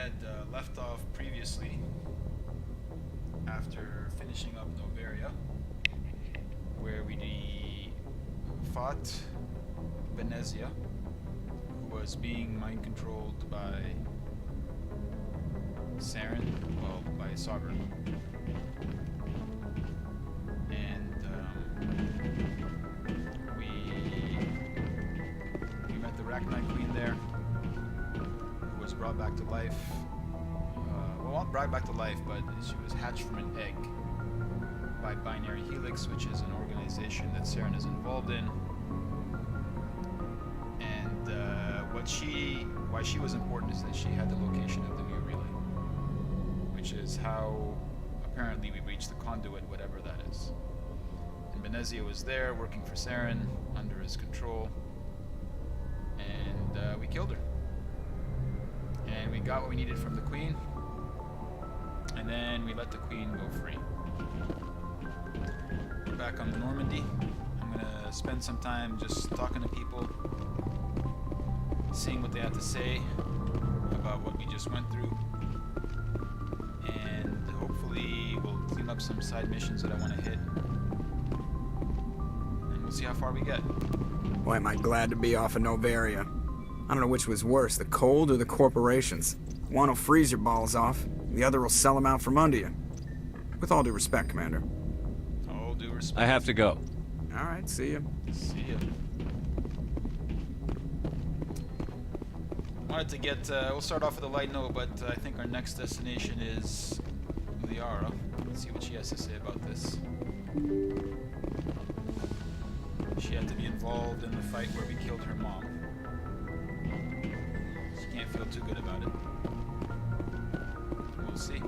had left off previously after finishing up Noveria, where we fought Venezia, who was being mind controlled by Saren, well, by Sovereign. And we met the Rachni Queen there, who was brought back to life. Well, not brought back to life, but she was hatched from an egg by Binary Helix, which is an organization that Saren is involved in. And why she was important is that she had the location of the Mu Relay, which is how apparently we reached the conduit, whatever that is. And Venezia was there working for Saren under his control, and we killed her. And we got what we needed from the Queen, and then we let the Queen go free. We're back on the Normandy. I'm gonna spend some time just talking to people, seeing what they have to say about what we just went through, and hopefully we'll clean up some side missions that I want to hit, and we'll see how far we get. Boy, am I glad to be off of Noveria. I don't know which was worse, the cold or the corporations. One will freeze your balls off, the other will sell them out from under you. With all due respect, Commander. All due respect. I have to go. All right, see ya. See ya. Wanted to get, we'll start off with a light note, but I think our next destination is Liara. Let's see what she has to say about this. She had to be involved in the fight where we killed her mom. She can't feel too good about it. We'll see.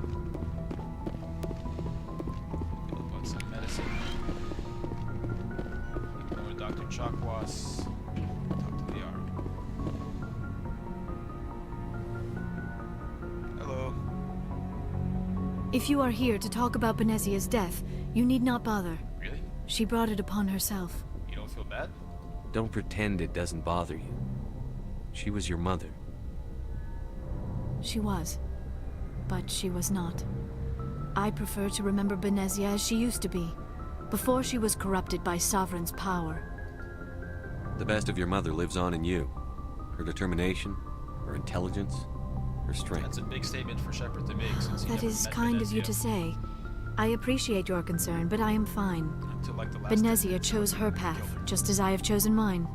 Fill up on some medicine. Ignore Dr. Chakwas. Talk to Liara. Hello. If you are here to talk about Benezia's death, you need not bother. Really? She brought it upon herself. You don't feel bad? Don't pretend it doesn't bother you. She was your mother. She was. But she was not. I prefer to remember Benezia as she used to be, before she was corrupted by Sovereign's power. The best of your mother lives on in you. Her determination, her intelligence, her strength. That's a big statement for Shepard to make, since he That never is met kind of you Benezia to say. I appreciate your concern, but I am fine. until like the last 10 Benezia minutes chose her before we path, killed her. just as I have chosen mine.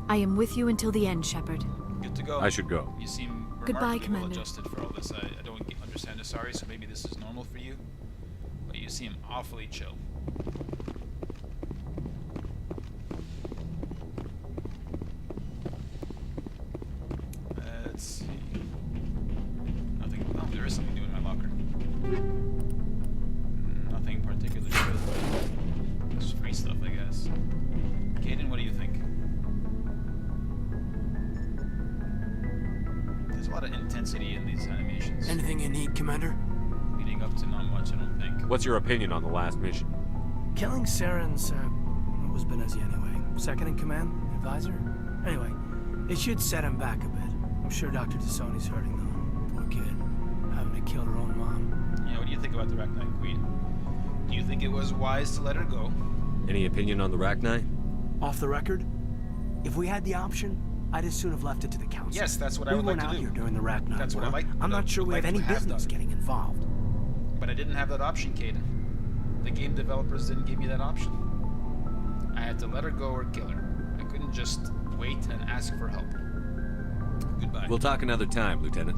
I am with you until the end, Shepard. Good to go. I should go. You seem Goodbye, remarkably well Commander. adjusted for all this. I don't understand the sorry, so maybe this is normal for you. But you seem awfully chill. Let's see. Nothing. Oh, there is something new in my locker. Nothing particularly good, but it's free stuff, I guess. Caden, what do you think? There's a lot of intensity in these animations. Anything you need, Commander? Leading up to not much, I don't think. What's your opinion on the last mission? Killing Saren's, what was Benezia anyway? Second in command? Advisor? Anyway, it should set him back a bit. I'm sure Dr. Tassoni's hurting, though. Poor kid. Having to kill her own mom. Yeah, what do you think about the Rachni Queen? Do you think it was wise to let her go? Any opinion on the Rachni? Off the record, if we had the option, I'd as soon have left it to the council. Yes, that's what I would We like weren't to out do. here during the Rachni That's what I War. like- I'm not sure we like have to any have business done. getting involved. But I didn't have that option, Caden. The game developers didn't give me that option. I had to let her go or kill her. I couldn't just wait and ask for help. Goodbye. We'll talk another time, Lieutenant.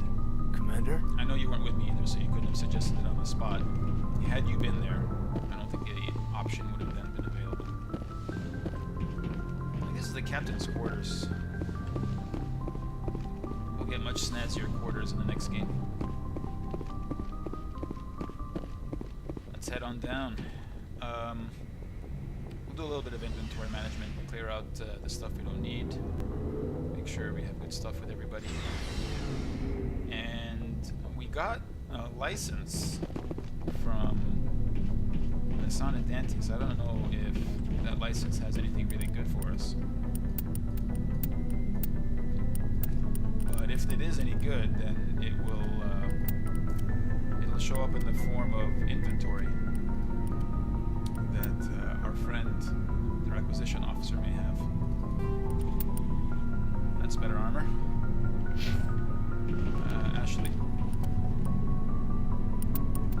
Commander? I know you weren't with me either, so you couldn't have suggested it on the spot. Had you been there, I don't think the option would have then been available. I think this is the captain's quarters. We'll get much snazzier quarters in the next game. Let's head on down. We'll do a little bit of inventory management, clear out the stuff we don't need, make sure we have good stuff with everybody. And we got a license from Hassan and Dantes. I don't know if that license has anything really good for us. But if it is any good, then it will it'll show up in the form of inventory that our friend, the requisition officer, may have. That's better armor. Ashley.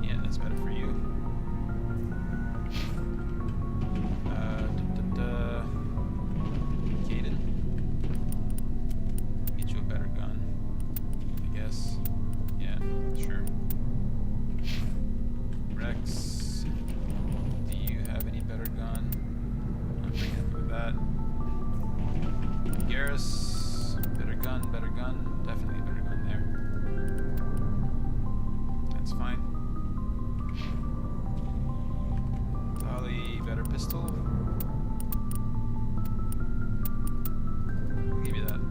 Yeah, that's better for you. Caden. Get you a better gun, I guess. Yeah, sure. Rex, do you have any better gun? I'm pretty happy with that. Garrus, better gun, definitely a better gun there. That's fine. Tali, better pistol. We'll give you that.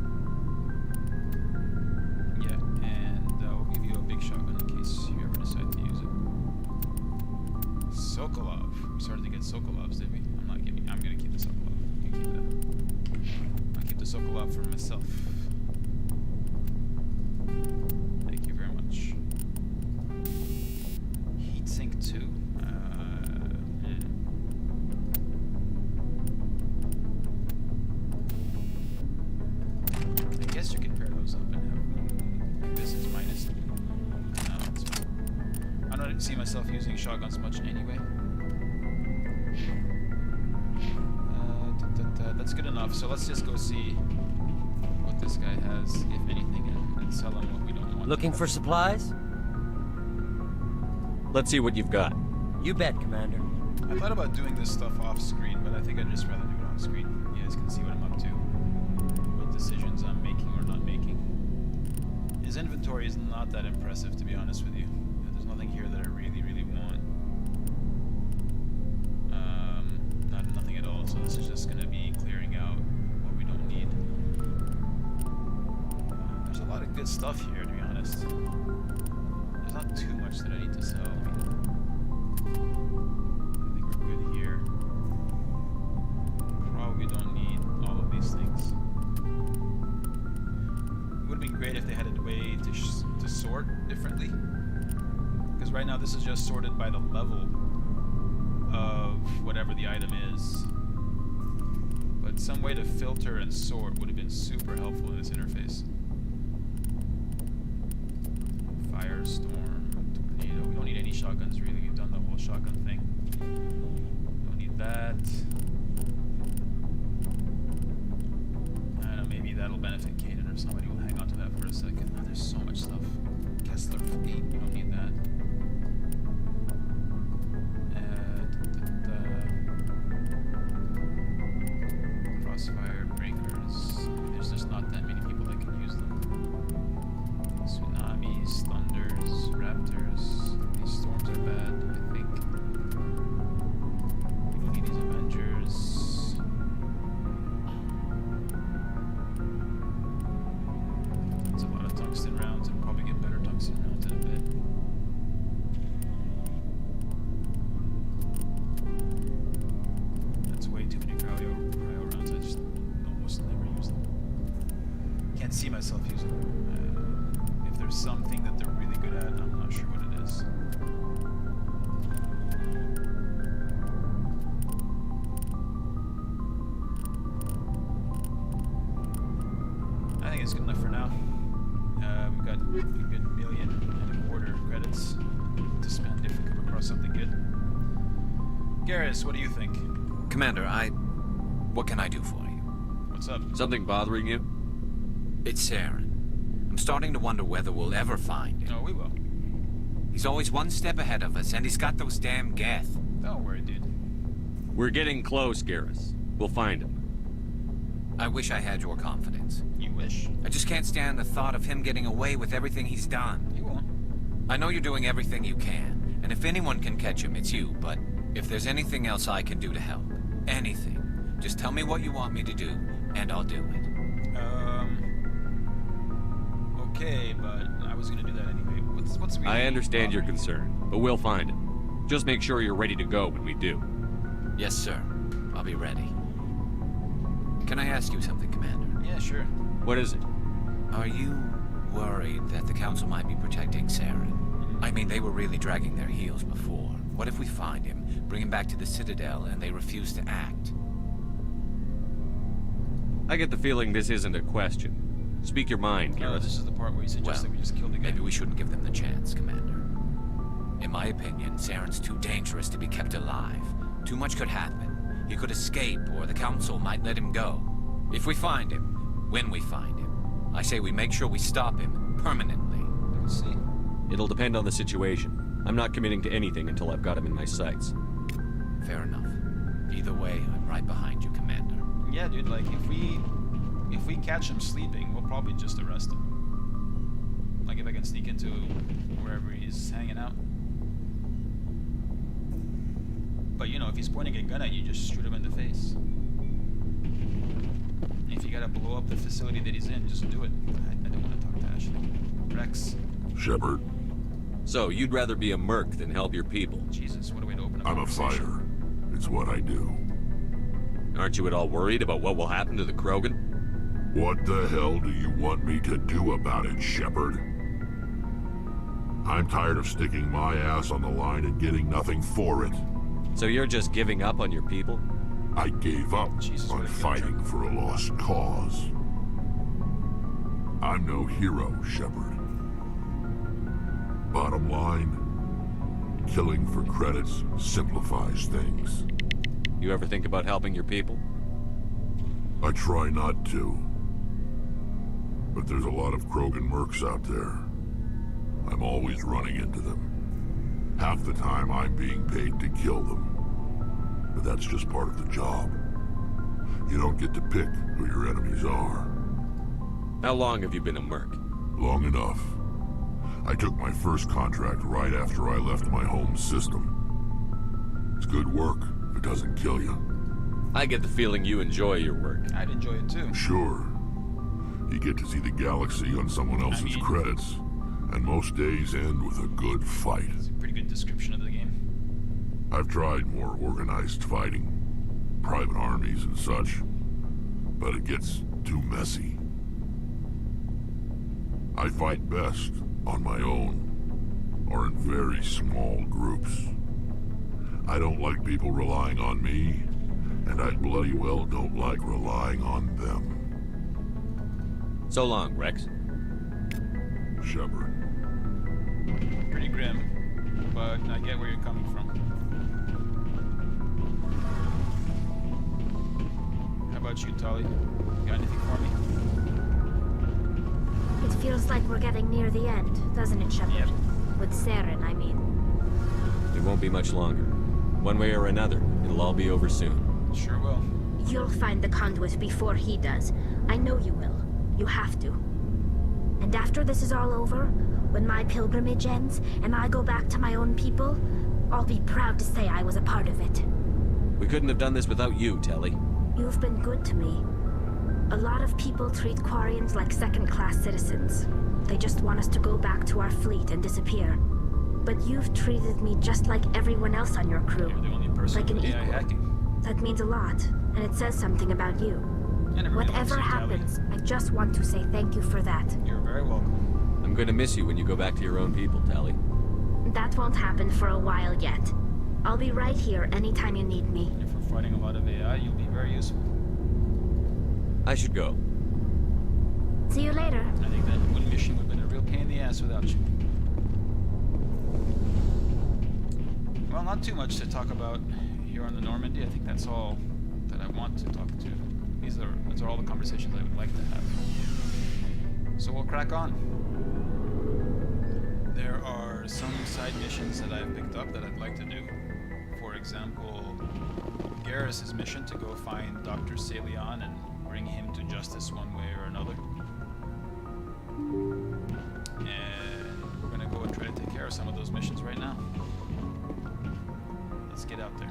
Yeah, and we'll give you a big shotgun in case you ever decide to use it. Sokolov. We started to get Sokolovs, did we? I'm gonna keep the Sokolov. You keep that. I'll keep the Sokolov for myself. Thank you very much. Heatsink 2. I guess you can pair those up and have like this is minus. No, it's fine. I don't see myself using shotguns much anyway. That's good enough. So let's just go see what this guy has, if anything, and sell him what we don't want. Looking for supplies? Let's see what you've got. You bet, Commander. I thought about doing this stuff off screen, but I think I'd just rather do it on screen. You guys can see what I'm up to, what decisions I'm making or not making. His inventory is not that impressive, to be honest with you. There's nothing here that I really, really want. Nothing at all. So this is just going to be clearing out what we don't need. There's a lot of good stuff here, to be honest. There's not too much that I need to sell. I think we're good here. Probably don't need all of these things. It would have been great if they had a way to sort differently. Because right now this is just sorted by the level of whatever the item is. But some way to filter and sort would have been super helpful in this interface. Firestorm, tornado. We don't need any shotguns really. We've done the whole shotgun thing. Don't need that. I don't know, maybe that'll benefit Caden or somebody will hang on to that for a second. Oh, there's so much stuff. Kessler 8, we don't need that. Crossfire breakers. There's just not that many people that can use them. Tsunamis, thunders, raptors. These storms are bad, I think. We don't need these Avengers. It's a lot of tungsten rounds, and probably get better tungsten rounds in a bit. That's way too many cryo rounds. I just almost never use them. Can't see myself using them. If there's something that they're really good at, I'm not sure what it is. I think it's good enough for now. We've got a good 1.25 million credits to spend if we come across something good. Garrus, what do you think? Commander, what can I do for you? What's up? Something bothering you? It's Saren. I'm starting to wonder whether we'll ever find him. No, we will. He's always one step ahead of us, and he's got those damn Geth. Don't worry, dude. We're getting close, Garrus. We'll find him. I wish I had your confidence. You wish. I just can't stand the thought of him getting away with everything he's done. You won't. I know you're doing everything you can, and if anyone can catch him, it's you, but if there's anything else I can do to help, anything, just tell me what you want me to do, and I'll do it. Okay, but I was gonna do that anyway. What's really I understand your bothering you? concern, but we'll find him. Just make sure you're ready to go when we do. Yes, sir. I'll be ready. Can I ask you something, Commander? Yeah, sure. What is it? Are you worried that the Council might be protecting Saren? I mean, they were really dragging their heels before. What if we find him, bring him back to the Citadel, and they refuse to act? I get the feeling this isn't a question. Speak your mind, No, Garrus. this is the part where you suggest Well, that we just kill the guy. Maybe we shouldn't give them the chance, Commander. In my opinion, Saren's too dangerous to be kept alive. Too much could happen. He could escape, or the Council might let him go. If we find him, when we find him, I say we make sure we stop him permanently. We'll see. It'll depend on the situation. I'm not committing to anything until I've got him in my sights. Fair enough. Either way, I'm right behind you, Commander. Yeah, dude, like, if we catch him sleeping, we'll probably just arrest him. Like, if I can sneak into wherever he's hanging out. But, you know, if he's pointing a gun at you, just shoot him in the face. If you gotta blow up the facility that he's in, just do it. I don't want to talk to Ashley. Rex. Shepard, So, you'd rather be a merc than help your people. Jesus, what a way to open a I'm a conversation. fighter. It's what I do. Aren't you at all worried about what will happen to the Krogan? What the hell do you want me to do about it, Shepard? I'm tired of sticking my ass on the line and getting nothing for it. So you're just giving up on your people? I gave up Jesus, what on a guilt fighting trip. for a lost cause. I'm no hero, Shepard. Bottom line, killing for credits simplifies things. You ever think about helping your people? I try not to. But there's a lot of Krogan mercs out there. I'm always running into them. Half the time I'm being paid to kill them. But that's just part of the job. You don't get to pick who your enemies are. How long have you been a merc? Long enough. I took my first contract right after I left my home system. It's good work if it doesn't kill you. I get the feeling you enjoy your work. I'd enjoy it too. Sure. You get to see the galaxy on someone else's mean- credits. And most days end with a good fight. It's a pretty good description of the game. I've tried more organized fighting, private armies and such, but it gets too messy. I fight best on my own, or in very small groups. I don't like people relying on me, and I bloody well don't like relying on them. So long, Rex. Shepard. Pretty grim, but I get where you're coming from. How about you, Tali? Got anything for me? It feels like we're getting near the end, doesn't it, Shepard? Yep. With Saren, I mean. It won't be much longer. One way or another, it'll all be over soon. Sure will. You'll find the conduit before he does. I know you will. You have to. And after this is all over, when my pilgrimage ends and I go back to my own people, I'll be proud to say I was a part of it. We couldn't have done this without you, Telly. You've been good to me. A lot of people treat Quarians like second-class citizens. They just want us to go back to our fleet and disappear. But you've treated me just like everyone else on your crew. You're the only person Like an with AI equal. hacking. That means a lot, and it says something about you. I never really Whatever liked you, Tali. happens, I just want to say thank you for that. You're very welcome. I'm going to miss you when you go back to your own people, Telly. That won't happen for a while yet. I'll be right here anytime you need me. If we're fighting a lot of AI, you'll be very useful. I should go. See you later. I think that one mission would have been a real pain in the ass without you. Well, not too much to talk about here on the Normandy. I think that's all that I want to talk to. Those are all the conversations I would like to have. So we'll crack on. There are some side missions that I've picked up that I'd like to do. For example, Garrus' mission to go find Dr. Salion and bring him to justice one way or another. And we're gonna go and try to take care of some of those missions right now. Let's get out there.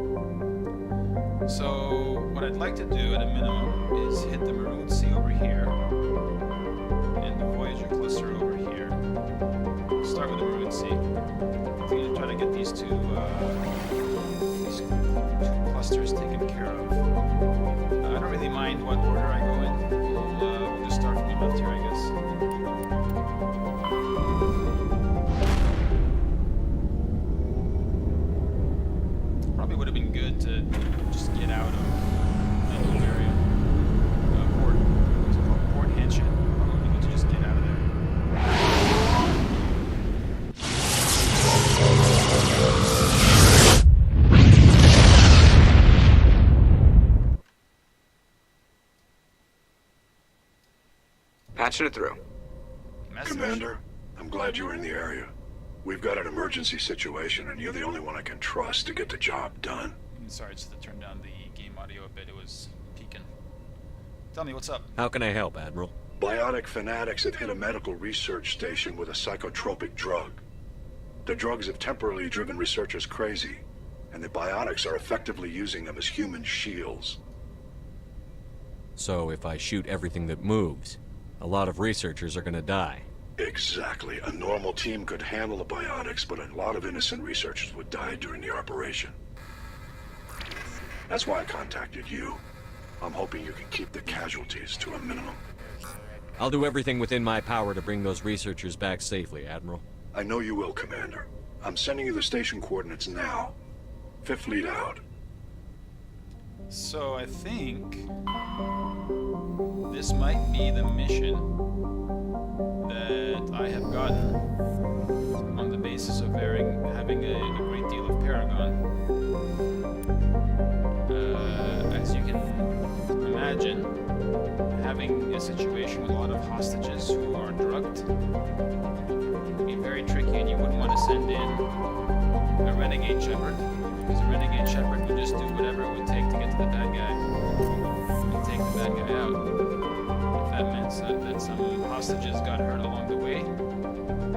Noveria. So, what I'd like to do at a minimum is hit the Maroon Sea over here and the Voyager cluster over here. Start with the Maroon Sea. I'm gonna try to get these two clusters taken what order I go in. We'll just start from the left here, I guess. Probably would have been good to just get out of that whole area. Port. What's it called? Port Hanshin. Probably would be good to just get out of there. Patching it through. Message. Commander, I'm glad you were in the area. We've got an emergency situation, and you're the only one I can trust to get the job done. Sorry, just to turn down the game audio a bit. It was peaking. Tell me, what's up? How can I help, Admiral? Biotic fanatics have hit a medical research station with a psychotropic drug. The drugs have temporarily driven researchers crazy, and the biotics are effectively using them as human shields. So if I shoot everything that moves, a lot of researchers are gonna die. Exactly. A normal team could handle the biotics, but a lot of innocent researchers would die during the operation. That's why I contacted you. I'm hoping you can keep the casualties to a minimum. I'll do everything within my power to bring those researchers back safely, Admiral. I know you will, Commander. I'm sending you the station coordinates now. Fifth Fleet out. So I think this might be the mission that I have gotten on the basis of having a great deal of Paragon. As you can imagine, having a situation with a lot of hostages who are drugged would be very tricky, and you wouldn't want to send in a renegade shepherd, because a renegade shepherd would just do whatever it would take to get to the bad guy and take the bad guy out. If that meant that some hostages got hurt along the way,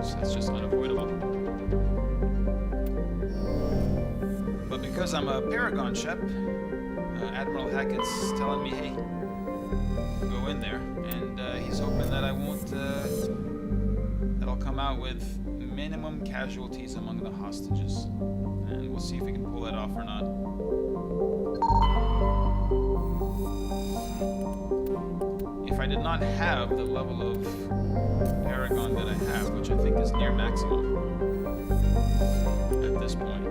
so that's just unavoidable. But because I'm a Paragon shep, Admiral Hackett's telling me, hey, go in there, and he's hoping that I won't, that I'll come out with minimum casualties among the hostages. And we'll see if we can pull that off or not. If I did not have the level of Paragon that I have, which I think is near maximum at this point,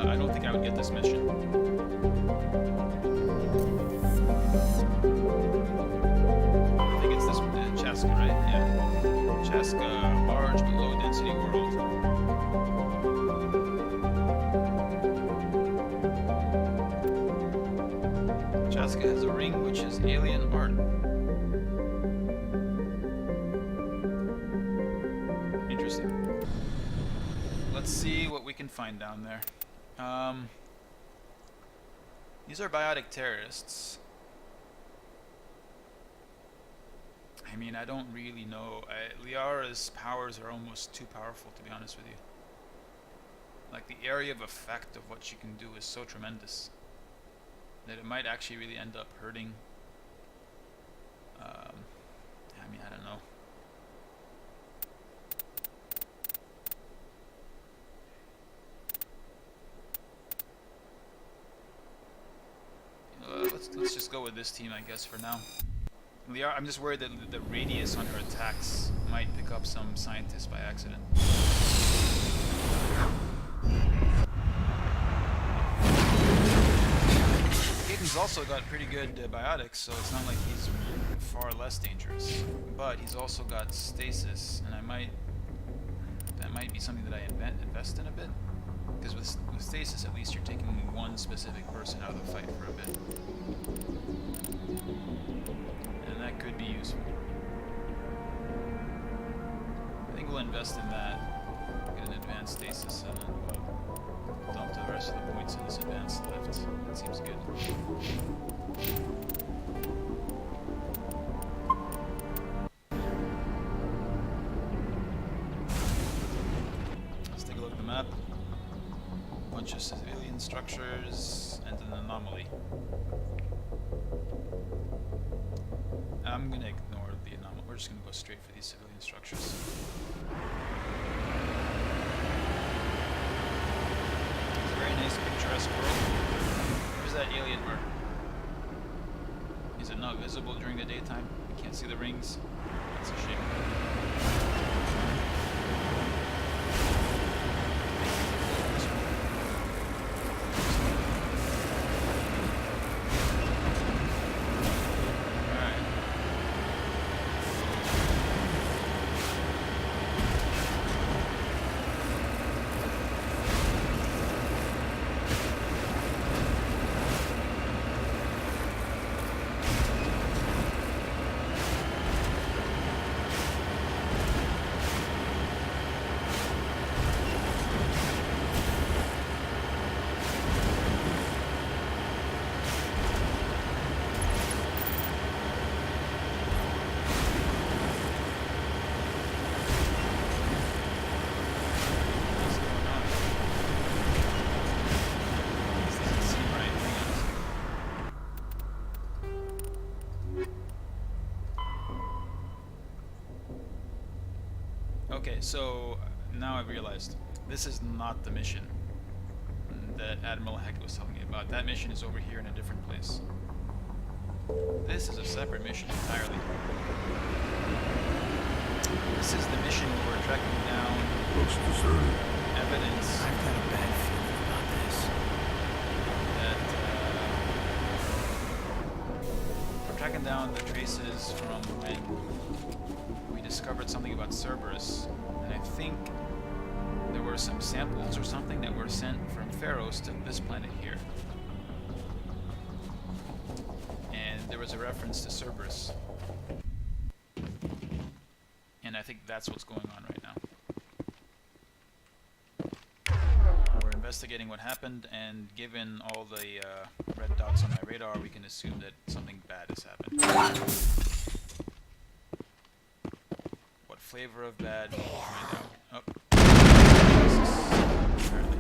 I don't think I would get this mission. I think it's this Chaska, right? Yeah. Chaska, large but low density world. Chaska has a ring which is alien art. Interesting. Let's see what we can find down there. These are biotic terrorists. I mean, I don't really know. Liara's powers are almost too powerful, to be honest with you. Like, the area of effect of what she can do is so tremendous that it might actually really end up hurting. I mean, I don't know. Let's just go with this team, I guess, for now. Liara, I'm just worried that the radius on her attacks might pick up some scientists by accident. Aiden's also got pretty good biotics, so it's not like he's far less dangerous. But he's also got stasis, and that might be something that I invest in a bit. Because with stasis, at least you're taking one specific person out of the fight for a bit. And that could be useful. I think we'll invest in that. Get an advanced stasis, and then we'll dump the rest of the points in this advanced lift. That seems good. Let's take a look at the map. Bunch of civilian structures and an anomaly. I'm gonna ignore the anomaly. We're just gonna go straight for these civilian structures. It's a very nice picturesque world. alien murder. Is it not visible during the daytime? You can't see the rings? That's a shame. Okay, so now I've realized this is not the mission that Admiral Hecht was telling me about. That mission is over here in a different place. This is a separate mission entirely. This is the mission where we're tracking down Looks deserted. evidence I've got a bad feeling about this. that we're tracking down the traces from when we discovered something about Cerberus, and I think there were some samples or something that were sent from Pharos to this planet here. And there was a reference to Cerberus. And I think that's what's going on right now. We're investigating what happened, and given all the red dots on my radar, we can assume that something bad has happened. What flavor of bad, we'll find out. Oh. Apparently.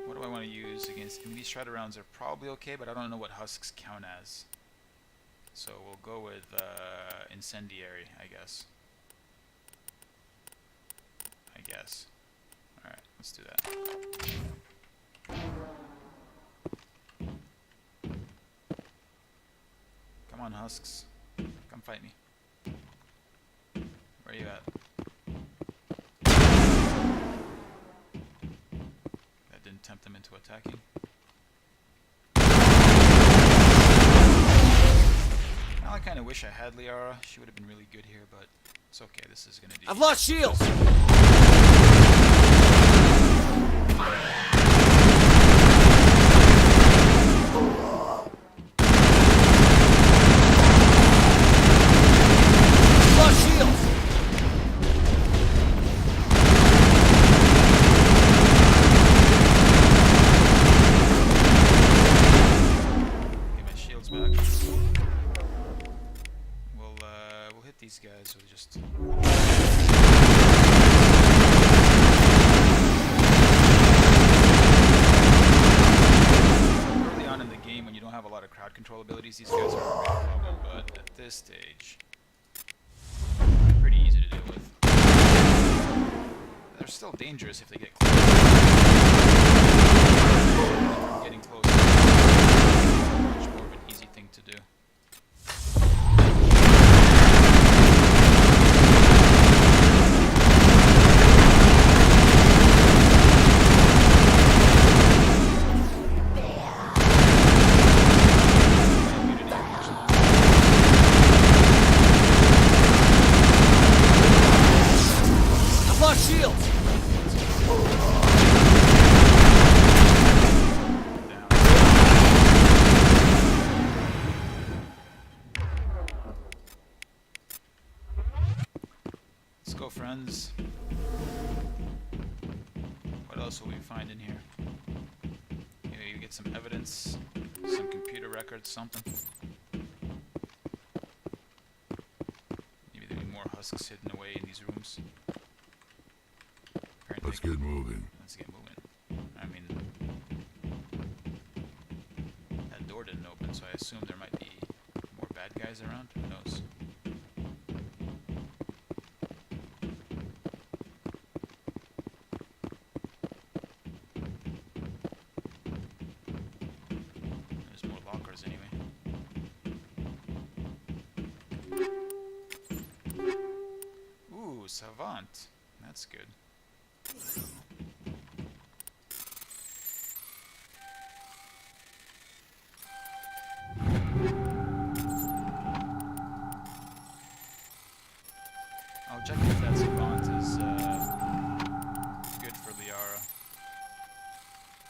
What do I want to use against... I mean, these shredder rounds are probably okay, but I don't know what husks count as. So we'll go with incendiary, I guess. Alright, let's do that. Come on, husks. Come fight me. Where are you at? That didn't tempt them into attacking. Now I kind of wish I had Liara. She would have been really good here, but it's okay. This is gonna do. I've lost shields! Lost shields! Get my shields back. We'll hit these guys with just. Early on in the game, when you don't have a lot of crowd control abilities, these guys are a real problem. But at this stage, they're pretty easy to deal with. They're still dangerous if they get close. Getting close is much more of an easy thing to do. I've lost shields! Let's go, friends. What else will we find in here? Maybe you get some evidence, some computer records, something. Maybe there'll be more husks hidden away in these rooms. Apparently Let's get moving. Let's get moving. I mean, that door didn't open, so I assume there might be more bad guys around. Who knows? Avant. That's good. I'll check if that Avant is good for Liara.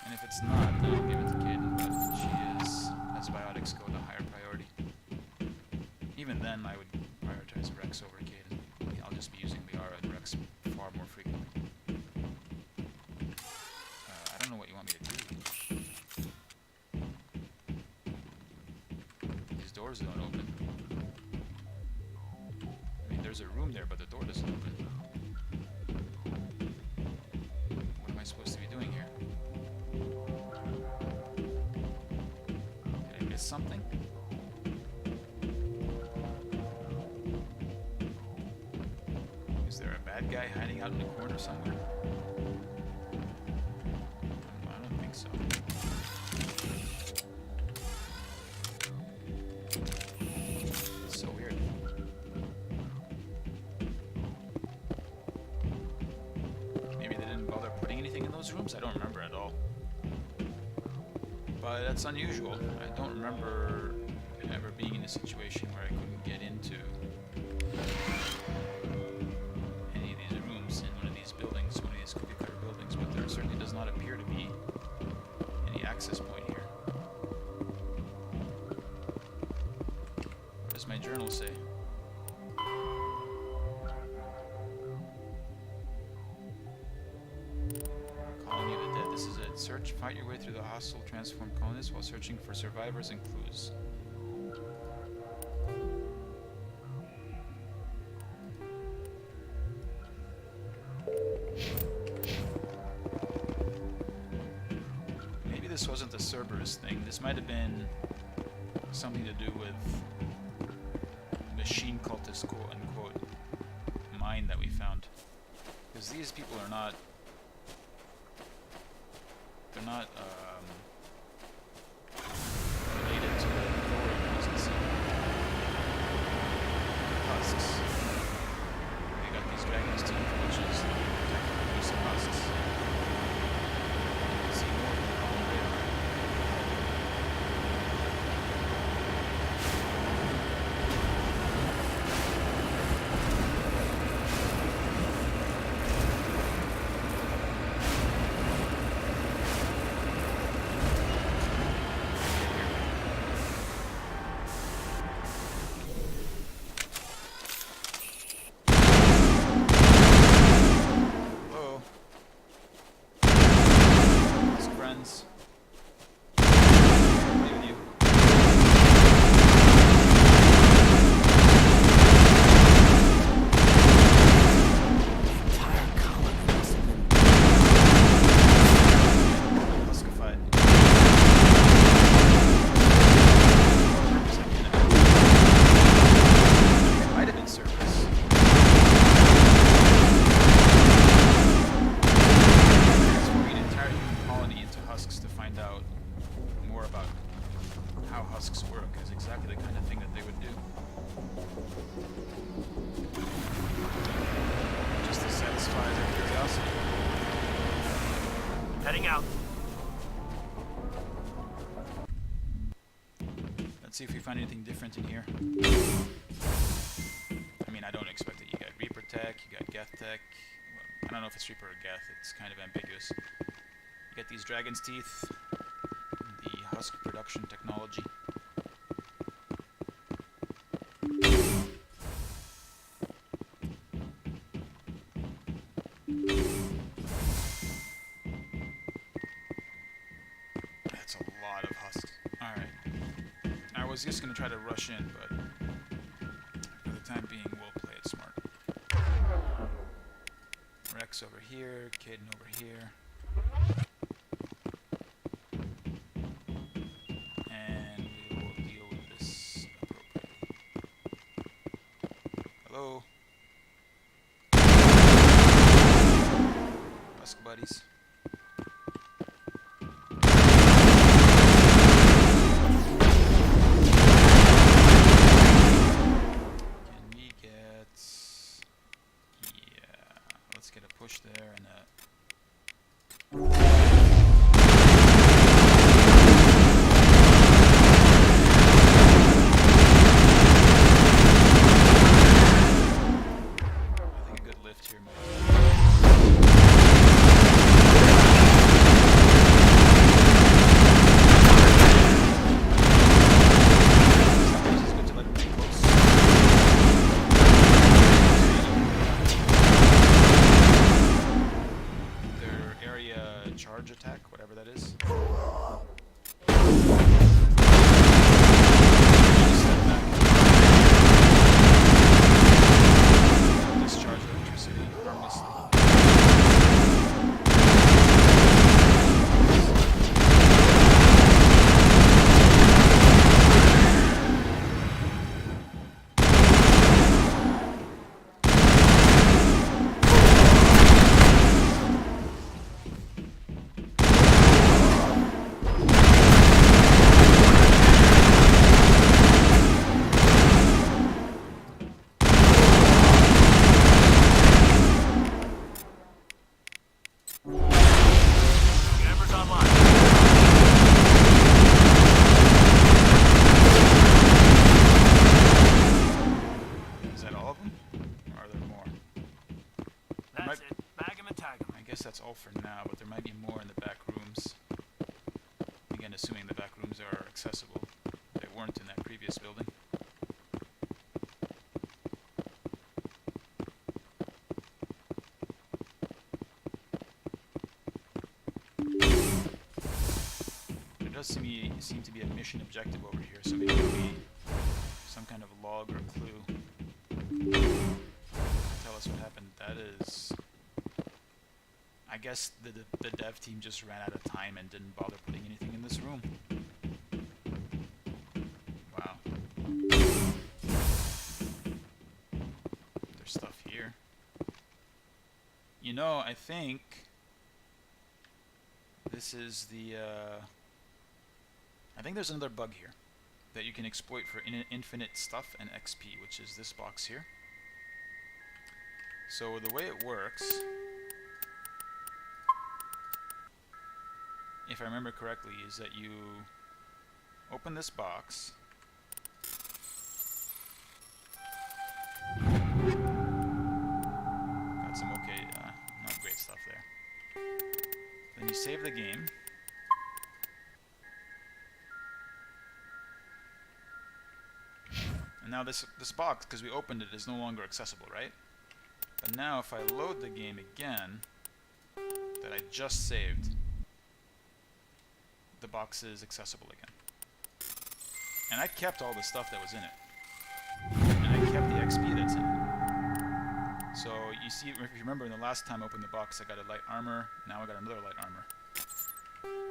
And if it's not, then I'll give it to Kaden, but has biotics go to higher priority. Even then, I would prioritize Rex over Kaden. I'll just be using Liara and Rex far more frequently. I don't know what you want me to do. These doors don't open. I mean, there's a room there, but the door doesn't open. What am I supposed to be doing here? Did I miss something? Is there a bad guy hiding out in the corner somewhere? I don't think so. It's so weird. Maybe they didn't bother putting anything in those rooms? I don't remember at all. But that's unusual. I don't remember ever being in a situation where I couldn't get into any of these rooms in one of these buildings, one of these cookie cutter buildings, but there certainly does not appear to be any access point here. What does my journal say? Colony of the Dead. This is it. Search, fight your way through the hostile transformed colonists while searching for survivors and clues. Maybe this wasn't the Cerberus thing. This might have been something to do with machine cultist, quote unquote, mine that we found. Because these people are not... They're not, related to the Thor agency. Husks. They got these dragon's teeth, which is technically use of husks. You can see more of them on the radar. Hello. Husk friends. Play with you. Entire colony must have been... Huskified. It might have been Cerberus. Transforming an entire human colony into husks to find out more about how husks work is exactly the kind of thing that they would do. Just to satisfy their curiosity. Heading out. Let's see if we find anything different in here. I mean, I don't expect it. You got Reaper Tech, you got Geth Tech. Well, I don't know if it's Reaper or Geth, it's kind of ambiguous. You get these dragon's teeth, the husk production technology. That's a lot of husks. Alright. I was just gonna try to rush in, but for the time being, we'll play it smart. Rex over here, Caden over here. And we will deal with this appropriately. Hello? Husk buddies. Can we get... Yeah. previous building. There does seem to be a mission objective over here, so maybe it'll be some kind of log or clue. Tell us what happened. That is... I guess the dev team just ran out of time and didn't bother putting anything in this room. Wow. There's stuff here. You know, I think this is the... I think there's another bug here that you can exploit for infinite stuff and XP, which is this box here. So the way it works, if I remember correctly, is that you open this box, got some okay, not great stuff there. Then you save the game. And now this box, because we opened it, is no longer accessible, right? But now if I load the game again, that I just saved, the box is accessible again. And I kept all the stuff that was in it. And I kept the XP that's in it. So you see, if you remember in the last time I opened the box, I got a light armor, now I got another light armor.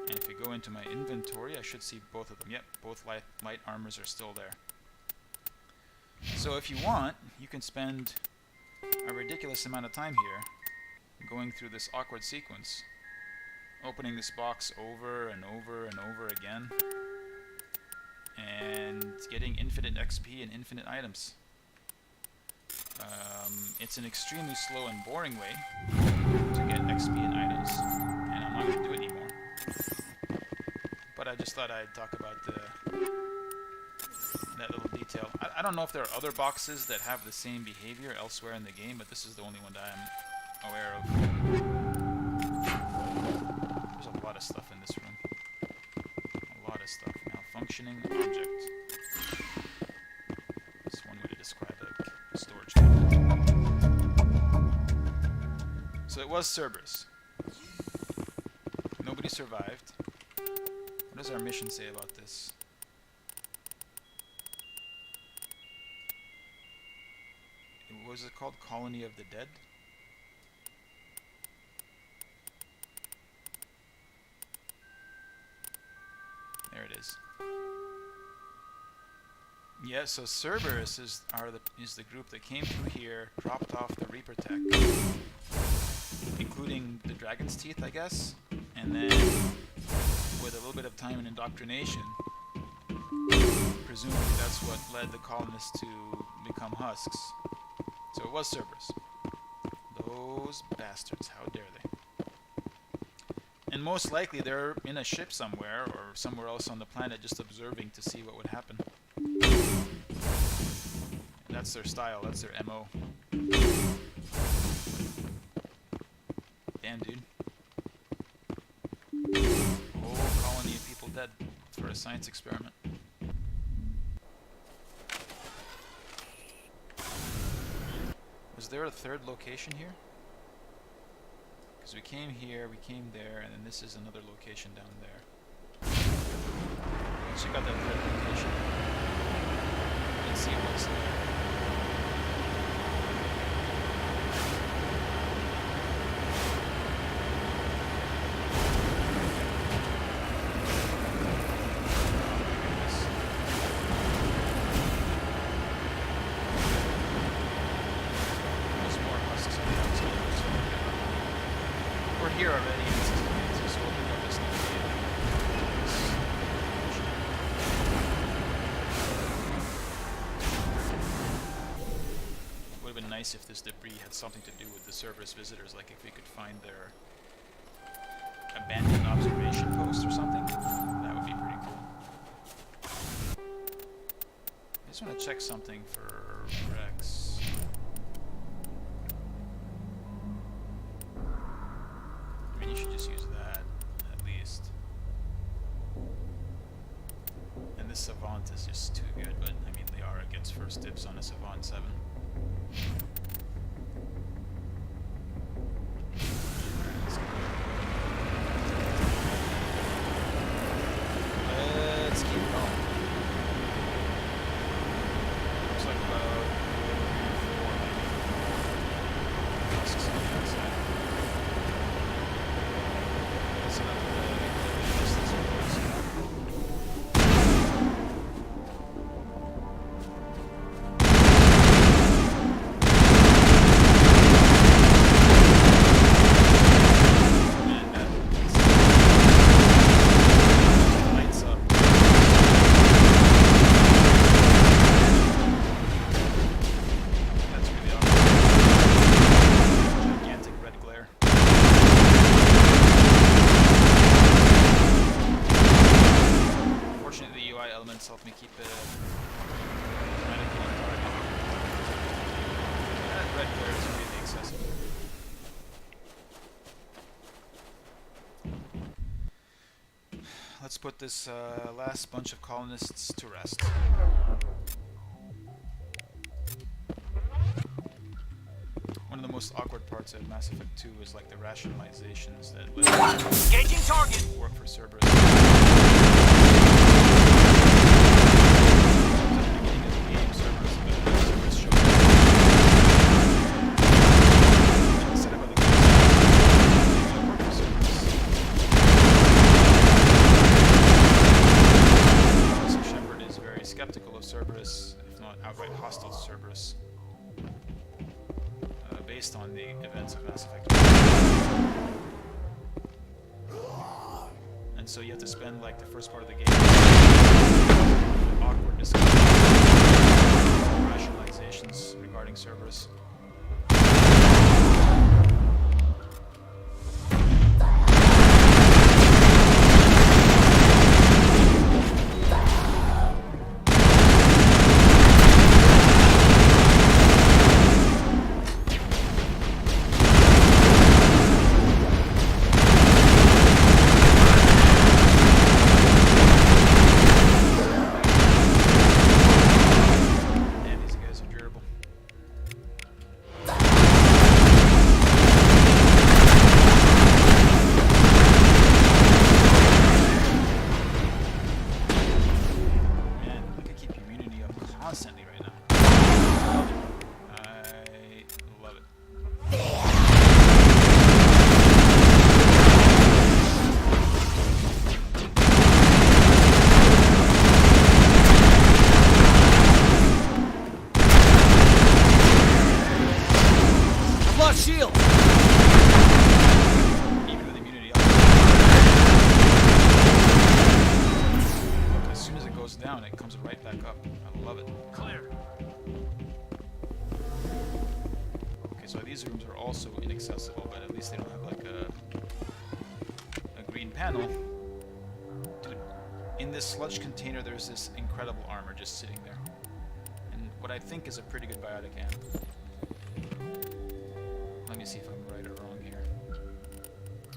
And if you go into my inventory, I should see both of them. Yep, both light armors are still there. So if you want, you can spend a ridiculous amount of time here going through this awkward sequence, opening this box over and over and over again, and getting infinite XP and infinite items. It's an extremely slow and boring way to get XP and items, and I'm not going to do it anymore. But I just thought I'd talk about that little detail. I don't know if there are other boxes that have the same behavior elsewhere in the game, but this is the only one that I'm aware of. There's a lot of stuff in this room. A lot of stuff. Malfunctioning object. That's one way to describe a storage cabinet. So it was Cerberus. Nobody survived. What does our mission say about this? What was it called? Colony of the Dead? There it is. Yeah, so Cerberus is the group that came through here, dropped off the Reaper tech, including the Dragon's Teeth, I guess, and then with a little bit of time and indoctrination, presumably that's what led the colonists to become husks. So it was Cerberus. Those bastards, how dare they. And most likely they're in a ship somewhere, or somewhere else on the planet, just observing to see what would happen. And that's their style, that's their MO. Damn, dude. Whole colony of people dead for a science experiment. Was there a third location here? Because we came here, we came there, and then this is another location down there. Once you got that third location, let's see what's there. Here already, and this is amazing, so we'll pick up this next video. It would have been nice if this debris had something to do with the Cerberus visitors, like if we could find their abandoned observation post or something. That would be pretty cool. I just want to check something for Rex. You should just use that, at least. And this Savant Savant is just too good, but I mean, Liara gets first dibs on a Savant 7. Let's keep going. Looks like about 4 tusks on that side. That's enough of the distance of lights up. That's really awesome. Gigantic red glare. Fortunately, the UI elements help me keep it medical on target. That red glare is really excessive. Let's put this last bunch of colonists to rest. One of the most awkward parts of Mass Effect 2 is like the rationalizations that Engaging target! work for Cerberus. At the beginning of the game, Cerberus showed up. And the setup of the game is work for Cerberus. Obviously, Shepard is very skeptical of Cerberus, if not outright hostile to Cerberus, based on the events of Mass Effect 2. And so you have to spend like the first part of the game awkward discussions, rationalizations regarding Cerberus. Shield! Even with immunity up. Look, as soon as it goes down, it comes right back up. I love it. Clear. Okay, so these rooms are also inaccessible, but at least they don't have like a green panel. Dude, in this sludge container, there's this incredible armor just sitting there. And what I think is a pretty good biotic amp. Let me see if I'm right or wrong here.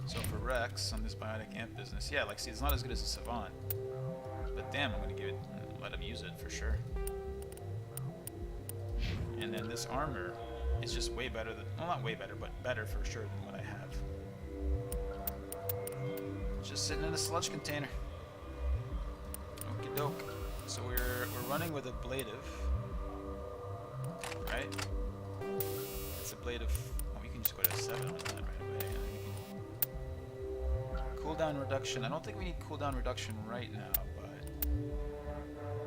So for Rex on this biotic amp business, yeah, like see, it's not as good as a Savant, but damn, I'm gonna give it, let him use it for sure. And then this armor is just way better than, well, not way better, but better for sure than what I have. Just sitting in a sludge container. Okie doke. So we're running with ablative, right? It's ablative. Just go to 7 on that right away. Cooldown reduction. I don't think we need cooldown reduction right now, but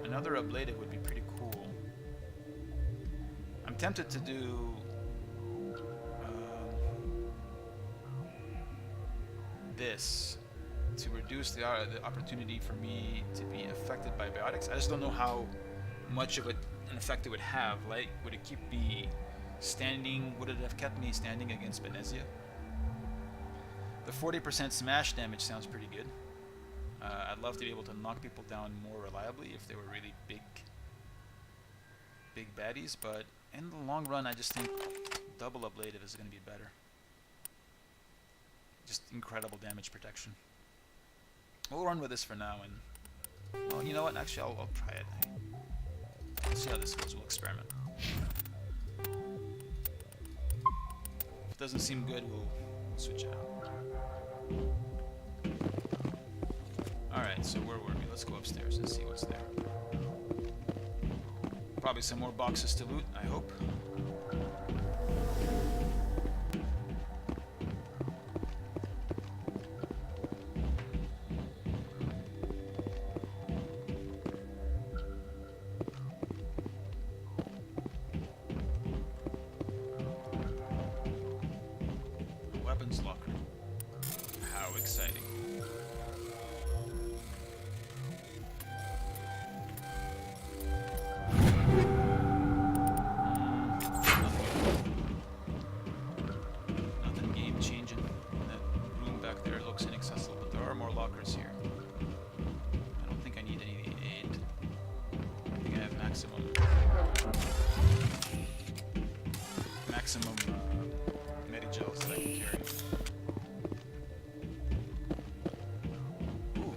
another ablative would be pretty cool. I'm tempted to do this to reduce the opportunity for me to be affected by biotics. I just don't know how much of an effect it would have. Like, would it keep me standing? Would it have kept me standing against Benezia? The 40% smash damage sounds pretty good. I'd love to be able to knock people down more reliably if they were really big baddies, but in the long run I just think double ablative is going to be better. Just incredible damage protection. We'll run with this for now, and Well, you know what? Actually, I'll try it. Let's see how this goes. We'll experiment. If it doesn't seem good, we'll switch it out. Alright, so where were we? Let's go upstairs and see what's there. Probably some more boxes to loot, I hope. Weapons locker. How exciting. Nothing game changing. That room back there looks inaccessible, but there are more lockers here. I don't think I need any aid. I think I have maximum Medigels that I can carry. Ooh,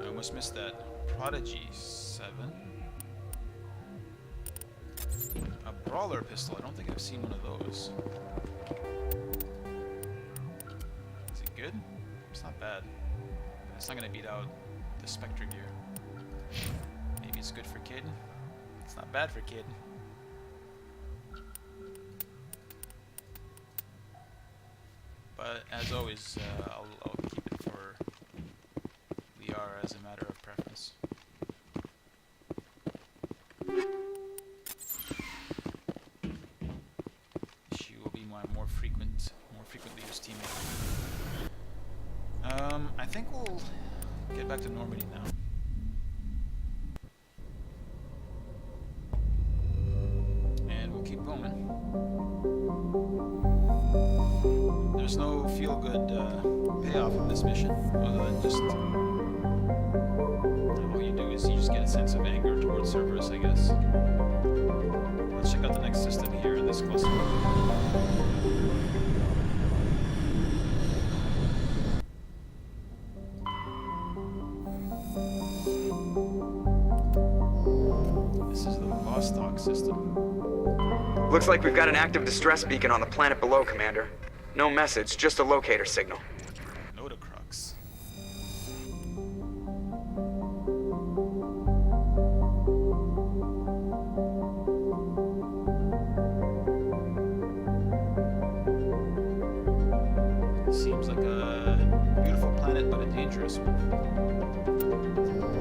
I almost missed that. Prodigy 7. A brawler pistol. I don't think I've seen one of those. Is it good? It's not bad. It's not gonna beat out the Spectre gear. Maybe it's good for Kid. It's not bad for Kid. But as always, I'll keep it for Liara as a matter of preference. She will be my more frequently used teammate. I think we'll get back to Normandy now. And we'll keep going. There's no feel-good payoff of this mission, other than just all you do is you just get a sense of anger towards Cerberus, I guess. Let's check out the next system here in this cluster. This is the Vostok system. Looks like we've got an active distress beacon on the planet below, Commander. No message, just a locator signal. Notocrux. Seems like a beautiful planet, but a dangerous one.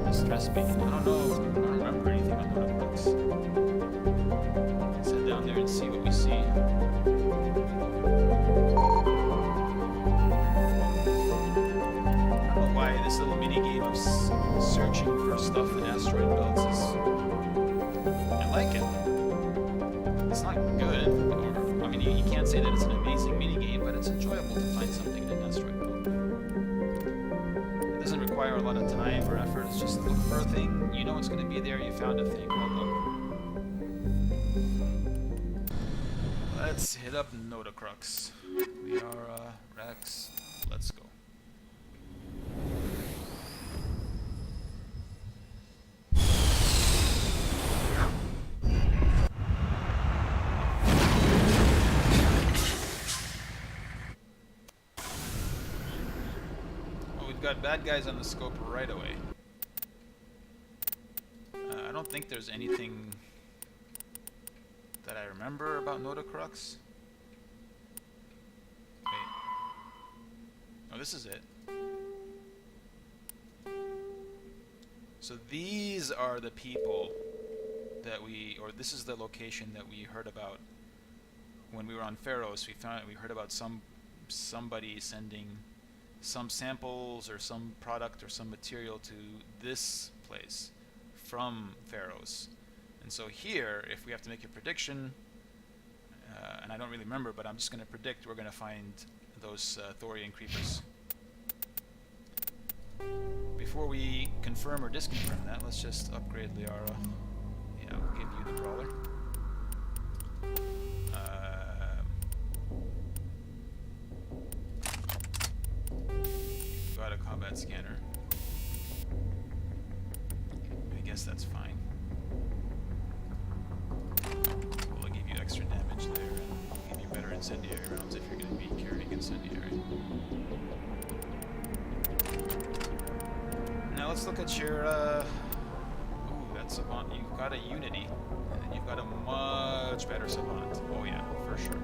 Distress beacon. I don't remember anything on Notocrux. Let's head down there and see what we see. This little mini game of searching for stuff in asteroid belts is... I like it. It's not good, or I mean, you can't say that it's an amazing mini game, but it's enjoyable to find something in an asteroid belt. It doesn't require a lot of time or effort. It's just look for a thing. You know it's going to be there. You found a thing. Well done. Let's hit up Notocrux. Liara, Rex. Let's go. Got bad guys on the scope right away. I don't think there's anything that I remember about Notocrux. Wait. Oh, this is it. So these are the people that this is the location that we heard about when we were on Pharos. We heard about somebody sending some samples or some product or some material to this place from Pharos. And so here, if we have to make a prediction, and I don't really remember, but I'm just going to predict we're going to find those Thorian creepers. Before we confirm or disconfirm that, let's just upgrade Liara. Yeah, we'll give you the brawler. Got a combat scanner. incendiary rounds if you're going to be carrying incendiary. Now let's look at your, ooh, that's Savant. You've got a Unity, and then you've got a much better Savant. Oh yeah, for sure.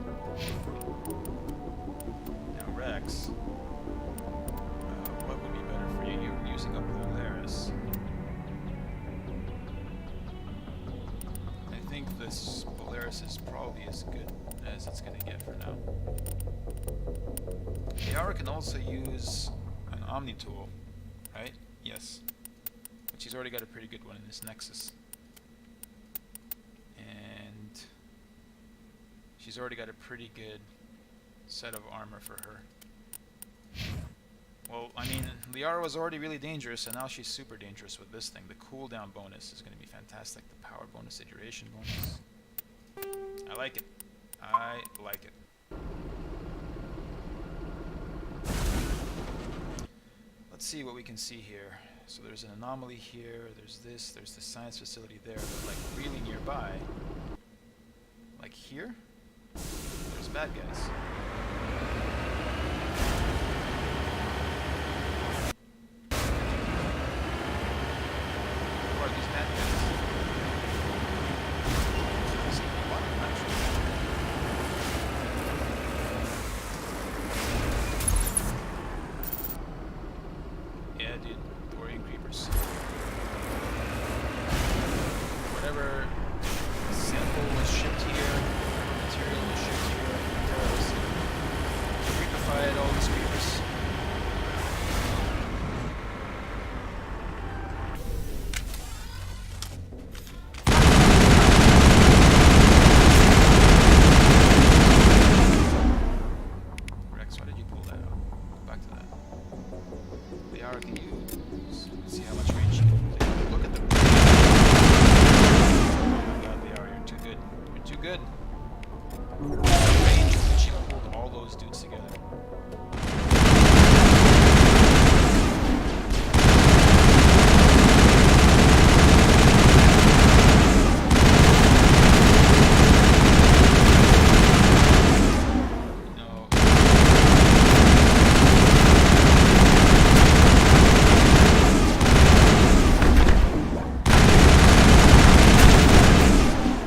Now Rex, what would be better for you? You're using a Polaris. I think this Polaris is probably as good as it's going to get for now. Liara can also use an Omni tool, right? Yes. But she's already got a pretty good one in this Nexus. And she's already got a pretty good set of armor for her. Well, I mean, Liara was already really dangerous, and now she's super dangerous with this thing. The cooldown bonus is going to be fantastic. The power bonus, the duration bonus. I like it. I like it. Let's see what we can see here. So there's an anomaly here, there's this, there's the science facility there, but like really nearby, like here, there's bad guys. Who are these bad guys? I see a lot of them, actually. Yeah, dude. Warring creepers. Whatever sample was shipped here, whatever material was shipped here, terrorists creepified all these creepers. Rex, why did you pull that out? Go back to that. Liara, can you see how much range you can take? Look at the... Oh my god, Liara, you're too good. You're too good. The range with which you pulled all those dudes together.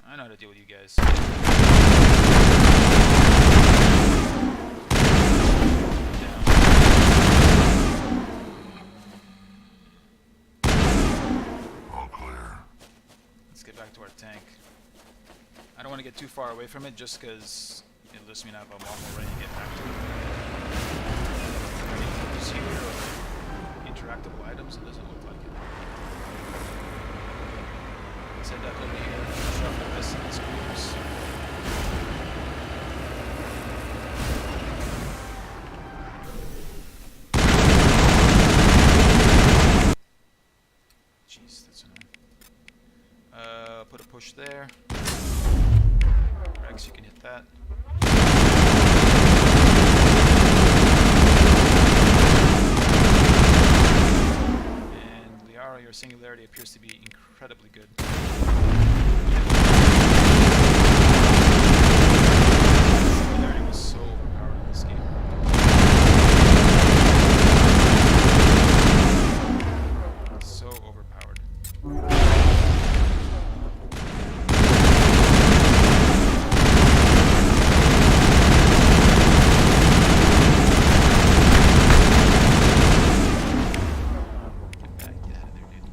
I know how to deal with you guys. All clear. Let's get back to our tank. I don't want to get too far away from it just because it'll just mean I have a lot more ready to get back to it. Anything use here or interactable items? It doesn't look like it. Let's head back over here and shuffle this and its creepers. Jeez, that's annoying. Put a push there. Rex, you can hit that. And Liara, your singularity appears to be incredibly good. Singularity was so overpowered in this game. So overpowered. Get back, get out of there, dude.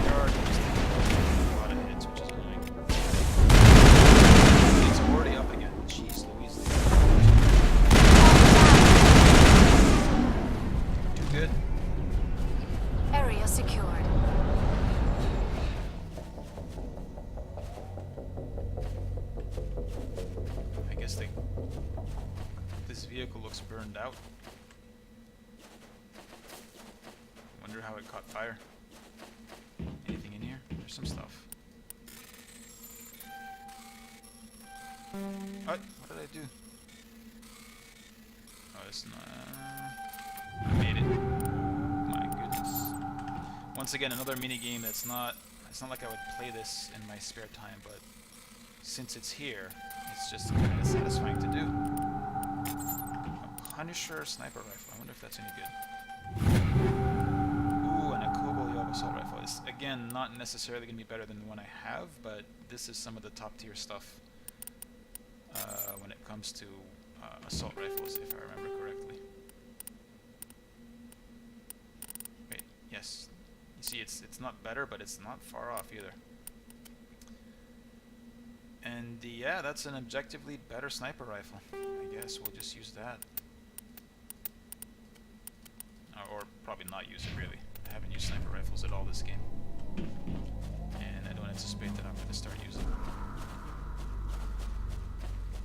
There are just a lot of hits, which is annoying. It's already up again. Jeez Louise. Too good. Area secured. I guess this vehicle looks burned out. Wonder how it caught fire. Anything in here? There's some stuff. What? What did I do? Oh, it's not. I made it. My goodness. Once again, another mini game that's not. It's not like I would play this in my spare time, but since it's here, it's just kind of satisfying to do. A Punisher sniper rifle. I wonder if that's any good. Ooh, and a Kobolyov assault rifle. It's again not necessarily going to be better than the one I have, but this is some of the top tier stuff when it comes to assault rifles, if I remember correctly. Wait, yes. You see, it's not better, but it's not far off either. And yeah, that's an objectively better sniper rifle. I guess we'll just use that. Or probably not use it, really. I haven't used sniper rifles at all this game. And I don't anticipate that I'm going to start using them.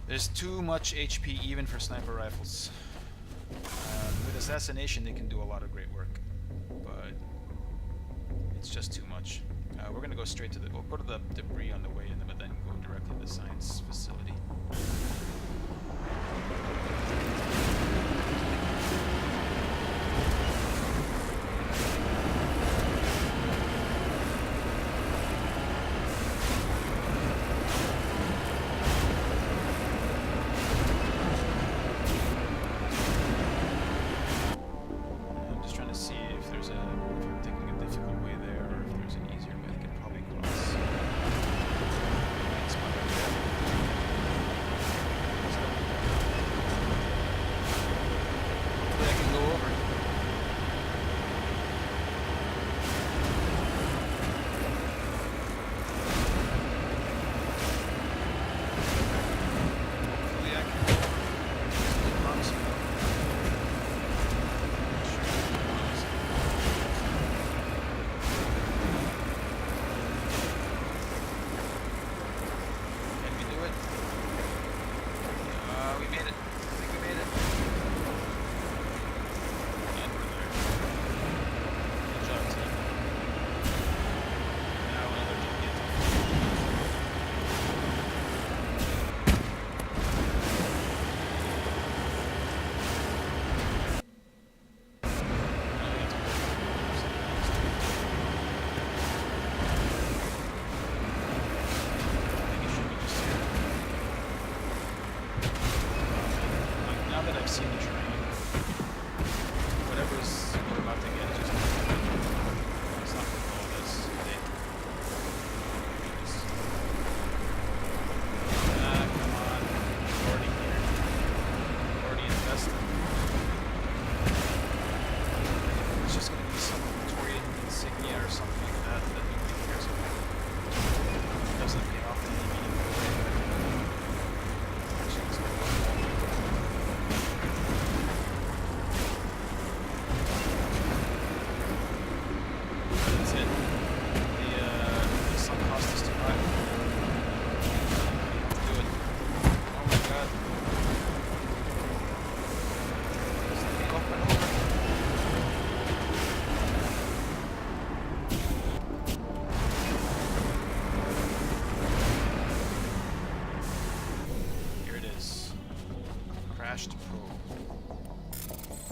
There's too much HP even for sniper rifles. With assassination they can do a lot of great work, but it's just too much. We're gonna go straight to the... We'll go to the debris on the way in, but then go directly to the science facility.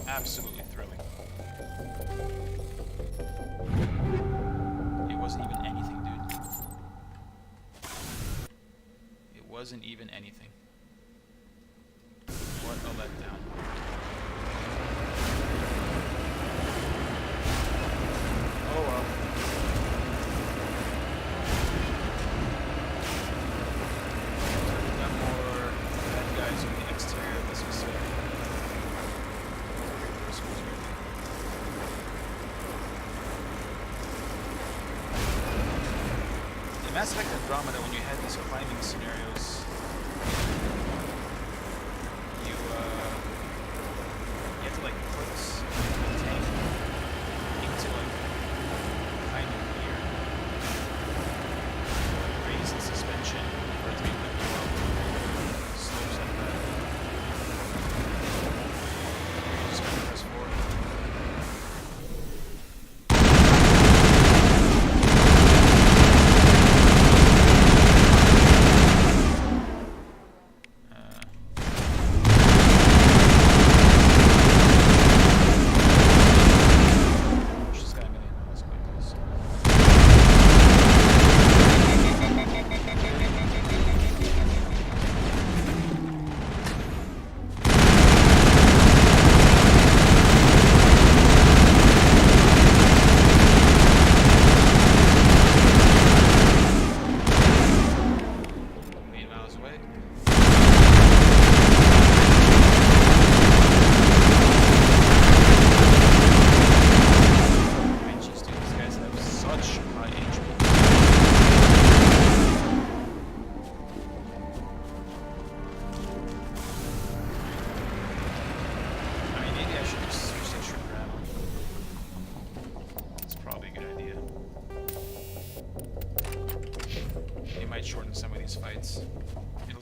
Absolutely thrilling. It wasn't even anything, dude. It wasn't even anything. What a letdown. Oh well. We've got more bad guys on the exterior of this facility. In Mass Effect Andromeda, when you had these climbing scenarios, you had to like put the tank into like kind of gear, raise the suspension for it to be able to go up slopes like that. You just kind of press forward.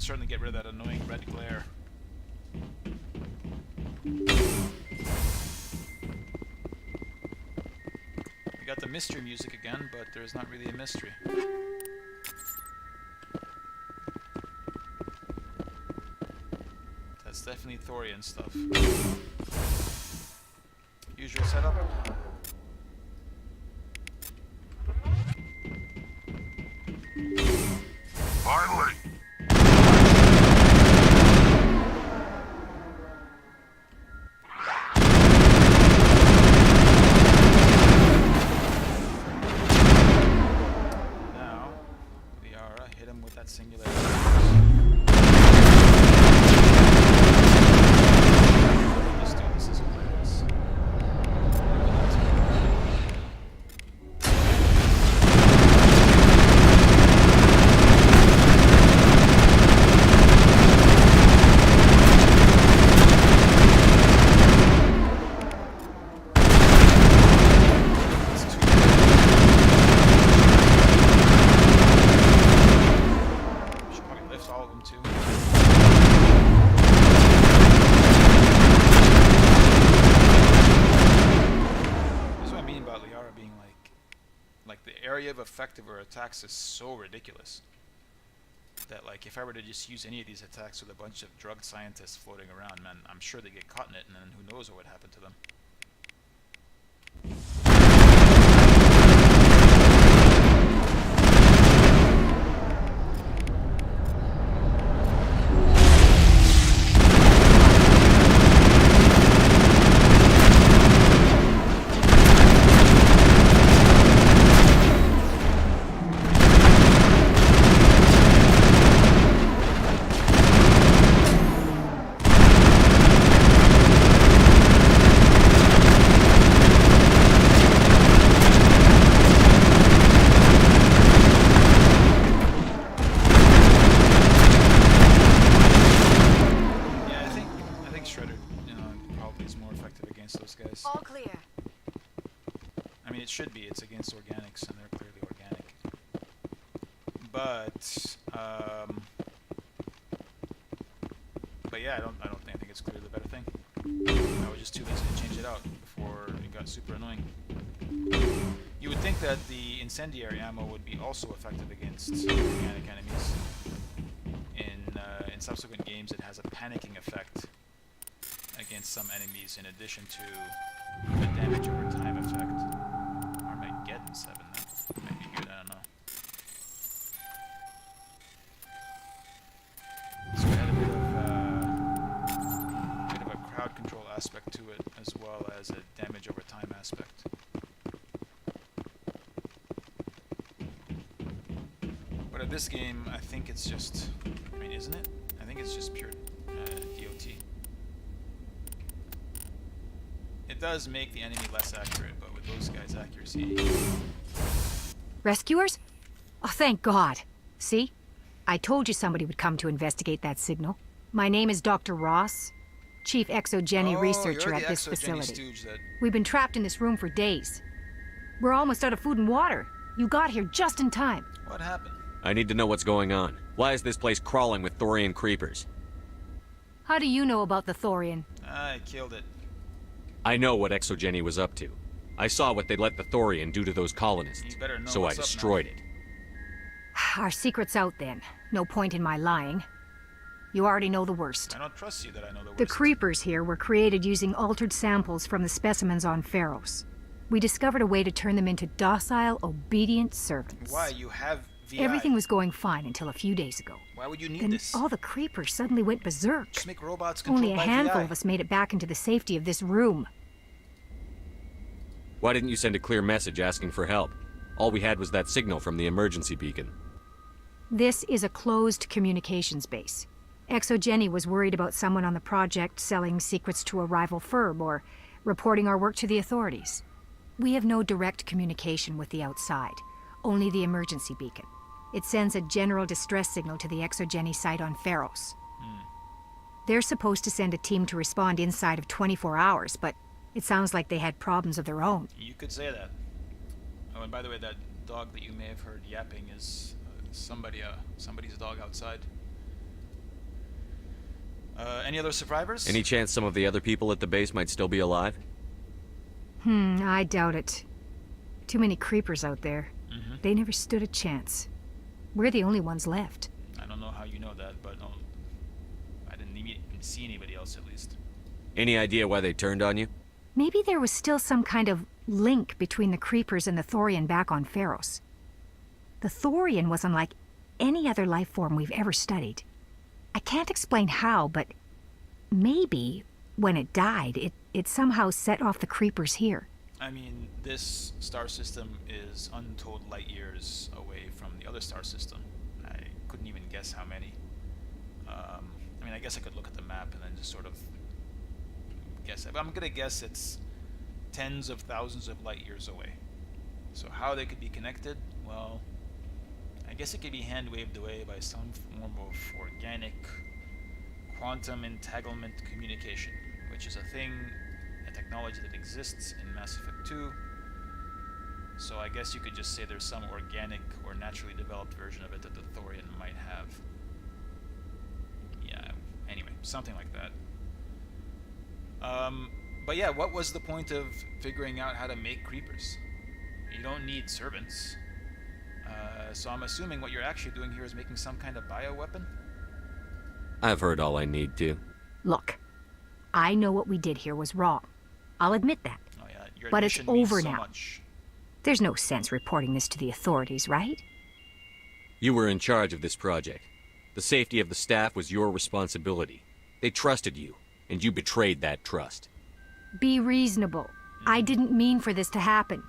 certainly get rid of that annoying red glare. We got the mystery music again, but there's not really a mystery. That's definitely Thorian stuff. Usual setup. Finally! Now, Liara hit him with that singularity. This dude, this is hilarious. Should probably lift all of them too. That's what I mean about Liara being like the area of effect of her attacks is so ridiculous that like if I were to just use any of these attacks with a bunch of drug scientists floating around, man, I'm sure they get caught in it, and then who knows what would happen to them. Yeah, I think Shredder, probably is more effective against those guys. All clear. I mean, it should be. It's against organics, and they're clearly organic. But yeah, I think it's clearly the better thing. I was just too lazy to change it out before it got super annoying. You would think that the incendiary ammo would be also effective against organic enemies. In subsequent games, it has a panicking effect against some enemies, in addition to the damage over time effect. Armageddon 7, that might be good, I don't know. So it had a bit of a crowd control aspect to it, as well as a damage over time aspect. But in this game, I think it's just, I mean, isn't it? I think it's just pure DOT. It does make the enemy less accurate, but with those guys' accuracy... Rescuers? Oh, thank God. See? I told you somebody would come to investigate that signal. My name is Dr. Ross, Chief Exogeny Researcher at this facility. Stooge that... We've been trapped in this room for days. We're almost out of food and water. You got here just in time. What happened? I need to know what's going on. Why is this place crawling with Thorian creepers? How do you know about the Thorian? I killed it. I know what Exogeny was up to. I saw what they let the Thorian do to those colonists, You better know so I what's up now. destroyed it. Our secret's out then. No point in my lying. You already know the worst. I don't trust you that I know the worst. The creepers here were created using altered samples from the specimens on Pharos. We discovered a way to turn them into docile, obedient servants. Why? You have VI. Everything was going fine until a few days ago. Why would you need Then this? all the creepers suddenly went berserk. Just make robots controlled Only a by handful VI. of us made it back into the safety of this room. Why didn't you send a clear message asking for help? All we had was that signal from the emergency beacon. This is a closed communications base. Exogeny was worried about someone on the project selling secrets to a rival firm or reporting our work to the authorities. We have no direct communication with the outside, only the emergency beacon. It sends a general distress signal to the Exogeny site on Pharos. They're supposed to send a team to respond inside of 24 hours, but it sounds like they had problems of their own. You could say that. Oh, and by the way, that dog that you may have heard yapping is somebody's dog outside. Any other survivors? Any chance some of the other people at the base might still be alive? I doubt it. Too many creepers out there. They never stood a chance. We're the only ones left. I don't know how you know that, but I didn't even see anybody else at least. Any idea why they turned on you? Maybe there was still some kind of link between the creepers and the Thorian back on Pharos. The Thorian was unlike any other life form we've ever studied. I can't explain how, but maybe when it died, it somehow set off the creepers here. I mean, this star system is untold light years away from the other star system. I couldn't even guess how many. I mean, I guess I could look at the map and then just sort of guess. I'm gonna guess it's tens of thousands of light years away. So how they could be connected? Well, I guess it could be hand-waved away by some form of organic quantum entanglement communication, which is a technology that exists in Mass Effect 2. So I guess you could just say there's some organic or naturally developed version of it that the Thorian might have. Yeah, anyway, something like that. But yeah, what was the point of figuring out how to make creepers? You don't need servants. So I'm assuming what you're actually doing here is making some kind of bioweapon? I've heard all I need to. Look, I know what we did here was wrong. I'll admit that. Oh yeah, your But it's admission means over so now. much. There's no sense reporting this to the authorities, right? You were in charge of this project. The safety of the staff was your responsibility. They trusted you, and you betrayed that trust. Be reasonable. I didn't mean for this to happen.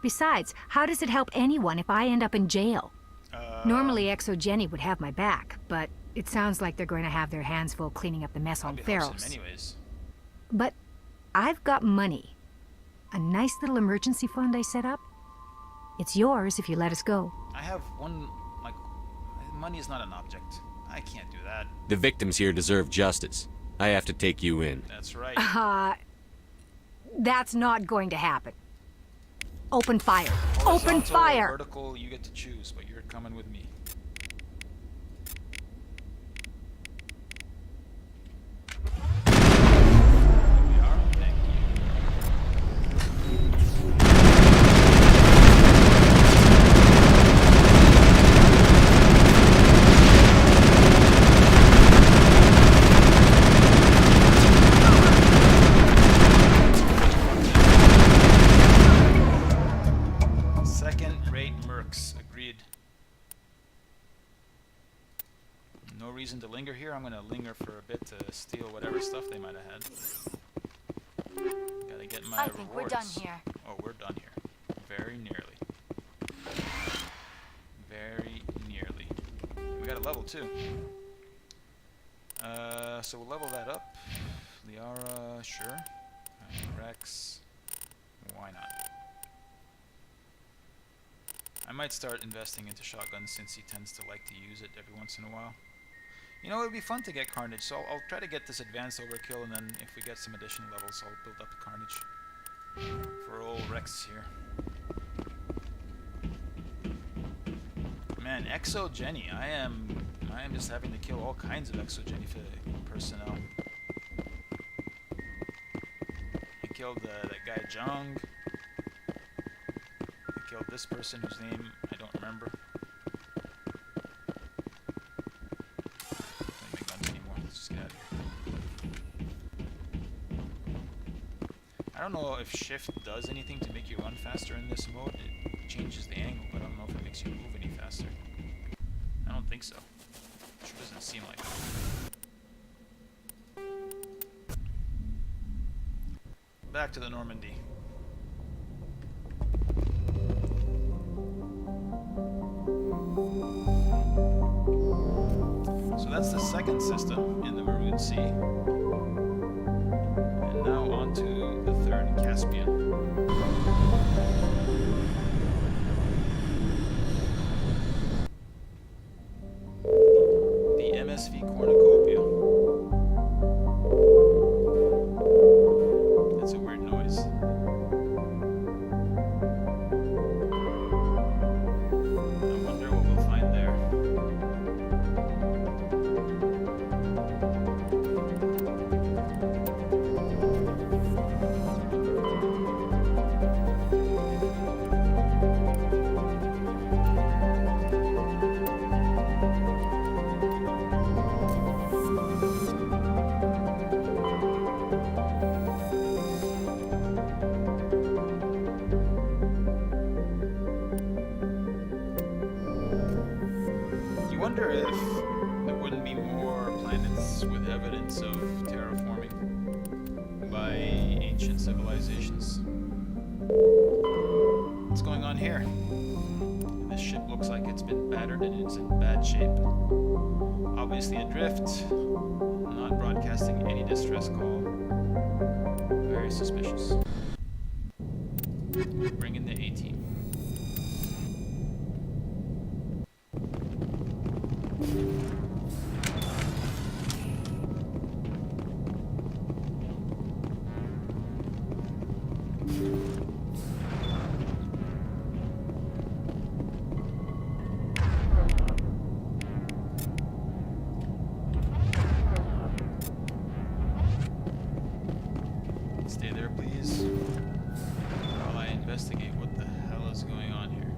Besides, how does it help anyone if I end up in jail? Normally, Exogeny would have my back, but it sounds like they're going to have their hands full cleaning up the mess on Probably helps Pharos. in many ways. But I've got money. A nice little emergency fund I set up. It's yours if you let us go. I have one, like, money is not an object. I can't do that. The victims here deserve justice. I have to take you in. That's right. That's not going to happen. Open fire. Open Horizontal, fire! Vertical, you get to choose, but you're coming with me. There we are. Thank you. Second-rate mercs. Agreed. No reason to linger here. I'm gonna linger for a bit to steal whatever stuff they might have had. Gotta get my I think we're done rewards. here. Oh, we're done here. Very nearly. Very nearly. We got a level too. So we'll level that up. Liara, sure. Rex, why not? I might start investing into shotguns since he tends to like to use it every once in a while. You know, it would be fun to get Carnage, so I'll try to get this advanced overkill, and then if we get some additional levels, I'll build up the Carnage. For old Rex here. Man, Exogeny, I am just having to kill all kinds of Exogeny personnel. I killed that guy Jung. I killed this person whose name I don't remember. Don't make guns anymore. Let's just get out of here. I don't know if shift does anything to make you run faster in this mode. It changes the angle, but I don't know if it makes you move any faster. I don't think so. Sure doesn't seem like it. Back to the Normandy. So that's the second system in the Maroon Sea. And now on to the third, Caspian. The MSV Cornucopia. That's a weird noise. I wonder what we'll find there. terraforming by ancient civilizations. What's going on here? This ship looks like it's been battered and it's in bad shape. Obviously adrift, not broadcasting any distress call. Very suspicious. Bring in the A-team. Stay there, please, while I investigate what the hell is going on here.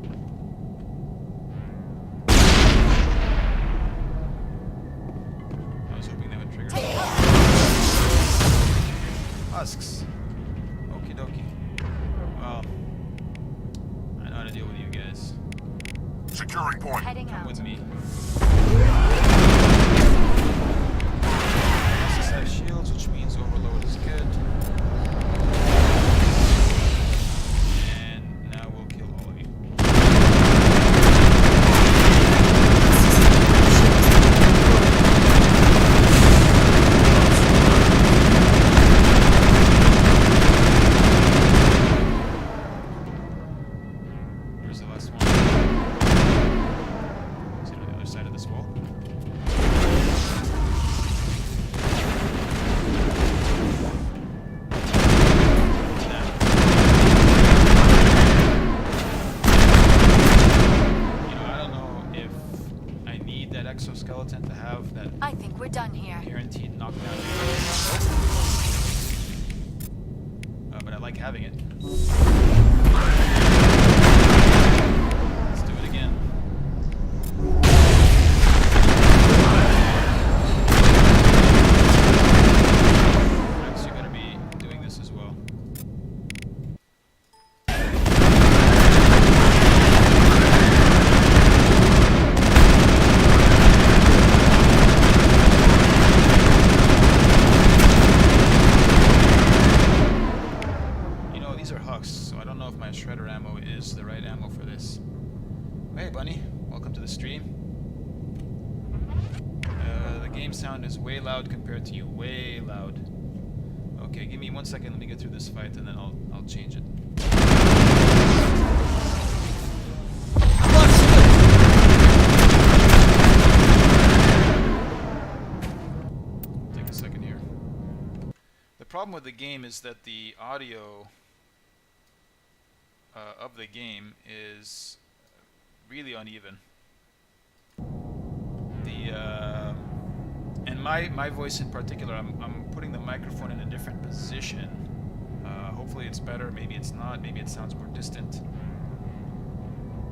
I was hoping that would trigger. Husks. Okie dokie. Well, I know how to deal with you guys. Securing point. Heading Come out. with me. Husks have shields, which means overload is good. And now we'll kill all of you. Where's the last one? Is it on the other side of this wall? You know, I don't know if I need that exoskeleton to have that I think we're done here. guaranteed knockdown. But I like having it. Let's do it again. Max, you better be doing this as well. You know, these are Hux, so I don't know if my shredder ammo is the right ammo for this. Hey, Bunny. Welcome to the stream. The game sound is way loud compared to you. Way loud. Okay, give me 1 second. Let me get through this fight, and then I'll change it. Take a second here. The problem with the game is that the audio of the game is really uneven. And my voice in particular, I'm putting the microphone in a different position. Hopefully it's better, maybe it's not, maybe it sounds more distant.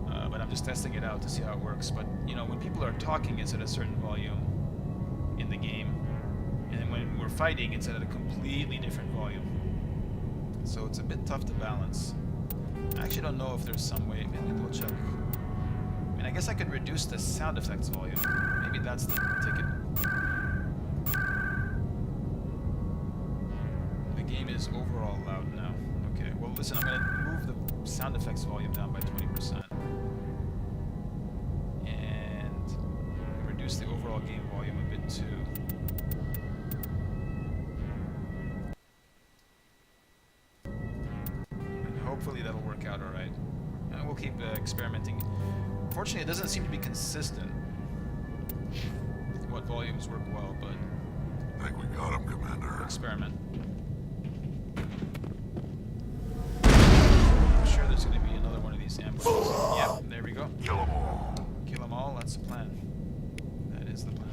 But I'm just testing it out to see how it works. But you know, when people are talking, it's at a certain volume in the game, and then when we're fighting, it's at a completely different volume. So it's a bit tough to balance. I actually don't know if there's some way. Maybe we'll check. I mean, I guess I could reduce the sound effects volume. Maybe that's the ticket. The game is overall loud now. Okay, well listen, I'm gonna move the sound effects volume down by 20%. And reduce the overall game volume a bit too. And hopefully that'll work out alright. And we'll keep experimenting. Unfortunately, it doesn't seem to be consistent what volumes work well, but I think we got him, Commander. experiment. I'm sure there's going to be another one of these ambushes. Yep, there we go. Kill them all. Kill them all, that's the plan. That is the plan.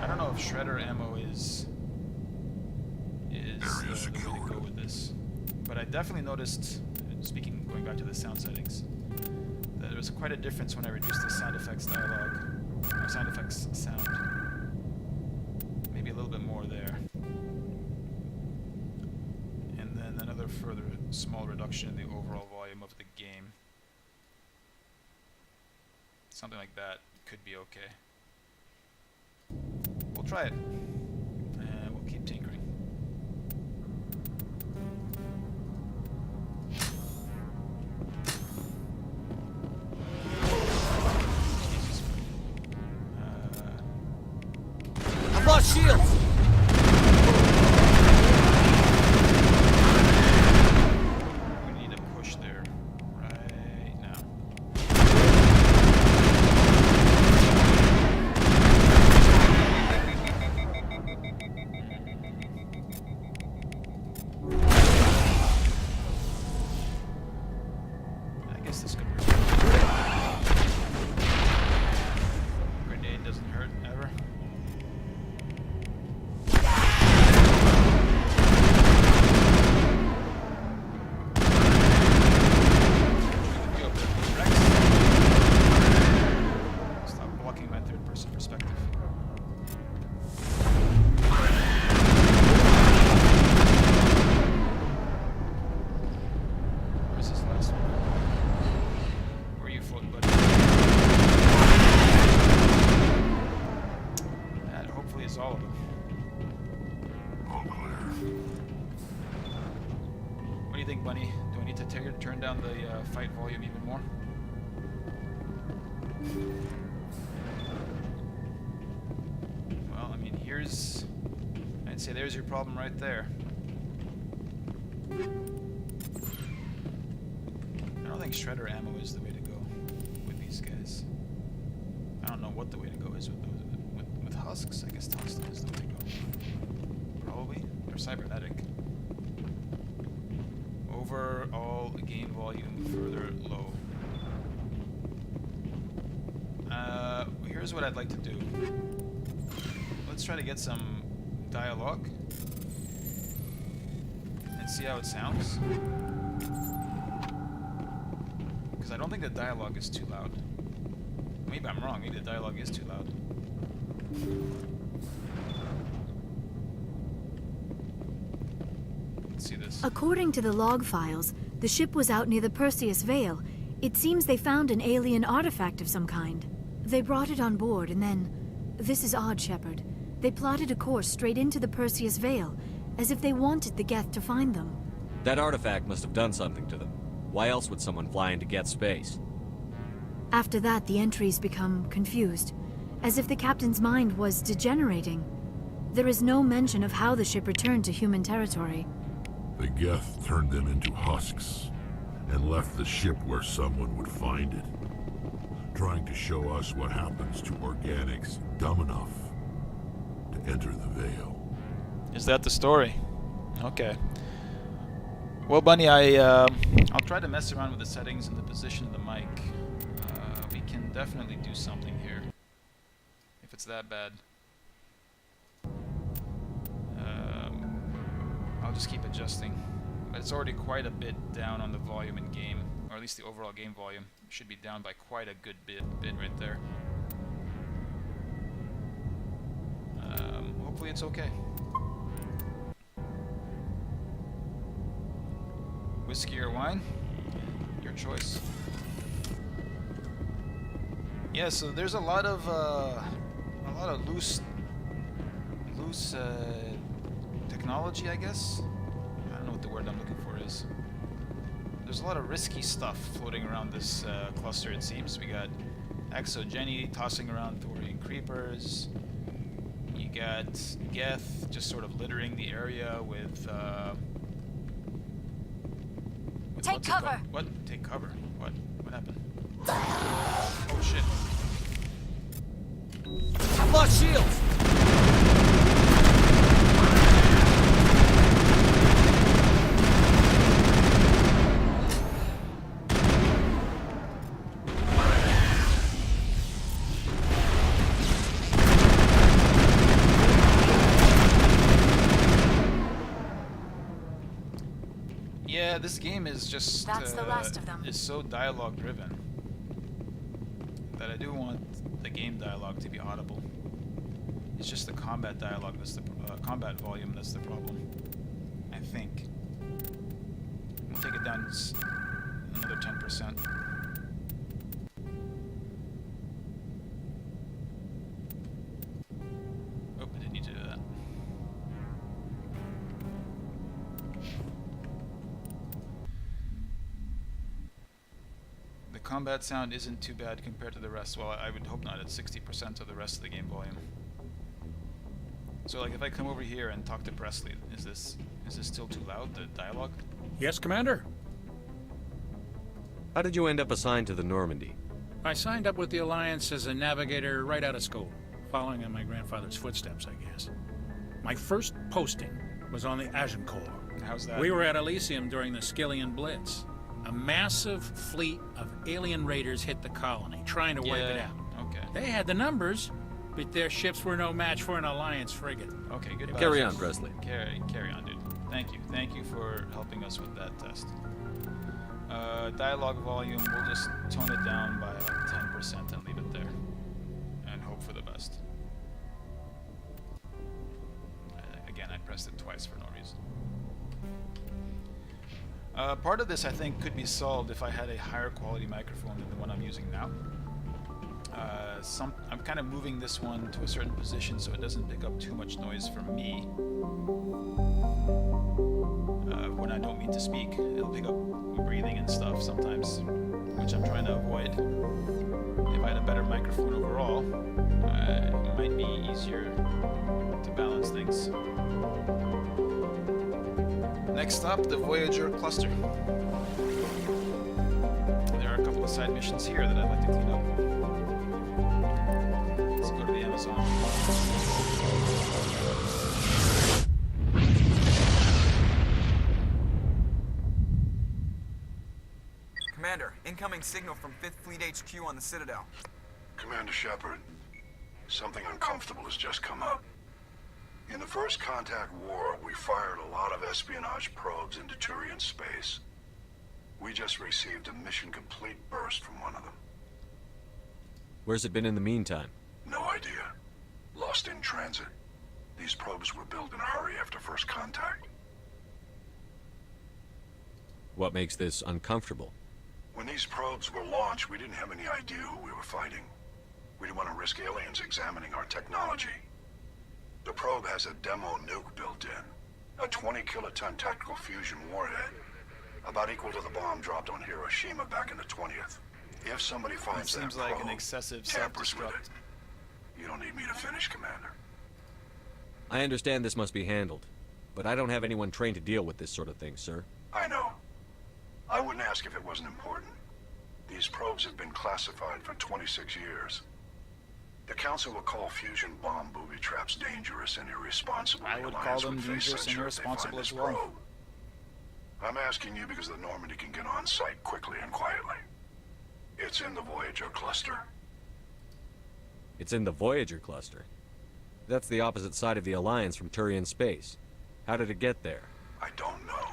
I don't know if shredder ammo is the way to go with this. But I definitely noticed, going back to the sound settings, that there was quite a difference when I reduced the sound effects dialogue, or sound effects sound. Maybe small reduction in the overall volume of the game. Something like that could be okay. We'll try it. And we'll keep tinkering. Jesus. I've lost shields! We need a push there right now. I guess this could work. Grenade doesn't hurt ever. Stop blocking my third-person perspective. Where's this last one? Where are you floating, buddy? That hopefully is all of them. All clear. What do you think, Bunny? Do I need to turn down the fight volume even more? Well, I mean, here's... I'd say there's your problem right there. I don't think shredder ammo is the way to go with these guys. I don't know what the way to go is with those. With husks, I guess tungsten is the way to go. Probably. Or cybernetic. Overall gain volume further low. Here's what I'd like to do. Let's try to get some dialogue and see how it sounds. Because I don't think the dialogue is too loud. Maybe I'm wrong. Maybe the dialogue is too loud. Let's see this. According to the log files, the ship was out near the Perseus Vale. It seems they found an alien artifact of some kind. They brought it on board and then... This is odd, Shepard. They plotted a course straight into the Perseus Vale, as if they wanted the Geth to find them. That artifact must have done something to them. Why else would someone fly into Geth space? After that, the entries become confused, as if the captain's mind was degenerating. There is no mention of how the ship returned to human territory. The Geth turned them into husks and left the ship where someone would find it, trying to show us what happens to organics dumb enough to enter the Veil. Is that the story? Okay. Well, Bunny, I'll try to mess around with the settings and the position of the mic. We can definitely do something here, if it's that bad. I'll just keep adjusting. But it's already quite a bit down on the volume in game, or at least the overall game volume. Should be down by quite a good bit right there. Hopefully it's okay. Whiskey or wine? Your choice. Yeah, so there's a lot of loose technology, I guess. I don't know what the word I'm looking for is. There's a lot of risky stuff floating around this cluster, it seems. We got Exogeny tossing around Thorian creepers. You got Geth just sort of littering the area with Take cover! What? Take cover? What? What happened? Oh shit. I've lost shields! Yeah, this game is just That's the last of them. is so dialogue driven that I do want the game dialogue to be audible. It's just the combat dialogue that's the combat volume that's the problem, I think. We'll take it down another 10%. Oh, I didn't need to do that. The combat sound isn't too bad compared to the rest. Well, I would hope not. It's 60% of the rest of the game volume. So, like, if I come over here and talk to Presley, is this still too loud, the dialogue? Yes, Commander. How did you end up assigned to the Normandy? I signed up with the Alliance as a navigator right out of school, following in my grandfather's footsteps, I guess. My first posting was on the Agincourt. How's that? We were at Elysium during the Skillian Blitz. A massive fleet of alien raiders hit the colony, trying to wipe it out. Okay. They had the numbers, but their ships were no match for an Alliance frigate. Okay, good. Carry on, Presley. Carry on, dude. Thank you. Thank you for helping us with that test. Dialogue volume, we'll just tone it down by like 10% and leave it there. And hope for the best. Again, I pressed it twice for no reason. Part of this, I think, could be solved if I had a higher quality microphone than the one I'm using now. I'm kind of moving this one to a certain position so it doesn't pick up too much noise from me. When I don't mean to speak, it'll pick up breathing and stuff sometimes, which I'm trying to avoid. If I had a better microphone overall, it might be easier to balance things. Next up, the Voyager cluster. There are a couple of side missions here that I'd like to clean up. Let's go to the Amazon. Commander, incoming signal from 5th Fleet HQ on the Citadel. Commander Shepard, something uncomfortable has just come up. In the First Contact War, we fired a lot of espionage probes into Turian space. We just received a mission complete burst from one of them. Where's it been in the meantime? No idea. Lost in transit. These probes were built in a hurry after First Contact. What makes this uncomfortable? When these probes were launched, we didn't have any idea who we were fighting. We didn't want to risk aliens examining our technology. The probe has a demo nuke built in. A 20-kiloton tactical fusion warhead. About equal to the bomb dropped on Hiroshima back in the 20th. If somebody finds that seems like probe, an excessive tampers with self-destruct. it. You don't need me to finish, Commander. I understand this must be handled, but I don't have anyone trained to deal with this sort of thing, sir. I know. I wouldn't ask if it wasn't important. These probes have been classified for 26 years. The Council will call fusion bomb booby traps dangerous and irresponsible. I would call them dangerous and irresponsible as well. I'm asking you because the Normandy can get on site quickly and quietly. It's in the Voyager cluster. It's in the Voyager cluster. That's the opposite side of the Alliance from Turian space. How did it get there? I don't know.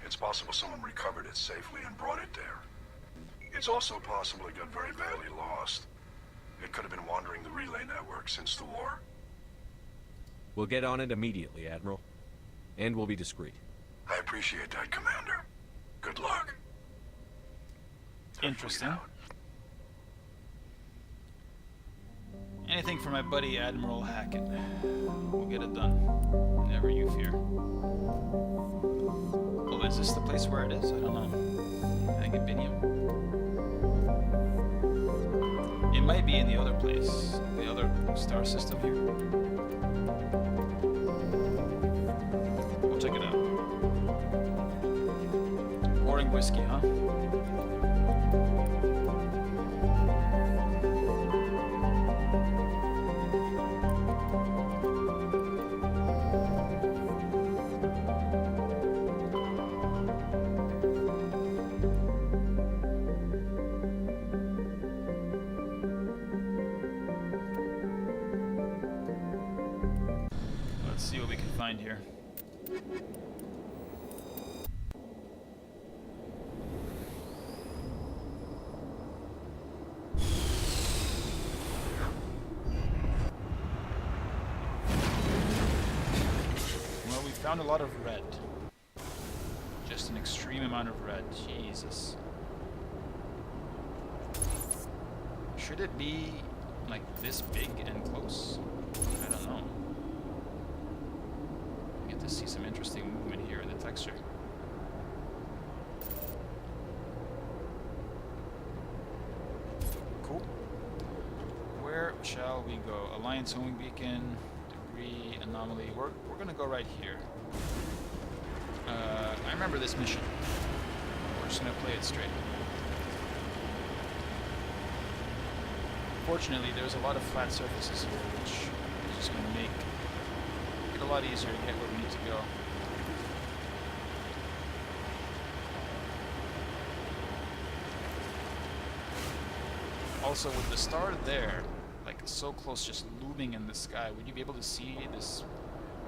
It's possible someone recovered it safely and brought it there. It's also possible it got very badly lost. It could have been wandering the relay network since the war. We'll get on it immediately, Admiral. And we'll be discreet. I appreciate that, Commander. Good luck. Interesting. Anything for my buddy Admiral Hackett. We'll get it done. Never you fear. Oh, is this the place where it is? I don't know. I think Ibinium. It might be in the other place. The other star system here. We'll check it out. Pouring whiskey, huh? Let's see what we can find here. Well, we found a lot of red. Just an extreme amount of red. Jesus. Should it be like this big and close? I don't know. You get to see some interesting movement here in the texture. Cool. Where shall we go? Alliance homing beacon, debris, anomaly. We're gonna go right here. I remember this mission. We're just gonna play it straight. Fortunately, there's a lot of flat surfaces here, which is just going to make it a lot easier to get where we need to go. Also, with the star there, like so close, just looming in the sky, would you be able to see this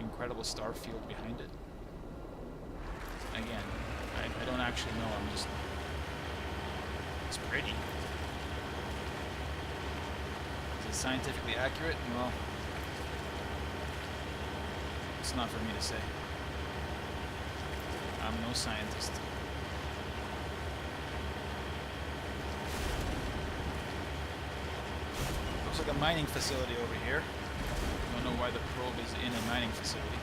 incredible star field behind it? Again, I don't actually know, I'm just... It's pretty. Is it scientifically accurate? Well, it's not for me to say. I'm no scientist. Looks like a mining facility over here. Don't know why the probe is in a mining facility.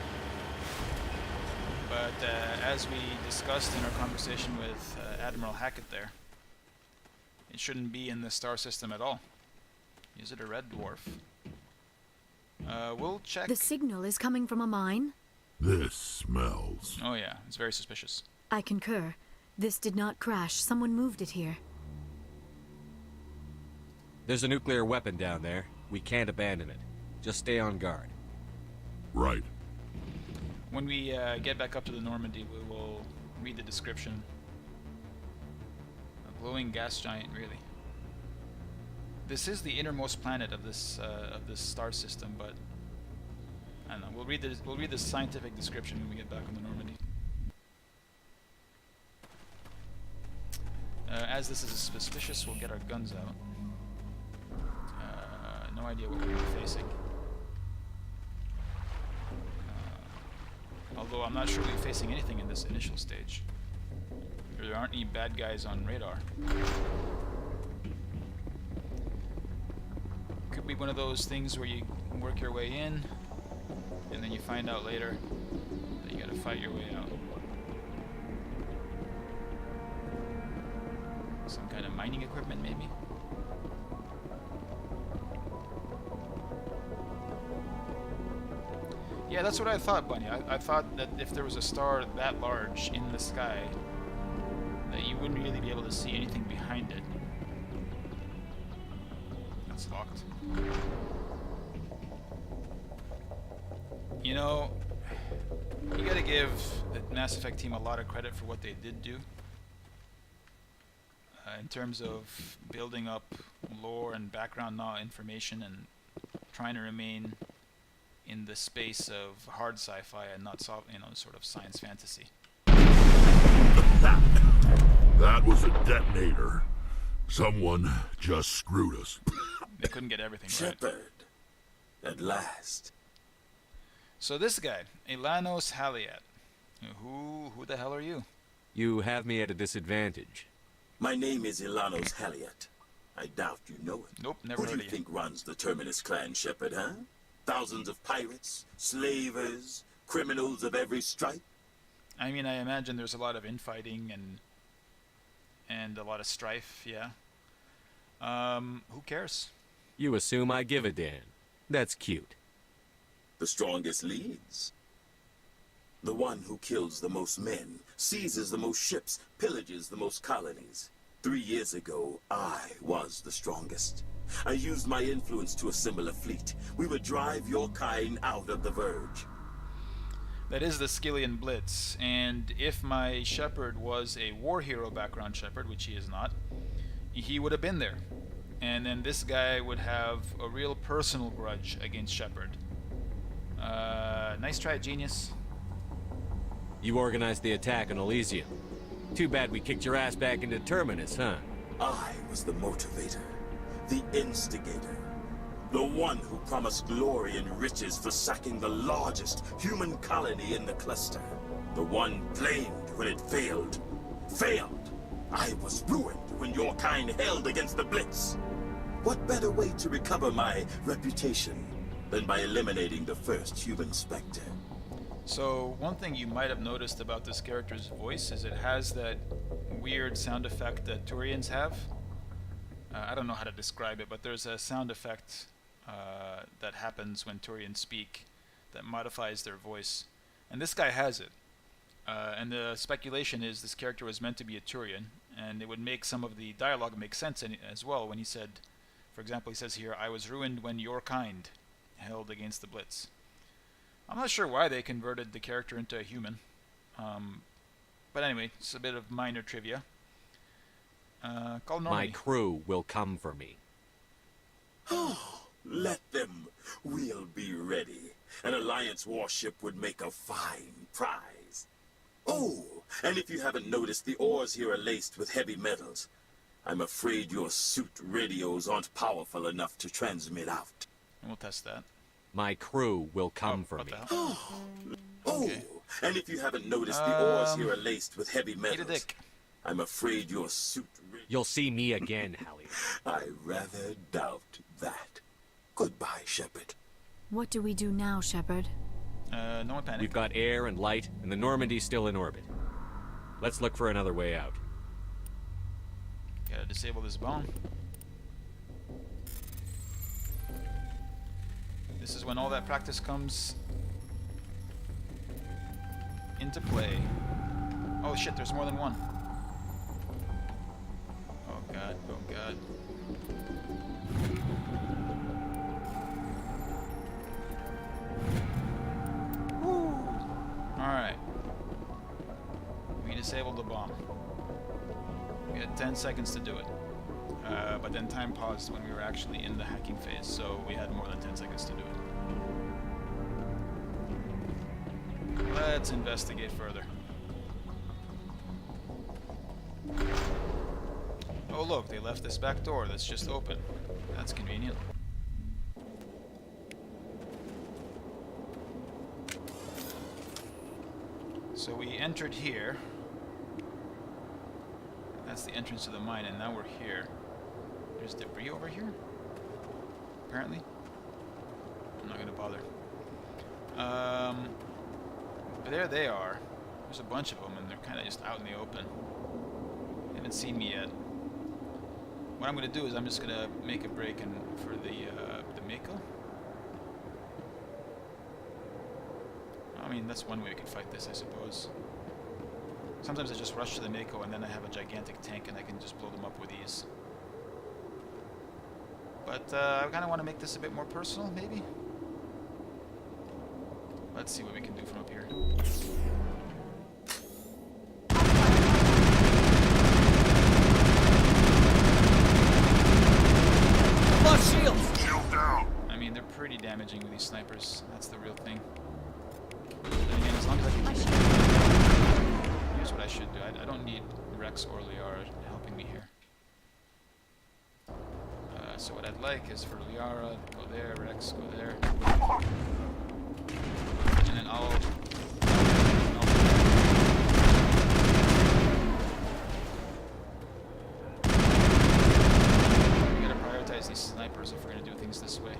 But as we discussed in our conversation with Admiral Hackett there, it shouldn't be in the star system at all. Is it a red dwarf? We'll check. The signal is coming from a mine? This smells. Oh yeah, it's very suspicious. I concur. This did not crash. Someone moved it here. There's a nuclear weapon down there. We can't abandon it. Just stay on guard. Right. When we get back up to the Normandy, we will read the description. A glowing gas giant, really. This is the innermost planet of this star system, but I don't know. We'll read the scientific description when we get back on the Normandy. As this is suspicious, we'll get our guns out. No idea what we'll be facing. Although I'm not sure we'll be facing anything in this initial stage. There aren't any bad guys on radar. Could be one of those things where you work your way in, and then you find out later that you gotta fight your way out. Some kind of mining equipment, maybe? Yeah, that's what I thought, Bunny. I thought that if there was a star that large in the sky, that you wouldn't really be able to see anything behind it. That's locked. You know, you gotta give the Mass Effect team a lot of credit for what they did do. In terms of building up lore and background information and trying to remain in the space of hard sci-fi and not sort of science fantasy. That was a detonator. Someone just screwed us. They couldn't get everything right. Shepard, at last. So this guy, Elanos Haliat. Who the hell are you? You have me at a disadvantage. My name is Elanos Haliat. I doubt you know it. Nope, never heard Who of do you. you think runs the Terminus clan, Shepard, huh? Thousands of pirates, slavers, criminals of every stripe? I mean, I imagine there's a lot of infighting and a lot of strife, yeah. Who cares? You assume I give a damn. That's cute. The strongest leads. The one who kills the most men, seizes the most ships, pillages the most colonies. 3 years ago, I was the strongest. I used my influence to assemble a fleet. We would drive your kind out of the Verge. That is the Skillian Blitz, and if my Shepard was a war hero background Shepard, which he is not, he would have been there. And then this guy would have a real personal grudge against Shepard. Nice try, genius. You organized the attack on Elysium. Too bad we kicked your ass back into Terminus, huh? I was the motivator, the instigator. The one who promised glory and riches for sacking the largest human colony in the cluster. The one blamed when it failed. Failed! I was ruined when your kind held against the Blitz. What better way to recover my reputation than by eliminating the first human Spectre? So, one thing you might have noticed about this character's voice is it has that weird sound effect that Turians have. I don't know how to describe it, but there's a sound effect that happens when Turians speak that modifies their voice. And this guy has it. And the speculation is this character was meant to be a Turian, and it would make some of the dialogue make sense as well when he said, for example, he says here, "I was ruined when your kind held against the Blitz." I'm not sure why they converted the character into a human. But anyway, it's a bit of minor trivia. Call Normandy. My crew will come for me. Oh, let them. We'll be ready. An Alliance warship would make a fine prize. Oh, and if you haven't noticed, the ores here are laced with heavy metals. I'm afraid your suit radios aren't powerful enough to transmit out. And we'll test that. My crew will come for what me. the hell? Oh, Okay. and if you haven't noticed, the ores here are laced with heavy Eat a metals. dick. I'm afraid your suit... You'll see me again, Hallie. I rather doubt that. Goodbye, Shepard. What do we do now, Shepard? No one panic. We've got air and light, and the Normandy's still in orbit. Let's look for another way out. Gotta disable this bomb. This is when all that practice comes into play. Oh shit, there's more than one. Oh god, oh god. Alright. We disabled the bomb. We had 10 seconds to do it. But then time paused when we were actually in the hacking phase, so we had more than 10 seconds to do it. Let's investigate further. Oh look, they left this back door that's just open. That's convenient. So we entered here. That's the entrance to the mine, and now we're here. There's debris over here? Apparently. I'm not gonna bother. But there they are. There's a bunch of them, and they're kind of just out in the open. They haven't seen me yet. What I'm gonna do is I'm just gonna make a break for the Mako. I mean, that's one way we could fight this, I suppose. Sometimes I just rush to the Mako and then I have a gigantic tank and I can just blow them up with ease. But I kind of want to make this a bit more personal, maybe? Let's see what we can do from up here. Plus shields! Shield down! I mean, they're pretty damaging with these snipers. That's the real thing. And again, as long as I can keep it. Here's what I should do. I don't need Rex or Liara helping me here. So what I'd like is for Liara, go there, Rex, go there. And then I'll we gotta prioritize these snipers if we're gonna do things this way.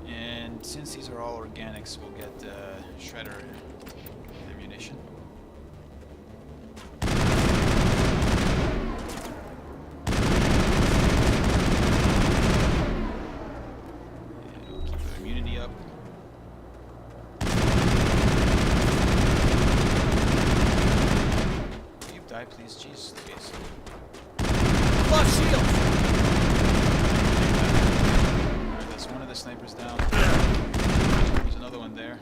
And since these are all organics, we'll get Shredder ammunition. Please, jeez, please. Plus shields! Alright, that's one of the snipers down. There's another one there.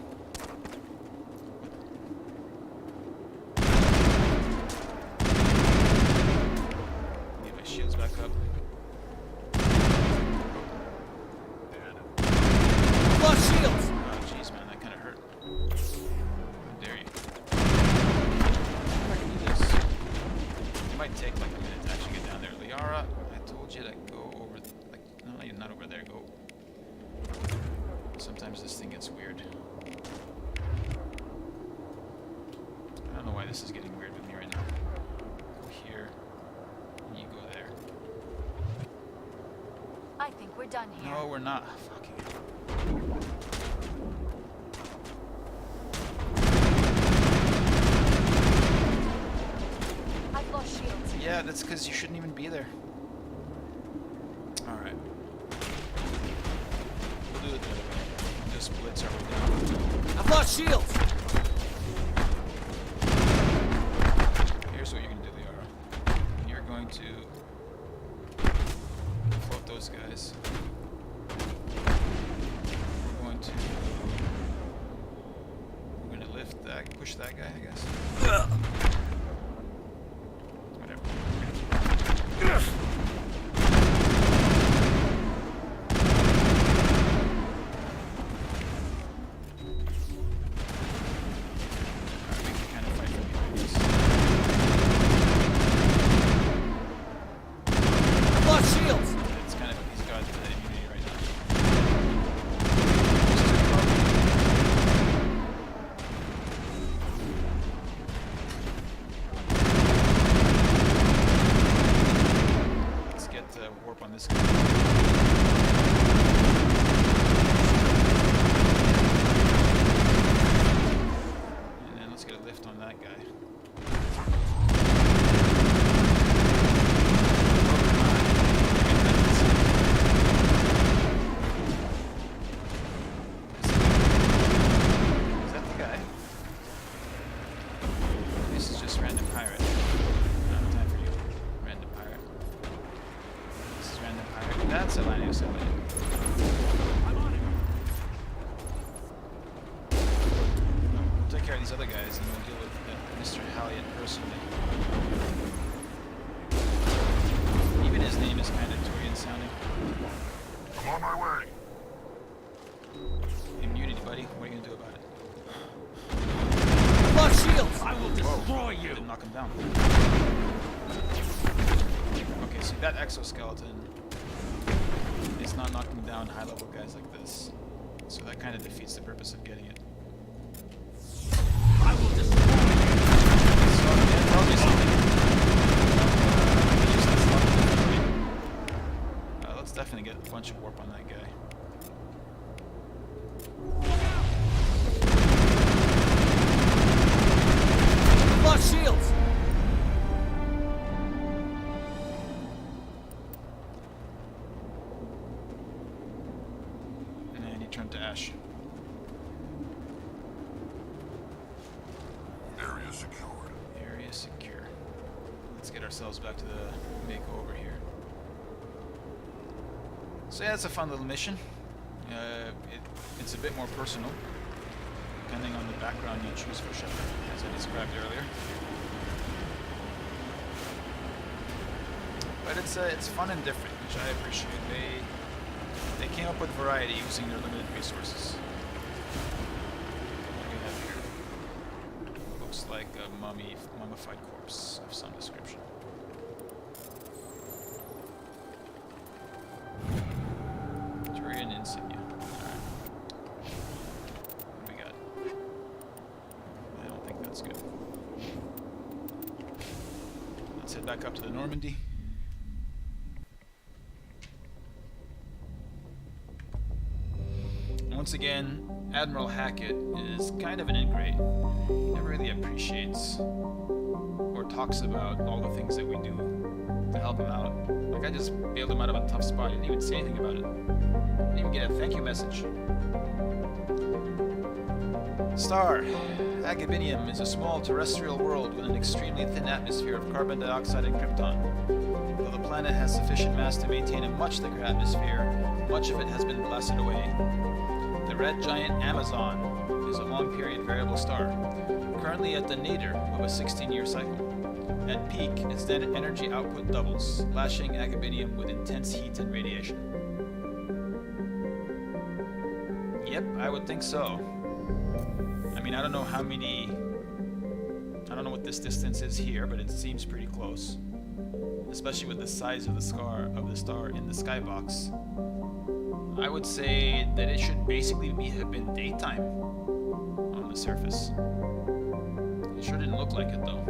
there, go. Sometimes this thing gets weird. I don't know why this is getting weird with me right now. Go here, and you go there. I think we're done here. No, we're not. Fucking hell. I've lost shields. Yeah, that's because you shouldn't even be there. Alright. We'll do it the other way. Just blitz our way down. I've lost shields! Here's what you're going to do, Liara. You're going to float those guys. We're going to lift that, push that guy, I guess. Whatever. Alright, we can kind of fight from behind this. I've lost shields! It's kind of, he's got immunity right now. Let's get warp on this guy. And then let's get a lift on that guy. Is that the guy? This is just random pirate. I don't have time for you. Random pirate. This is random pirate. That's a line of somebody. I'm on it. We'll take care of these other guys and we'll deal with Mr. Halliot personally. Even his name is kind of Turian sounding. I'm on my way. Immunity, buddy. What are you gonna do about it? I've lost shields! I will destroy you! Didn't knock him down. Okay, so that exoskeleton is not knocking down high-level guys like this. So that kind of defeats the purpose of getting it. I will destroy you! So, yeah, tell me something. Let's definitely get a bunch of warp on that guy. I've lost shields! And he turned to ash. Area secured. Area secure. Let's get ourselves back to the Mako over here. So yeah, it's a fun little mission. It's a bit more personal, depending on the background you choose for Shepard, as I described earlier. But it's fun and different, which I appreciate. They came up with variety using their limited resources. What do we have here? Looks like a mummified corpse of some description. Turian insignia. Alright. What do we got? I don't think that's good. Let's head back up to the Normandy. Once again, Admiral Hackett is kind of an ingrate. He never really appreciates or talks about all the things that we do to help him out. Like, I just bailed him out of a tough spot. He didn't even say anything about it. Didn't even get a thank you message. Star. Agabinium is a small terrestrial world with an extremely thin atmosphere of carbon dioxide and krypton. Though the planet has sufficient mass to maintain a much thicker atmosphere, much of it has been blasted away. The red giant Amazon is a long-period variable star, currently at the nadir of a 16-year cycle. At peak, its net energy output doubles, lashing Agabinium with intense heat and radiation. Yep, I would think so. I mean, I don't know what this distance is here, but it seems pretty close. Especially with the size of the star in the skybox. I would say that it should basically have been daytime on the surface. It sure didn't look like it though.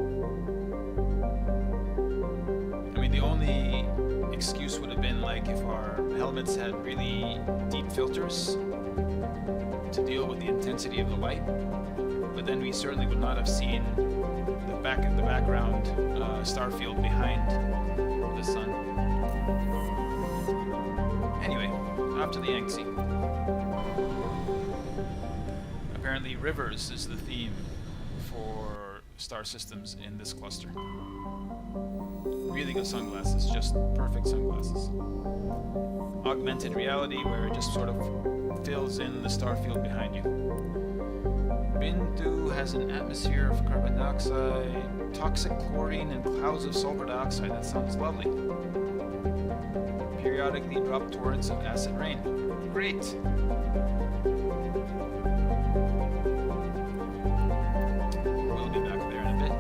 I mean, the only excuse would have been like if our helmets had really deep filters to deal with the intensity of the light, but then we certainly would not have seen the background star field behind the sun. Anyway, off to the Yangtze. Apparently rivers is the theme for star systems in this cluster. Really good sunglasses, just perfect sunglasses. Augmented reality, where it just sort of fills in the star field behind you. Bindu has an atmosphere of carbon dioxide, toxic chlorine, and clouds of sulfur dioxide. That sounds lovely. Periodically drop torrents of acid rain. Great! We'll be back there in a bit.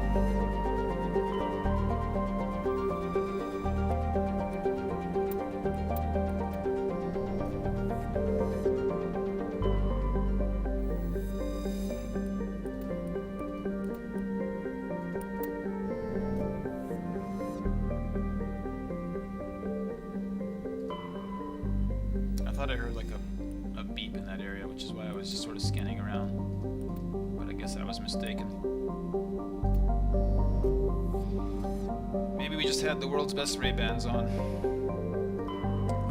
I thought I heard like a beep in that area, which is why I was just sort of scanning around. But I guess I was mistaken. Maybe we just had the world's best Ray-Bans on.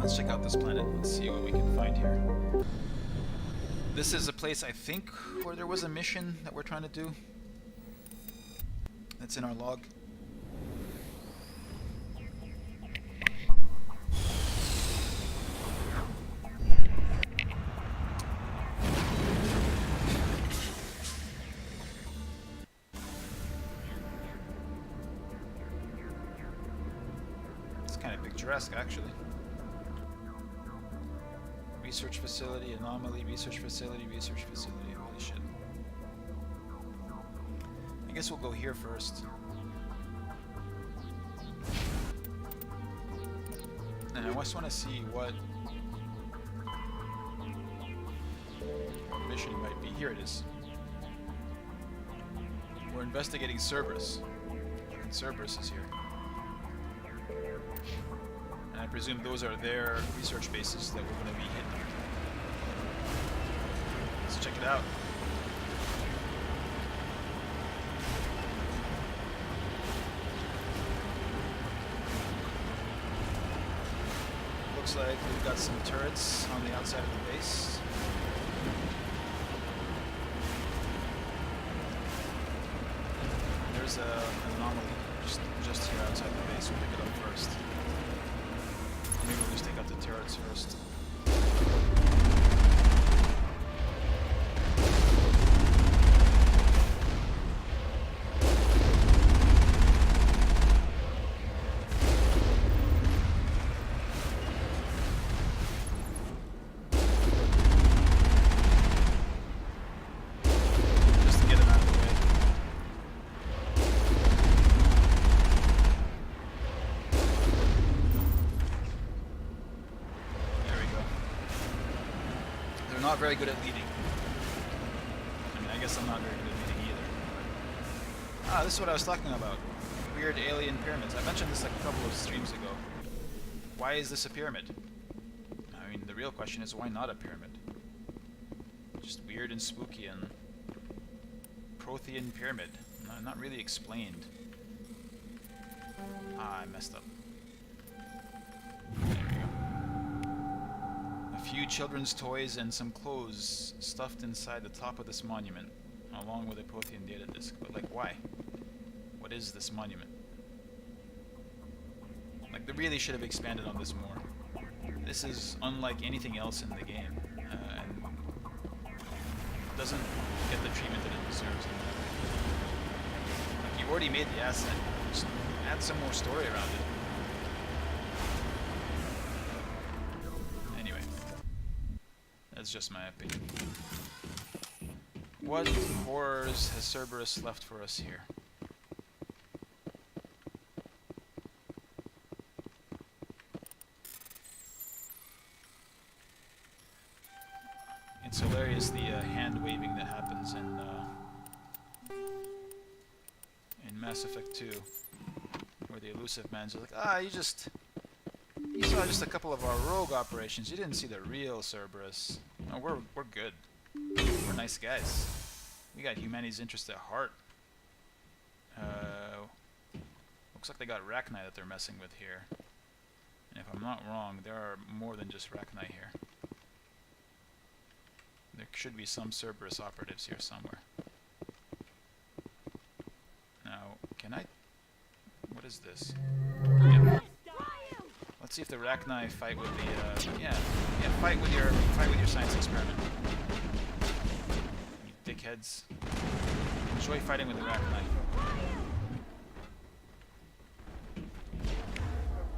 Let's check out this planet. Let's see what we can find here. This is a place, I think, where there was a mission that we're trying to do. That's in our log. Picturesque, actually. Research facility, anomaly, research facility, research facility. Holy shit. I guess we'll go here first. And I just want to see what mission might be. Here it is. We're investigating Cerberus. And Cerberus is here. And I presume those are their research bases that we're going to be hitting. Let's check it out. Looks like we've got some turrets on the outside of the base. There's an anomaly just here outside the base. We'll pick it up first. Maybe we'll just take out the turrets first. Just to get them out of the way. Not very good at leading. I mean, I guess I'm not very good at leading either. Ah, this is what I was talking about. Weird alien pyramids. I mentioned this like a couple of streams ago. Why is this a pyramid? I mean, the real question is, why not a pyramid? Just weird and spooky and Prothean pyramid. Not really explained. Ah, I messed up. A few children's toys and some clothes stuffed inside the top of this monument, along with a Prothean data disk. But like, why? What is this monument? Like, they really should have expanded on this more. This is unlike anything else in the game, and doesn't get the treatment that it deserves. Like, you already made the asset. Just add some more story around it. That's just my opinion. What horrors has Cerberus left for us here? It's hilarious, the hand waving that happens in Mass Effect 2, where the Illusive Mans are like, you saw just a couple of our rogue operations. You didn't see the real Cerberus. No, we're good. We're nice guys. We got humanity's interest at heart. Looks like they got Rachni that they're messing with here. And if I'm not wrong, there are more than just Rachni here. There should be some Cerberus operatives here somewhere. Now, can I... What is this? Yeah. Let's see if the Rachni fight with the, yeah, fight with your science experiment. You dickheads. Enjoy fighting with the Rachni.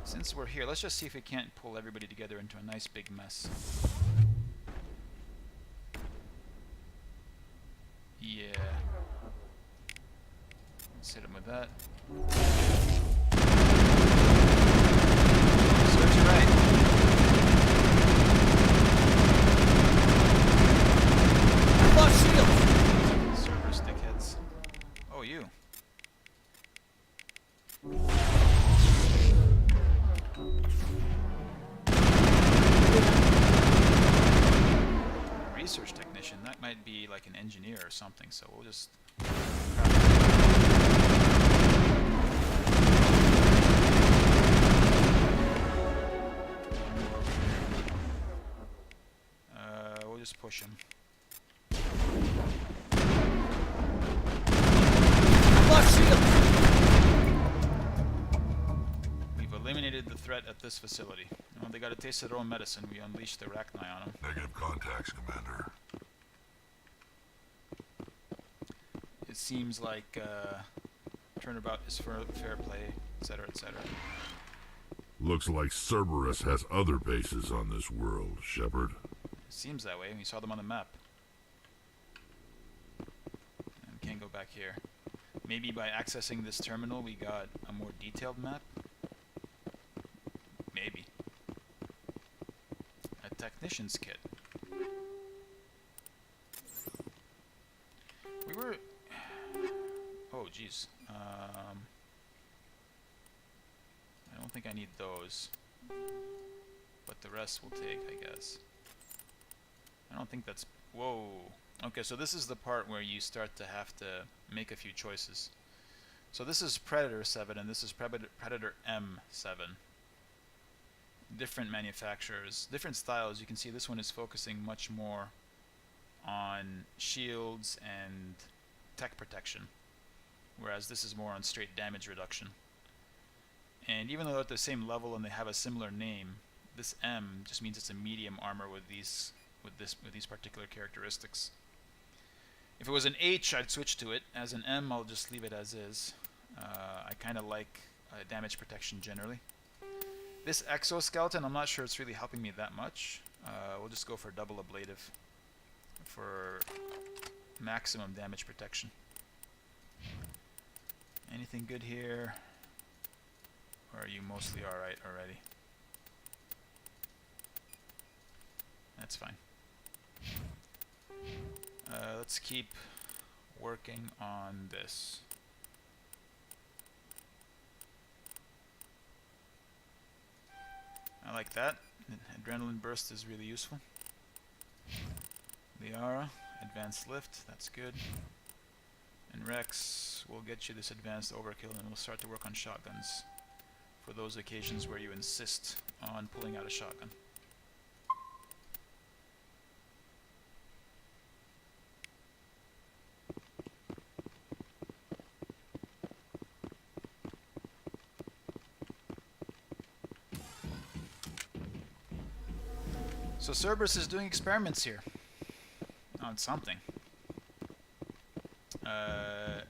Since we're here, let's just see if we can't pull everybody together into a nice big mess. Yeah. Let's hit him with that. Serves you right. Lost shields! Cerberus dickheads. Oh, you. Research technician, that might be like an engineer or something, so we'll just... we'll just push him. Lost shields! We've eliminated the threat at this facility. And when they got a taste of their own medicine, we unleashed the Rachni on them. Negative contacts, Commander. It seems like turnabout is fair play, etc., etc. Looks like Cerberus has other bases on this world, Shepard. Seems that way. We saw them on the map. And can't go back here. Maybe by accessing this terminal we got a more detailed map? Maybe. A technician's kit. We were... Oh, jeez. I don't think I need those. But the rest we'll take, I guess. I don't think that's... Whoa. Okay, so this is the part where you start to have to make a few choices. So this is Predator 7 and this is Predator M7. Different manufacturers, different styles. You can see this one is focusing much more on shields and tech protection, whereas this is more on straight damage reduction. And even though they're at the same level and they have a similar name, this M just means it's a medium armor with these particular characteristics. If it was an H, I'd switch to it. As an M, I'll just leave it as is. I kind of like damage protection generally. This exoskeleton, I'm not sure it's really helping me that much. We'll just go for double ablative for maximum damage protection. Anything good here? Or are you mostly alright already? That's fine. Let's keep working on this. I like that. Adrenaline burst is really useful. Liara, advanced lift, that's good. And Rex will get you this advanced overkill and we'll start to work on shotguns for those occasions where you insist on pulling out a shotgun. So Cerberus is doing experiments here on something. I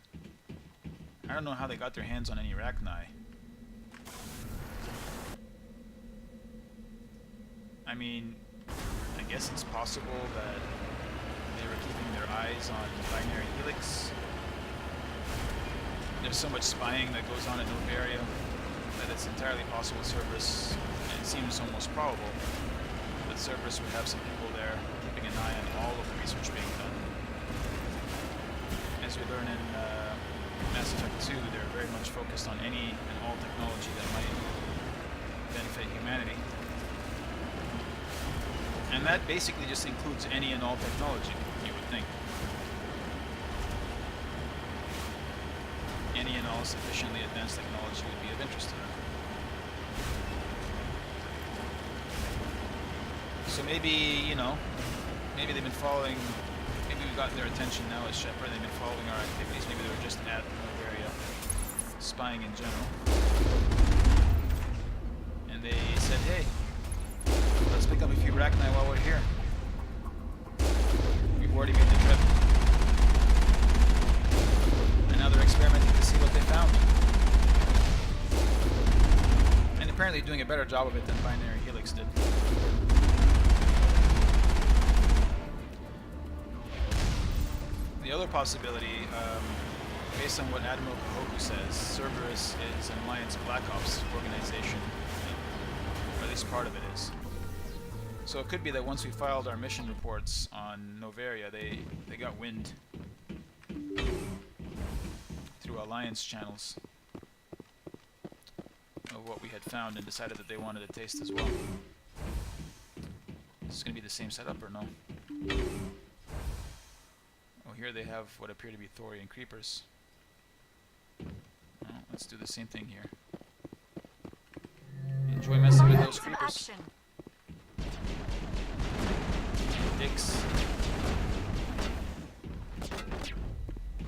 don't know how they got their hands on any Rachni. I mean, I guess it's possible that they were keeping their eyes on Binary Helix. There's so much spying that goes on in Noveria that it's entirely possible Cerberus, and it seems almost probable, that Cerberus would have some people there keeping keeping an eye on all of the research being done. As we learn in Mass Effect 2, they're very much focused on any and all technology that might benefit humanity. And that basically just includes any and all technology, you would think. Any and all sufficiently advanced technology would be of interest to them. So maybe, you know, maybe they've been following, maybe we've gotten their attention now as Shepard, they've been following our activities, maybe they were just at Noveria, spying in general. And they said, hey, let's pick up a few Rachni while we're here. We've already made the trip. And now they're experimenting to see what they found. And apparently doing a better job of it than Binary Helix did. The other possibility, based on what Admiral Kahoku says, Cerberus is an Alliance Black Ops organization, or at least part of it is. So it could be that once we filed our mission reports on Noveria, they got wind through Alliance channels of what we had found and decided that they wanted a taste as well. Is this going to be the same setup or no? Oh, here they have what appear to be Thorian creepers. Well, let's do the same thing here. Enjoy messing with those creepers. Dicks.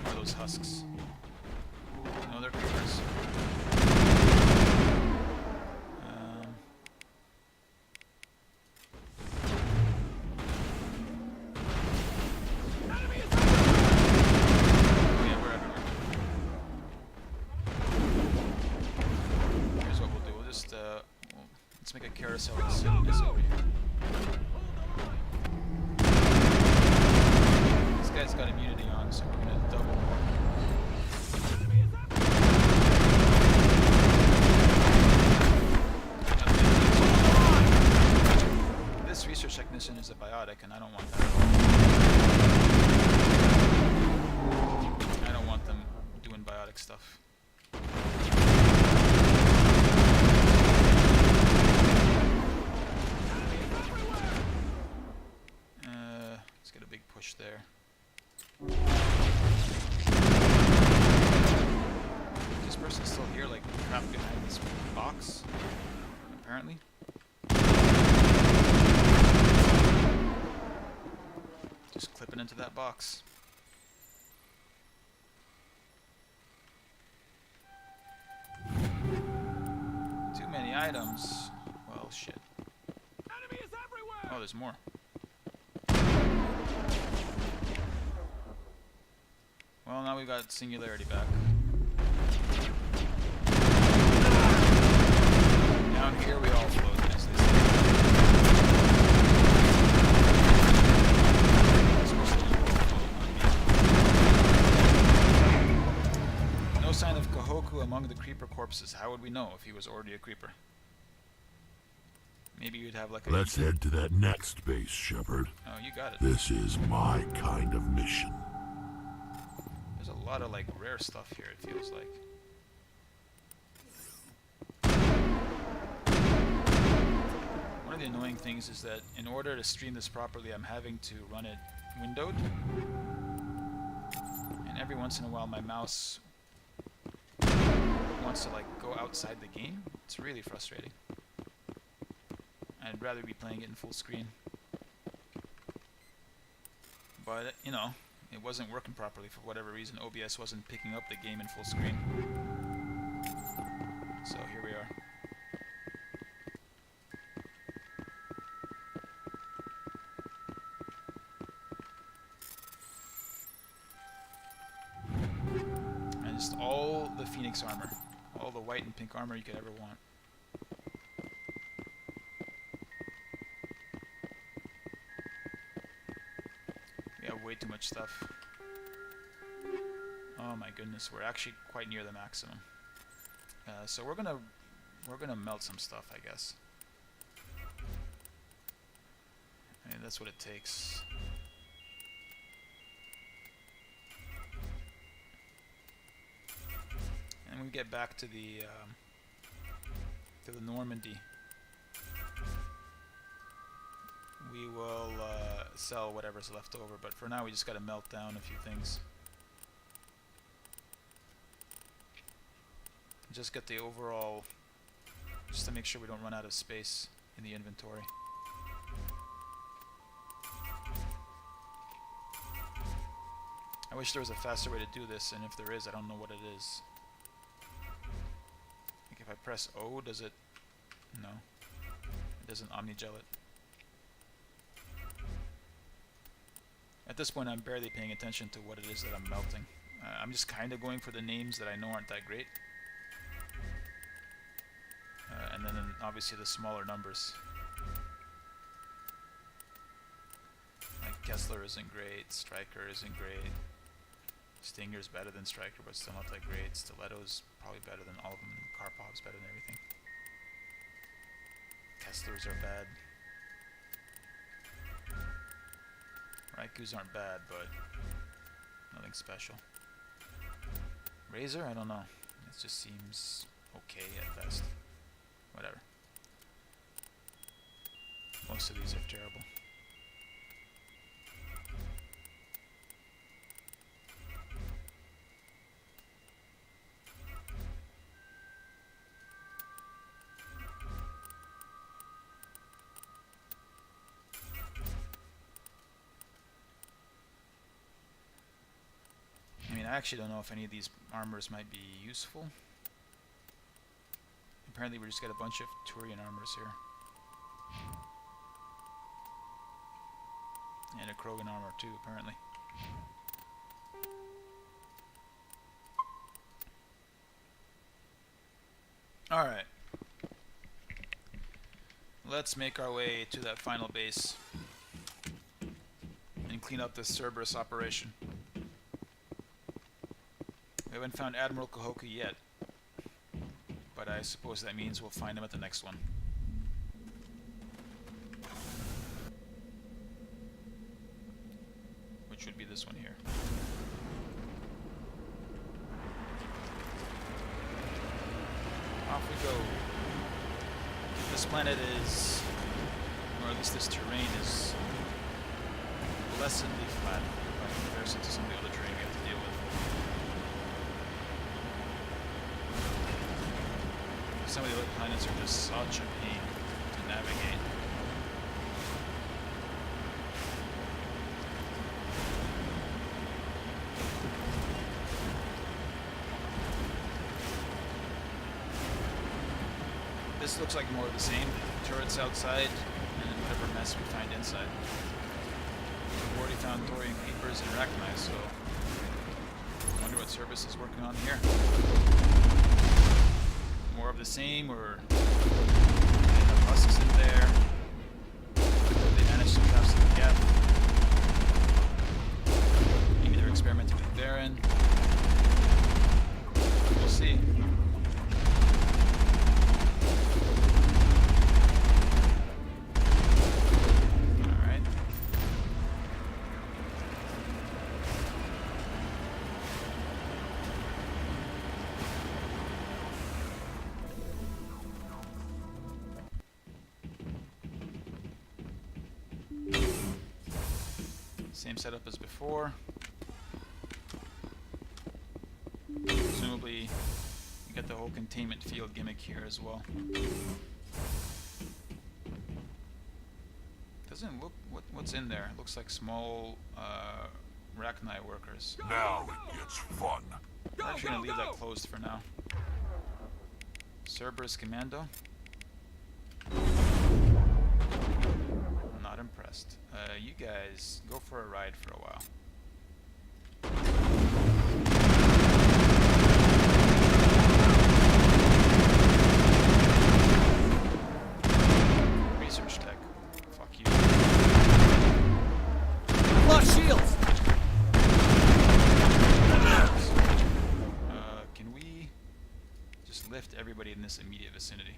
What are those husks? No, they're creepers. Let's make a carousel and sit this over here. This guy's got immunity on, so we're gonna double. This research technician is a biotic, and I don't want that. I don't want them doing biotic stuff. Push there. This person's still here, like trapped behind this box, apparently. Just clipping into that box. Too many items. Well, shit. Enemies everywhere! Oh, there's more. Well, now we've got Singularity back. Down here we all float, as they say. No sign of Kahoku among the creeper corpses. How would we know if he was already a creeper? Maybe you'd have like a... Let's head to that next base, Shepard. Oh, you got it. This is my kind of mission. There's a lot of like rare stuff here, it feels like. One of the annoying things is that in order to stream this properly, I'm having to run it windowed. And every once in a while my mouse wants to like go outside the game. It's really frustrating. I'd rather be playing it in full screen. But, you know, it wasn't working properly for whatever reason. OBS wasn't picking up the game in full screen. So here we are. And just all the Phoenix armor. All the white and pink armor you could ever want. Way too much stuff. Oh my goodness, we're actually quite near the maximum. So we're gonna melt some stuff, I guess. And that's what it takes. And we get back to the Normandy. We will sell whatever's left over, but for now we just gotta melt down a few things. Just get the overall, just to make sure we don't run out of space in the inventory. I wish there was a faster way to do this, and if there is, I don't know what it is. Like if I press O, does it? No. It doesn't omnigel it. At this point, I'm barely paying attention to what it is that I'm melting. I'm just kind of going for the names that I know aren't that great. And then obviously the smaller numbers. Like Kessler isn't great, Stryker isn't great. Stinger's better than Stryker, but still not that great. Stiletto's probably better than all of them. Karpov's better than everything. Kesslers are bad. Raikus aren't bad, but nothing special. Razor, I don't know. It just seems okay at best. Whatever. Most of these are terrible. I mean, I actually don't know if any of these armors might be useful. Apparently we just got a bunch of Turian armors here. And a Krogan armor too, apparently. Alright. Let's make our way to that final base and clean up this Cerberus operation. We haven't found Admiral Kahoku yet, but I suppose that means we'll find him at the next one. Which would be this one here. Off we go. This planet is, or at least this terrain is, blessedly flat by comparison to some of the other terrain we have to deal with. Some of the other planets are just such a pain to navigate. This looks like more of the same. Turrets outside, and then whatever mess we find inside. We've already found Thorian Creepers and Arachni, so I wonder what Cerberus is working on here. More of the same, or they have husks in there. They managed to craft some gap. Maybe they're experimenting with Baron. We'll see. Alright. Same setup as before. Presumably, you get the whole containment field gimmick here as well. Doesn't look what's in there. It looks like small Arachni workers. Now it gets fun. I'm actually gonna leave that closed for now. Cerberus Commando. I'm not impressed. You guys go for a ride for a while. Research tech. Fuck you. Lost shields! Can we just lift everybody in this immediate vicinity?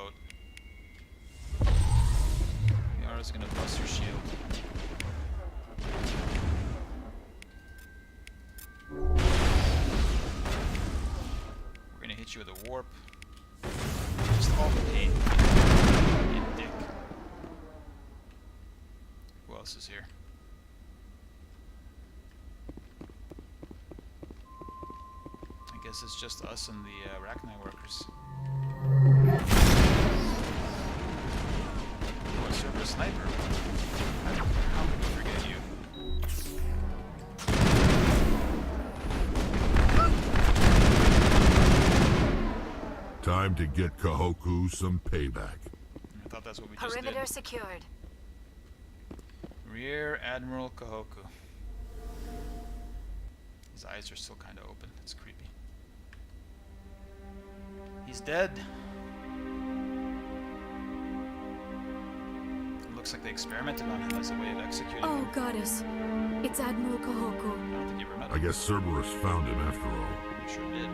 boat. Yara's gonna bust your shield. We're gonna hit you with a warp. Just all the pain. You dick. Who else is here? I guess it's just us and the Arachni workers. Oh, a Cerberus sniper. How could we forget you? Time to get Kahoku some payback. I thought that's what we just Perimeter did. secured. Rear Admiral Kahoku. His eyes are still kind of open. It's creepy. He's dead. It looks like they experimented on him as a way of executing Oh, him. goddess. It's Admiral Kahoku. I don't think you ever met I him. guess Cerberus found him after all. You sure did.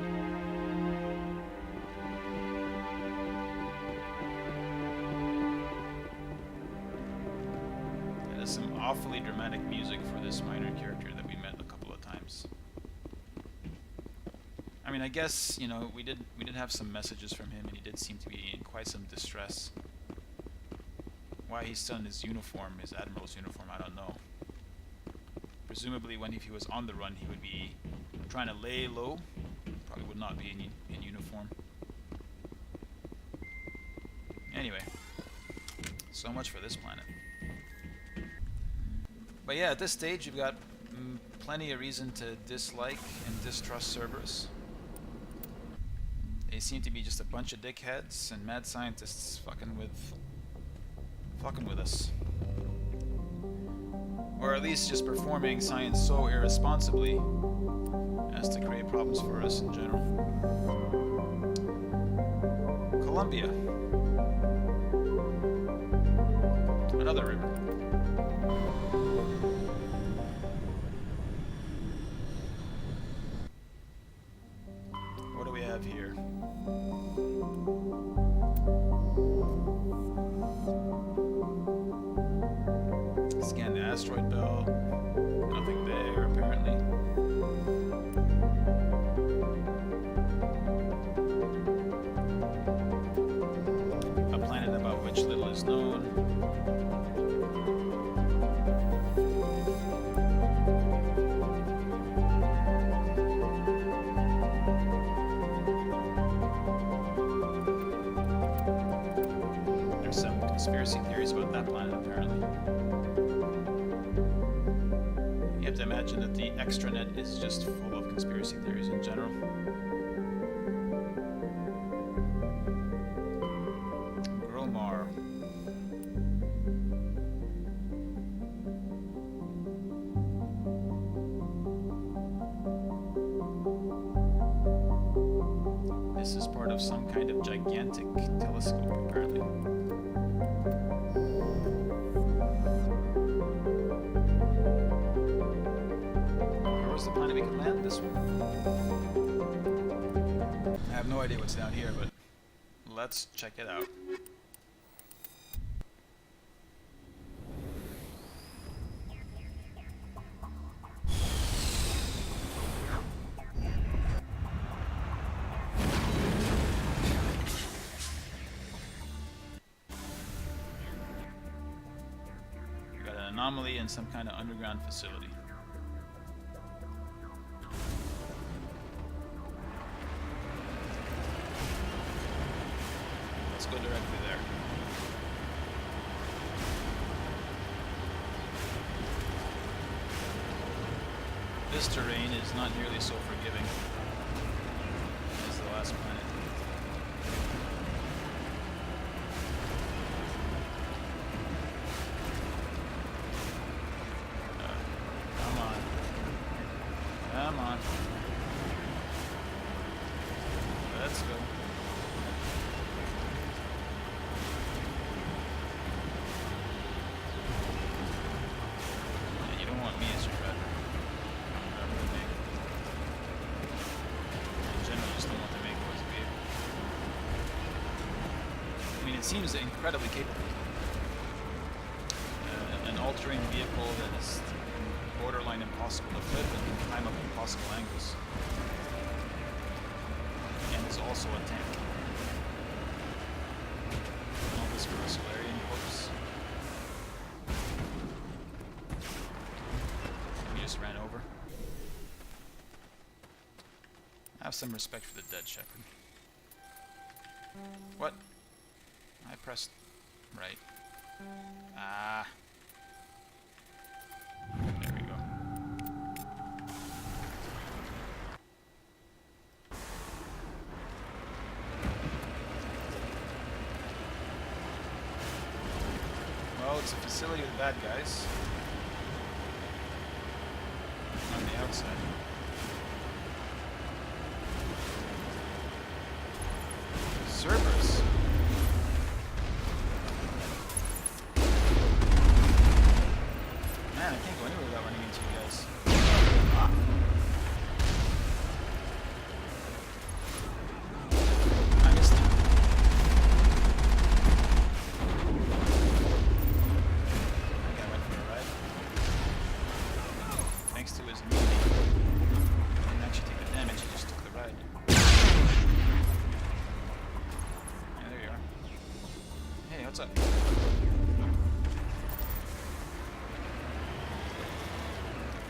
That is some awfully dramatic music for this minor character that we met a couple of times. I mean, I guess, you know, we did have some messages from him, and he did seem to be in quite some distress. Why he's still in his uniform, his admiral's uniform, I don't know. Presumably, if he was on the run, he would be trying to lay low. Probably would not be in uniform. Anyway, so much for this planet. But yeah, at this stage, you've got plenty of reason to dislike and distrust Cerberus. They seem to be just a bunch of dickheads and mad scientists fucking with us. Or at least just performing science so irresponsibly as to create problems for us in general. Columbia. Another river. What do we have here? Scan the asteroid belt. Nothing there, apparently. A planet about which little is known. There's some conspiracy theories about that planet, apparently. You have to imagine that the extranet is just full of conspiracy theories in general. Gromar. This is part of some kind of gigantic telescope, apparently. Where's the planet we can land? This one? I have no idea what's down here, but let's check it out. We got an anomaly in some kind of underground facility. Let's go directly there. This terrain is not nearly so forgiving as the last planet. Come on. Come on. Let's go. Yeah, you don't want me as your driver. seems incredibly capable. An all-terrain vehicle that is borderline impossible to flip and can climb up impossible angles. And is also a tank. And all this for a Solarian corpse. We just ran over. Have some respect for the dead, Shepard. What? I pressed right. Ah. There we go. Well, it's a facility with bad guys. On the outside. Cerberus. Man, I can't go anywhere without running into you guys. Ah. I missed him. I got went for a ride. Thanks to his immunity. He didn't actually take the damage, he just took the ride. Yeah, there you are. Hey, what's up?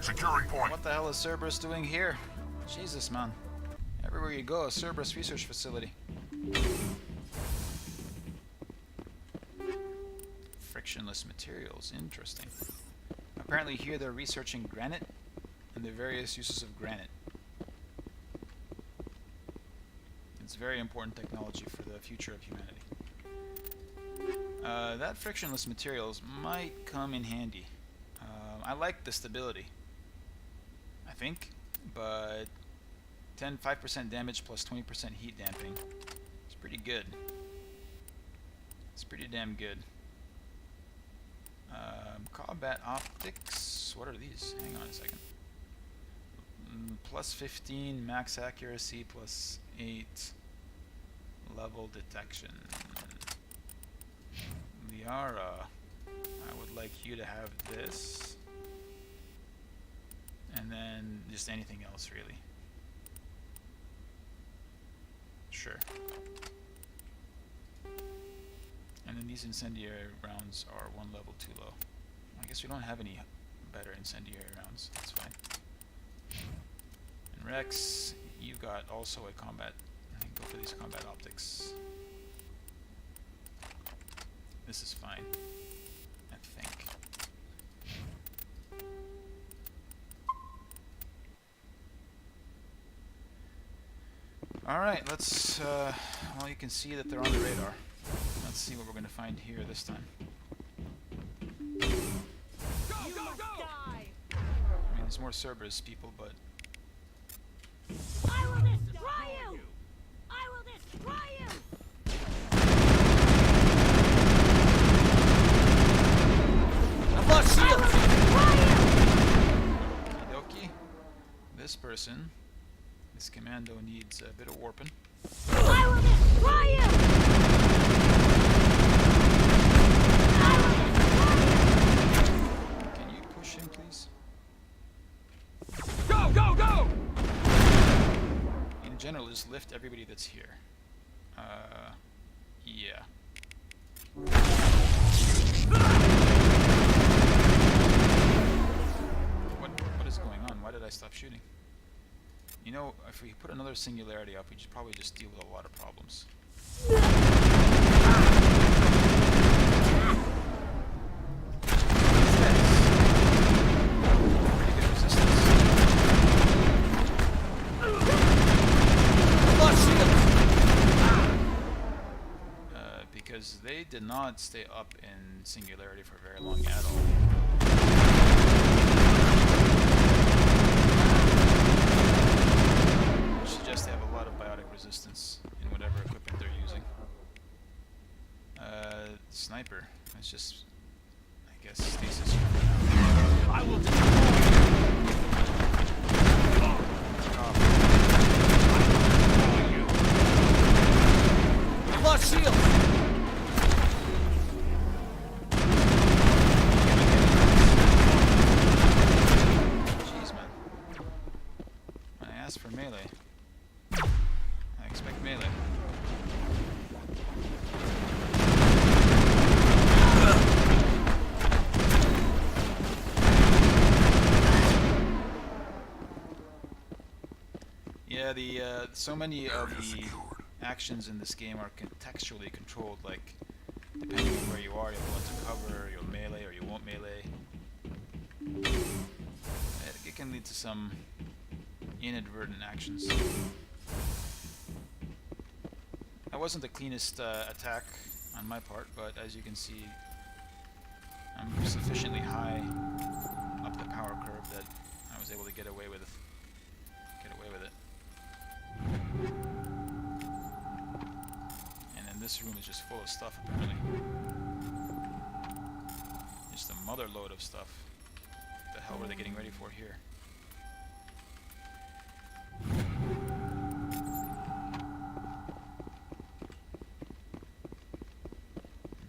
Securing point. What the hell is Cerberus doing here? Jesus, man. Everywhere you go, a Cerberus research facility. Frictionless materials, interesting. Apparently here they're researching granite and the various uses of granite. It's very important technology for the future of humanity. That frictionless materials might come in handy. I like the stability, I think, but 5% damage plus 20% heat damping is pretty good. It's pretty damn good. Combat optics, what are these? Hang on a second. Plus 15 max accuracy, plus 8 level detection. Liara, I would like you to have this. And then just anything else, really. Sure. And then these incendiary rounds are one level too low. I guess we don't have any better incendiary rounds. That's fine. And Rex, you got also a combat. I think go for these combat optics. This is fine, I think. Alright, let's, well, you can see that they're on the radar. Let's see what we're going to find here this time. Go, go, go! I mean, there's more Cerberus people, but... I will destroy you! I will destroy you! I've lost shield! Okie dokie. This person, this commando needs a bit of warping. I will destroy you! Can you push him, please? Go, go, go! In general, just lift everybody that's here. Yeah. What is going on? Why did I stop shooting? You know, if we put another singularity up, we should probably just deal with a lot of problems. Pretty good resistance. Because they did not stay up in singularity for very long at all. Which suggests they have a lot of biotic resistance in whatever equipment they're using. Sniper. That's just, I guess, stasis for now. I will I've lost shield! the so many of the actions in this game are contextually controlled. Like, depending on where you are, you'll want to cover, you'll melee, or you won't melee. It can lead to some inadvertent actions. That wasn't the cleanest attack on my part, but as you can see, I'm sufficiently high up the power curve that I was able to get away with it. And then this room is just full of stuff, apparently. Just a mother load of stuff. What the hell were they getting ready for here?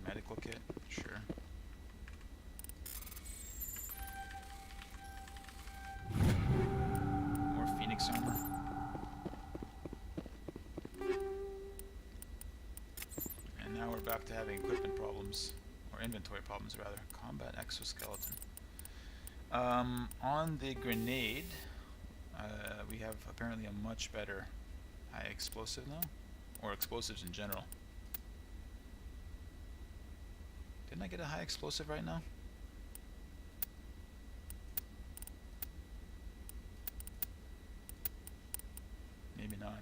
Medical kit, sure. More Phoenix armor. And now we're back to having equipment problems, or inventory problems rather. Combat exoskeleton. On the grenade, we have apparently a much better high explosive now, or explosives in general. Didn't I get a high explosive right now? Maybe not.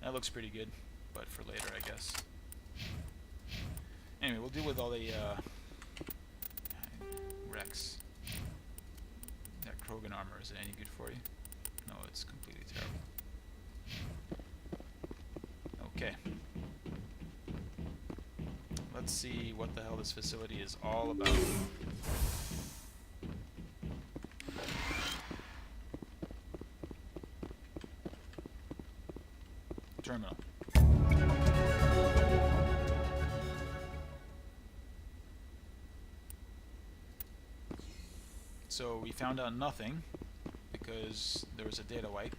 That looks pretty good, but for later, I guess. Anyway, we'll deal with all the wrecks. That Krogan armor, is it any good for you? No, it's completely terrible. Okay. Let's see what the hell this facility is all about. Terminal. So we found out nothing because there was a data wipe.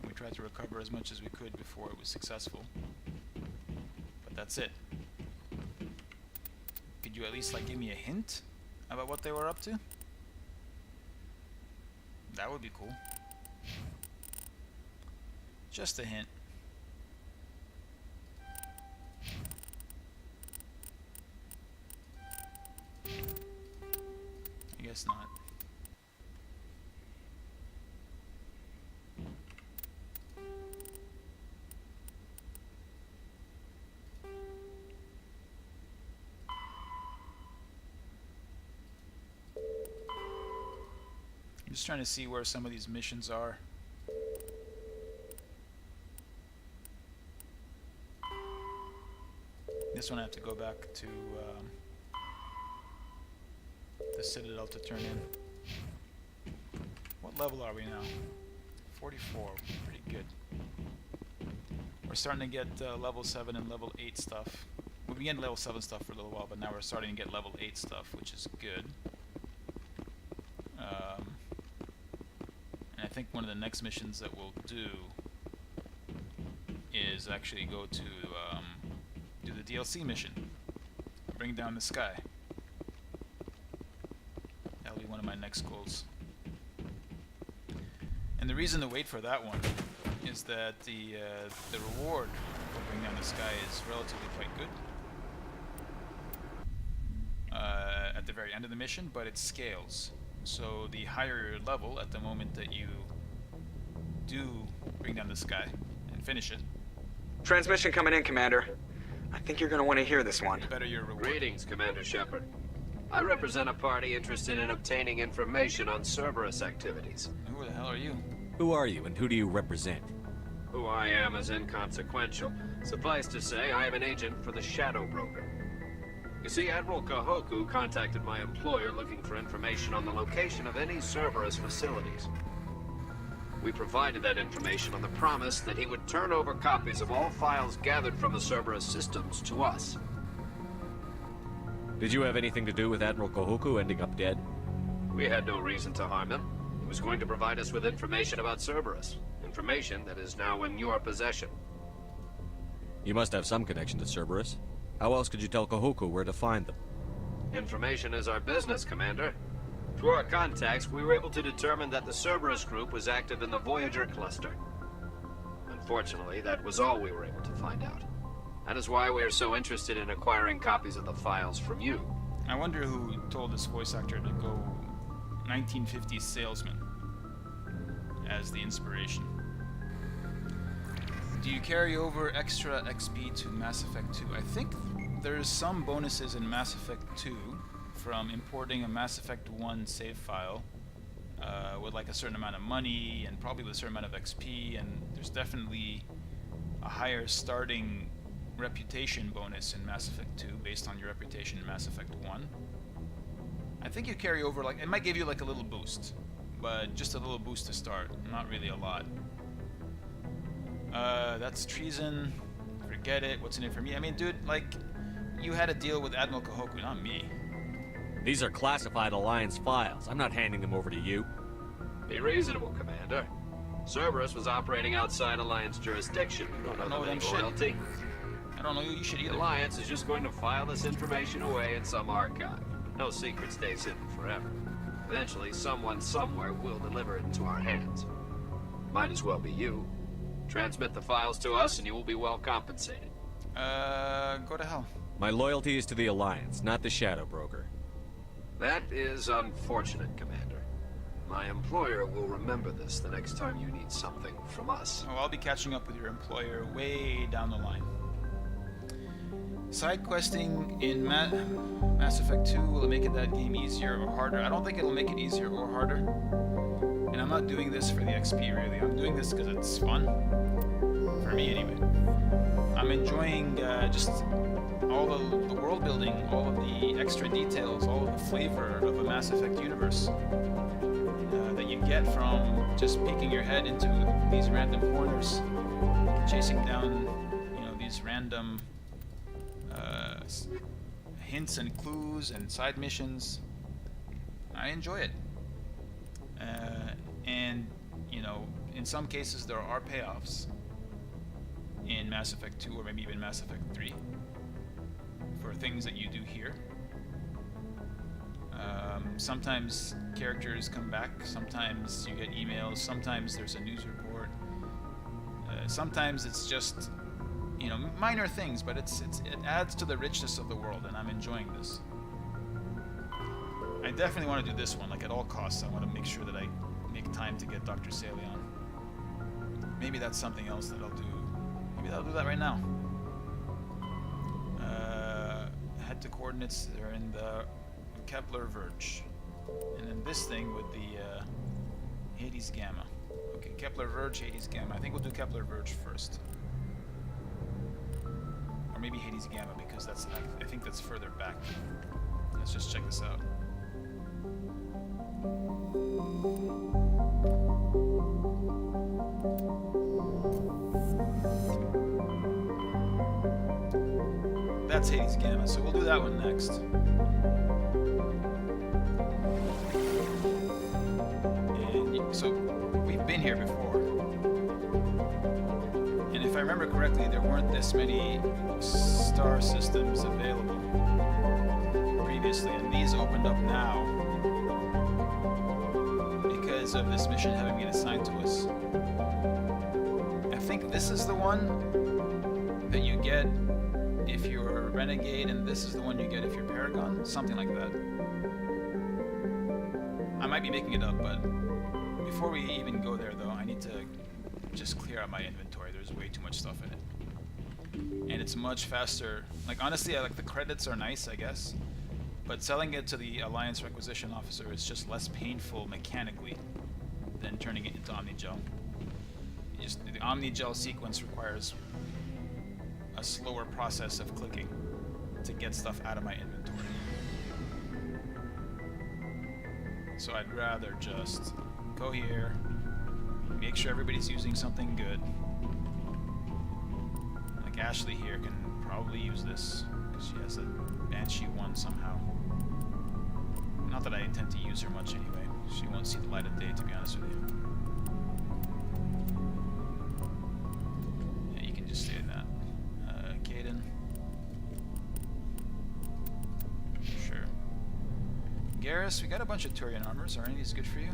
And we tried to recover as much as we could before it was successful. But that's it. Could you at least like give me a hint about what they were up to? That would be cool. Just a hint. I guess not. I'm just trying to see where some of these missions are. This one I have to go back to the Citadel to turn in. What level are we now? 44. Pretty good. We're starting to get level 7 and level 8 stuff. We've been getting level 7 stuff for a little while, but now we're starting to get level 8 stuff, which is good. And I think one of the next missions that we'll do is actually go to do the DLC mission. Bring down the sky. That'll be one of my next goals. And the reason to wait for that one is that the reward for Bring Down the Sky is relatively quite good at the very end of the mission, but it scales. So the higher your level at the moment that you do Bring Down the Sky and finish it. Transmission coming in, Commander. I think you're going to want to hear this one. The better your reward. Greetings, Commander Shepard. I represent a party interested in obtaining information on Cerberus activities. Who the hell are you? Who are you, and who do you represent? Who I am is inconsequential. Suffice to say, I am an agent for the Shadow Broker. You see, Admiral Kahoku contacted my employer looking for information on the location of any Cerberus facilities. We provided that information on the promise that he would turn over copies of all files gathered from the Cerberus systems to us. Did you have anything to do with Admiral Kahoku ending up dead? We had no reason to harm him. He was going to provide us with information about Cerberus. Information that is now in your possession. You must have some connection to Cerberus. How else could you tell Kahoku where to find them? Information is our business, Commander. Through our contacts, we were able to determine that the Cerberus group was active in the Voyager cluster. Unfortunately, that was all we were able to find out. That is why we are so interested in acquiring copies of the files from you. I wonder who told this voice actor to go 1950s salesman as the inspiration. Do you carry over extra XP to Mass Effect 2? I think there's some bonuses in Mass Effect 2 from importing a Mass Effect 1 save file with like a certain amount of money and probably with a certain amount of XP, and there's definitely a higher starting reputation bonus in Mass Effect 2 based on your reputation in Mass Effect 1. I think you carry over, like, it might give you like a little boost, but just a little boost to start, not really a lot. That's treason. Forget it. What's in it for me? I mean, dude, like, you had a deal with Admiral Kahoku, not me. These are classified Alliance files. I'm not handing them over to you. Be reasonable, Commander. Cerberus was operating outside Alliance jurisdiction. You don't know them loyalty. I don't know you should either. The Alliance is just going to file this information away in some archive. No secret stays hidden forever. Eventually, someone somewhere will deliver it into our hands. Might as well be you. Transmit the files to us and you will be well compensated. Go to hell. My loyalty is to the Alliance, not the Shadow Broker. That is unfortunate, Commander. My employer will remember this the next time you need something from us. Oh, I'll be catching up with your employer way down the line. Side questing in Mass Effect 2, will it make it that game easier or harder? I don't think it'll make it easier or harder. And I'm not doing this for the XP, really. I'm doing this because it's fun. For me, anyway. I'm enjoying just all the world building, all of the extra details, all of the flavor of a Mass Effect universe that you get from just peeking your head into these random corners, chasing down, you know, these random hints and clues and side missions. I enjoy it. And, you know, in some cases there are payoffs in Mass Effect 2 or maybe even Mass Effect 3 for things that you do here. Sometimes characters come back, sometimes you get emails, sometimes there's a news report. Sometimes it's just, you know, minor things, but it adds to the richness of the world, and I'm enjoying this. I definitely want to do this one, like at all costs. I want to make sure that I make time to get Dr. Salion. Maybe that's something else that I'll do. Maybe I'll do that right now. Head to coordinates, they're in the Kepler Verge. And then this thing with the Hades Gamma. Okay, Kepler Verge, Hades Gamma. I think we'll do Kepler Verge first. Or maybe Hades Gamma, because that's I think that's further back. Let's just check this out. That's Hades Gamma, so we'll do that one next. And so we've been here before. And if I remember correctly, there weren't this many star systems available previously, and these opened up now because of this mission having been assigned to us. I think this is the one that you get if you're a Renegade, and this is the one you get if you're Paragon, something like that. I might be making it up, but before we even go there, though, I need to just clear out my inventory. There's way too much stuff in it. And it's much faster. Like, honestly, the credits are nice, I guess, but selling it to the Alliance Requisition Officer is just less painful mechanically than turning it into Omnigel. The Omnigel sequence requires a slower process of clicking to get stuff out of my inventory. So I'd rather just go here, make sure everybody's using something good. Like Ashley here can probably use this because she has a Banshee 1 somehow. And Not that I intend to use her much anyway. She won't see the light of day, to be honest with you. Yeah, you can just stay in that. Caden. Sure. Garrus, we got a bunch of Turian armors. Are any of these good for you?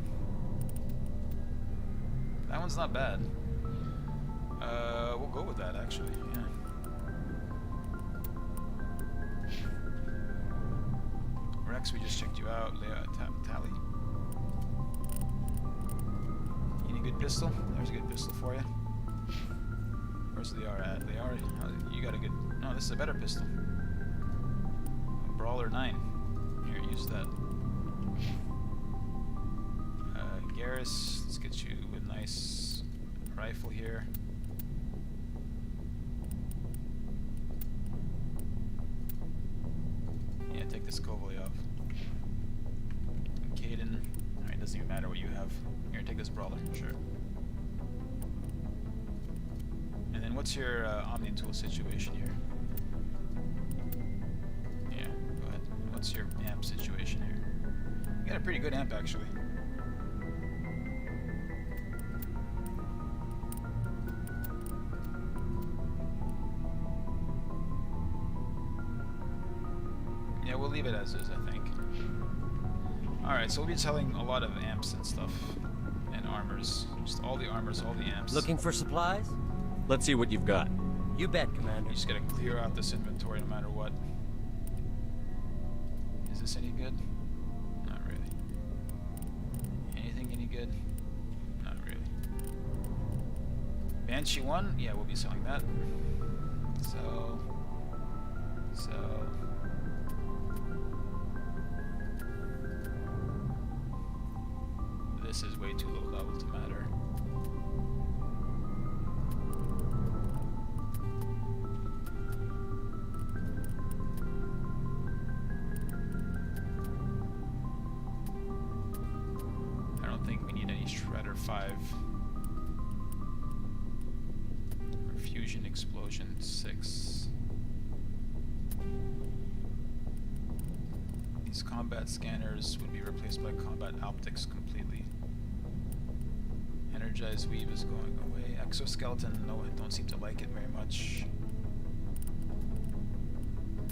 That one's not bad. We'll go with that, actually. Yeah. Rex, we just checked you out. Leia, Tally. Any good pistol? There's a good pistol for you. Where's Liara at? Liara, you got a good... No, this is a better pistol. A Brawler 9. Here, use that. Garrus, let's get you a nice rifle here. Yeah, take this Kovalyov. And Caden, alright, doesn't even matter what you have. Here, take this Brawler, sure. And then what's your Omni tool situation here? Yeah, go ahead. What's your amp situation here? You got a pretty good amp, actually. Yeah, we'll leave it as is, I think. Alright, so we'll be selling a lot of amps and stuff. And armors. Just all the armors, all the amps. Looking for supplies? Let's see what you've got. You bet, Commander. You just gotta clear out this inventory no matter what. Is this any good? Not really. Anything any good? Not really. Banshee 1? Yeah, we'll be selling that. So... This is way too low level to matter. I don't think we need any Shredder 5. Or Fusion Explosion 6. These combat scanners would be replaced by combat optics completely. Energized Weave is going away. Exoskeleton, no, I don't seem to like it very much.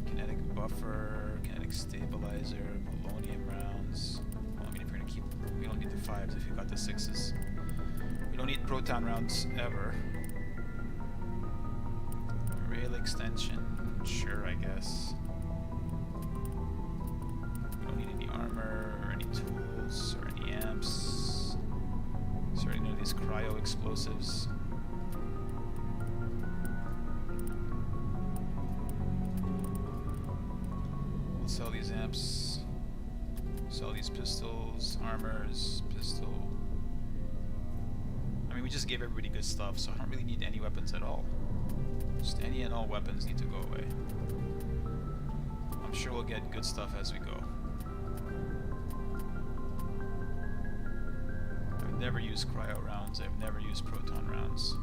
Kinetic Buffer, Kinetic Stabilizer, Polonium Rounds. Well, I mean, if you're gonna keep... We don't need the 5s if you got the 6s. We don't need Proton Rounds ever. Rail Extension, sure, I guess. We don't need any armor, or any tools, or any amps. Sorry, none of these cryo explosives. We'll sell these amps. Sell these pistols, armors, pistol. I mean, we just gave everybody good stuff, so I don't really need any weapons at all. Just any and all weapons need to go away. I'm sure we'll get good stuff as we go. I've never used cryo rounds, I've never used proton rounds.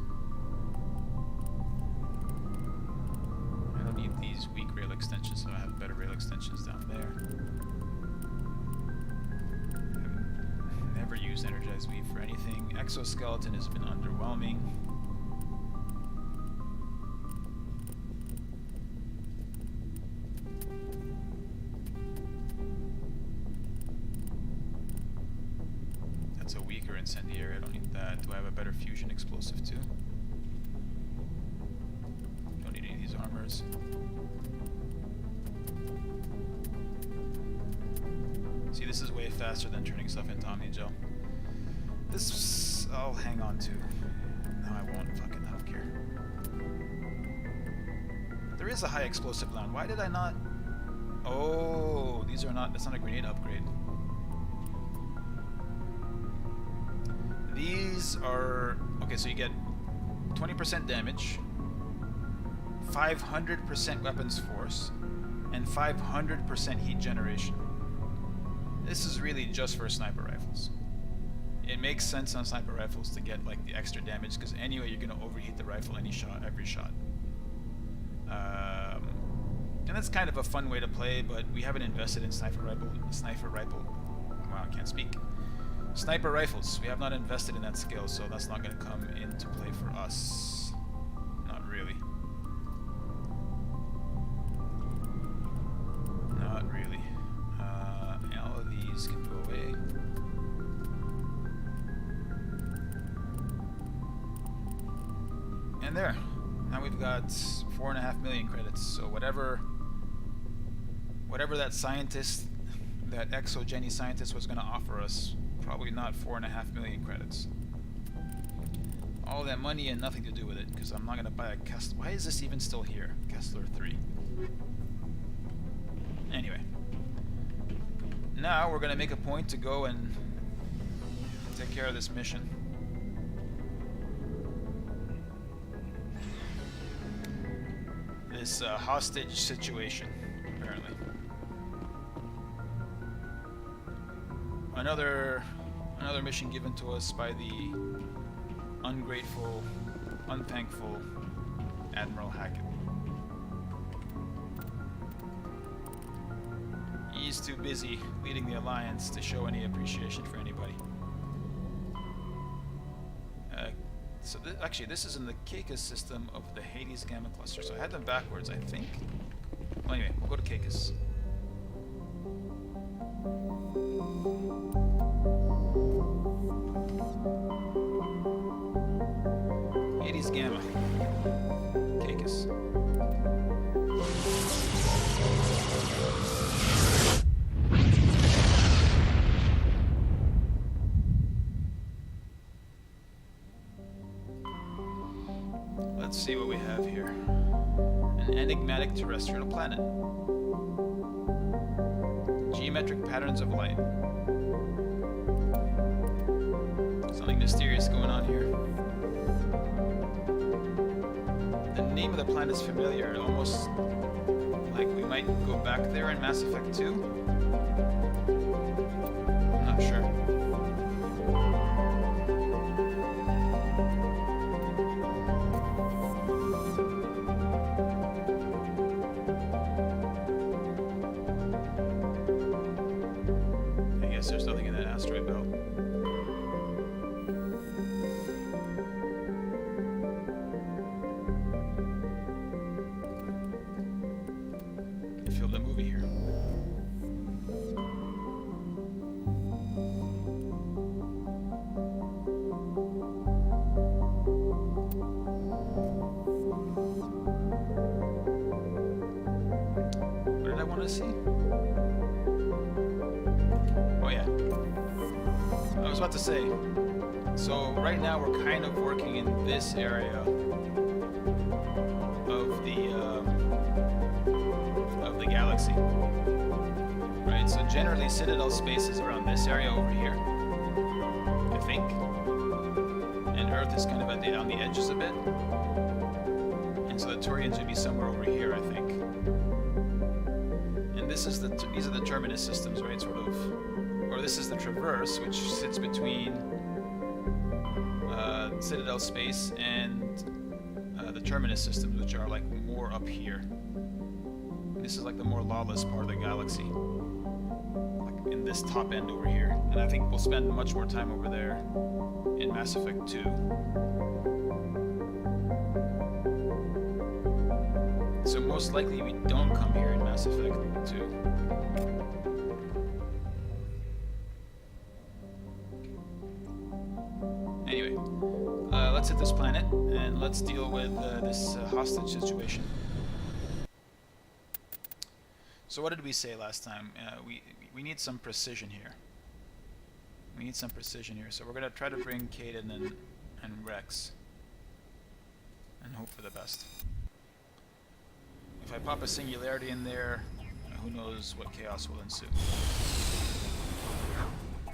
I don't need these weak rail extensions, so I have better rail extensions down there. I've never used Energized Weave for anything. Exoskeleton has been underwhelming. That's a weaker incendiary, I don't need that. Do I have a better fusion explosive too? Don't need any of these armors. See, this is way faster than turning stuff into Omni Gel. This I'll hang on to. No, I won't. Fucking, I don't care. There is a high explosive round. Why did I not? Oh, these are not. That's not a grenade upgrade. These are okay. So you get 20% damage, 500% weapons force, and 500% heat generation. This is really just for sniper rifles. It makes sense on sniper rifles to get like the extra damage because anyway you're gonna overheat the rifle every shot. And that's kind of a fun way to play, but we haven't invested in sniper rifle wow, I can't speak. Sniper rifles. We have not invested in that skill, so that's not going to come into play for us. Not really. Not really. All of these can go away. And there. Now we've got 4.5 million credits. So whatever that scientist, that ExoGeni scientist was going to offer us, probably not 4.5 million credits. All that money and nothing to do with it, because I'm not going to buy a Kessler. Why is this even still here? Kessler 3. Anyway. Now we're going to make a point to go and take care of this mission. This hostage situation, apparently. Another mission given to us by the ungrateful, unthankful Admiral Hackett. He's too busy leading the Alliance to show any appreciation for anybody. Actually, this is in the Caicus system of the Hades Gamma Cluster, so I had them backwards, I think. Well, anyway, we'll go to Caicus. Hades Gamma. Caicus. Let's see what we have here. An enigmatic terrestrial planet. Geometric patterns of light. Something mysterious going on here. The name of the planet is familiar, almost like we might go back there in Mass Effect 2. I'm not sure. There's nothing in that asteroid belt. I feel the movie here. What did I want to see? I was about to say, so right now we're kind of working in this area of the galaxy, right? So generally Citadel space is around this area over here, I think, and Earth is kind of on the edges a bit, and so the Turians would be somewhere over here, I think. And these are the terminus systems, right? Sort of. Or this is the Traverse, which sits between Citadel space and the Terminus systems, which are like more up here. This is like the more lawless part of the galaxy, like in this top end over here. And I think we'll spend much more time over there in Mass Effect 2. So most likely we don't come here in Mass Effect 2. Anyway, let's hit this planet and let's deal with this hostage situation. So what did we say last time? We need some precision here. We need some precision here. So we're gonna try to bring Kaidan and Rex and hope for the best. If I pop a singularity in there, who knows what chaos will ensue.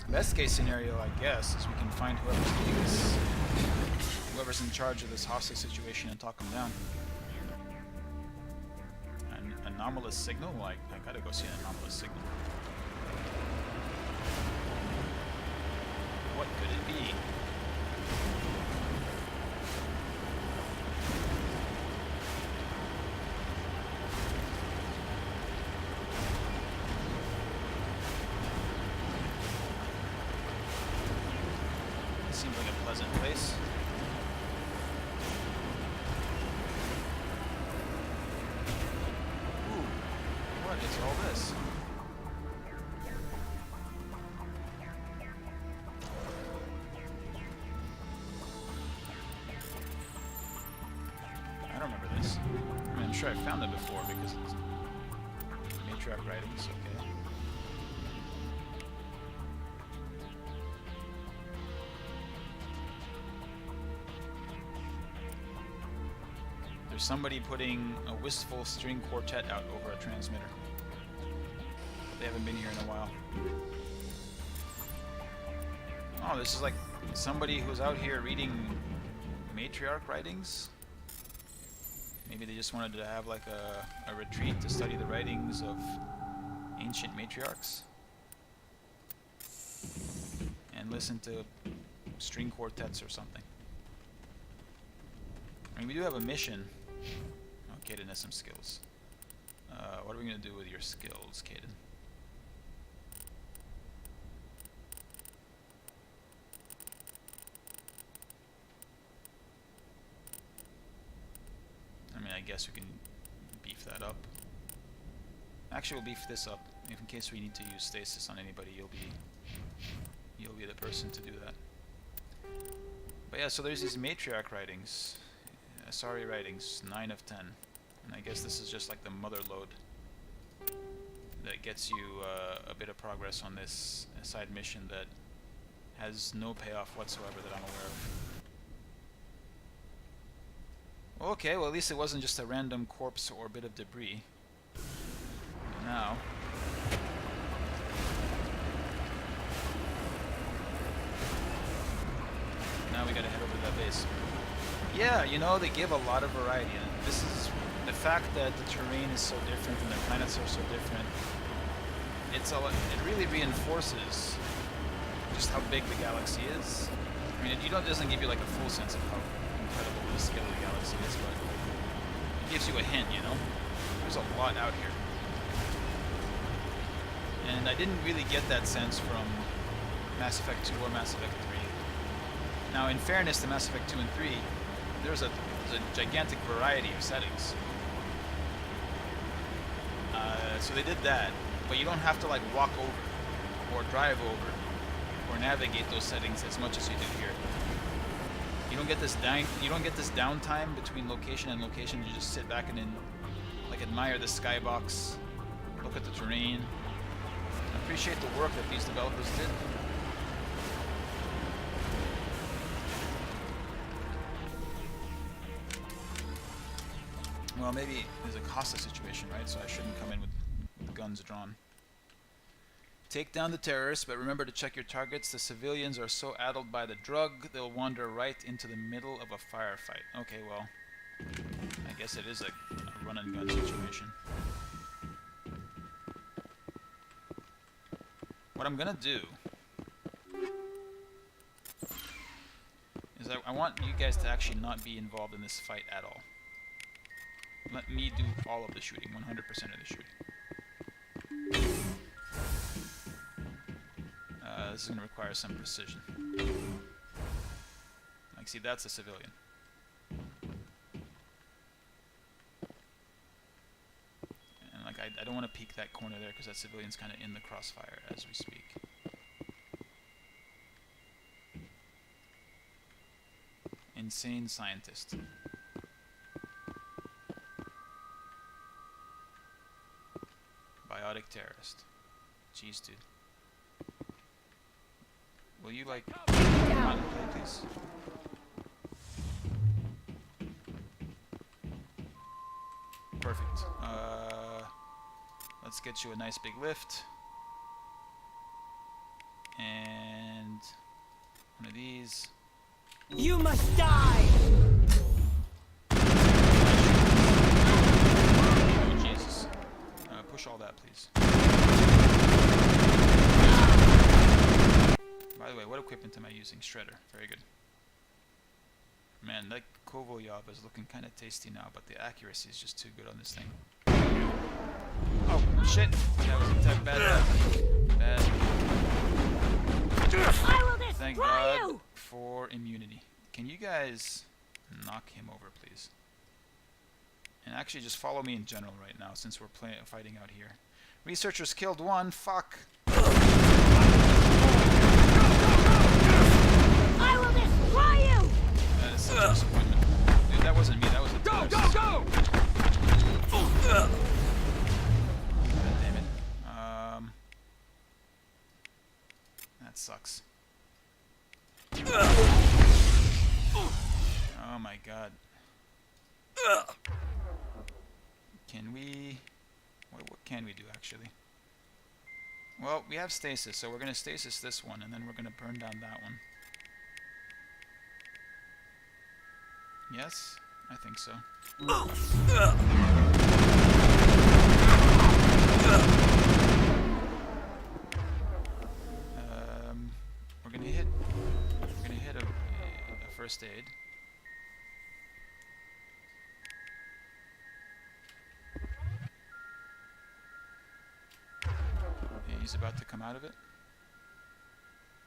Best case scenario, I guess, is we can find whoever's in charge of this hostage situation and talk them down. An anomalous signal? Well, I gotta go see an anomalous signal. What could it be? writings. I mean, I'm sure I found them before because it's matriarch writings. Okay. There's somebody putting a wistful string quartet out over a transmitter. They haven't been here in a while. Oh, this is like somebody who's out here reading matriarch writings. Maybe they just wanted to have like a retreat to study the writings of ancient matriarchs. And listen to string quartets or something. I mean, we do have a mission. Oh, Caden has some skills. What are we going to do with your skills, Caden? I mean, I guess we can beef that up. Actually, we'll beef this up. If in case we need to use stasis on anybody, you'll be the person to do that. But yeah, so there's these matriarch writings. Sorry writings, 9 of 10. And I guess this is just like the mother load that gets you a bit of progress on this side mission that has no payoff whatsoever that I'm aware of. Okay, well at least it wasn't just a random corpse or bit of debris. And now... now we gotta head over to that base. Yeah, you know, they give a lot of variety, and this is the fact that the terrain is so different and the planets are so different. It really reinforces just how big the galaxy is. I mean, it doesn't give you like a full sense of how incredible the scale of the galaxy is, but it gives you a hint, you know? There's a lot out here. And I didn't really get that sense from Mass Effect 2 or Mass Effect 3. Now, in fairness to Mass Effect 2 and 3, there's a gigantic variety of settings. So they did that, but you don't have to like walk over, or drive over, or navigate those settings as much as you do here. You don't get this downtime between location and location. You just sit back and like admire the skybox, look at the terrain, appreciate the work that these developers did. Well, maybe there's a hostage situation, right? So I shouldn't come in with guns drawn. Take down the terrorists, but remember to check your targets. The civilians are so addled by the drug, they'll wander right into the middle of a firefight. Okay, well, I guess it is a run and gun situation. What I'm gonna do is I want you guys to actually not be involved in this fight at all. Let me do all of the shooting, 100% of the shooting. This is going to require some precision. Like, see, that's a civilian. And like, I don't want to peek that corner there because that civilian's kind of in the crossfire as we speak. Insane scientist. Biotic terrorist. Jeez, dude. Will you, like, come on, please? Perfect. Let's get you a nice big lift. And one of these. You must die! Oh, Jesus. Push all that, please. By the way, what equipment am I using? Shredder. Very good. Man, that Kovolyov is looking kind of tasty now, but the accuracy is just too good on this thing. Oh, shit! That was bad. Bad. I will destroy Thank God you! for immunity. Can you guys knock him over, please? And actually just follow me in general right now, since we're fighting out here. Researchers killed one, fuck! I will destroy you! That is such a disappointment. Dude, that wasn't me, that was the terrorist. Go! god. Can we... What can we do, actually? Well, we have stasis, so we're going to stasis this one, and then we're going to burn down that one. Yes? I think so. We're going to hit a first aid. Okay, he's about to come out of it.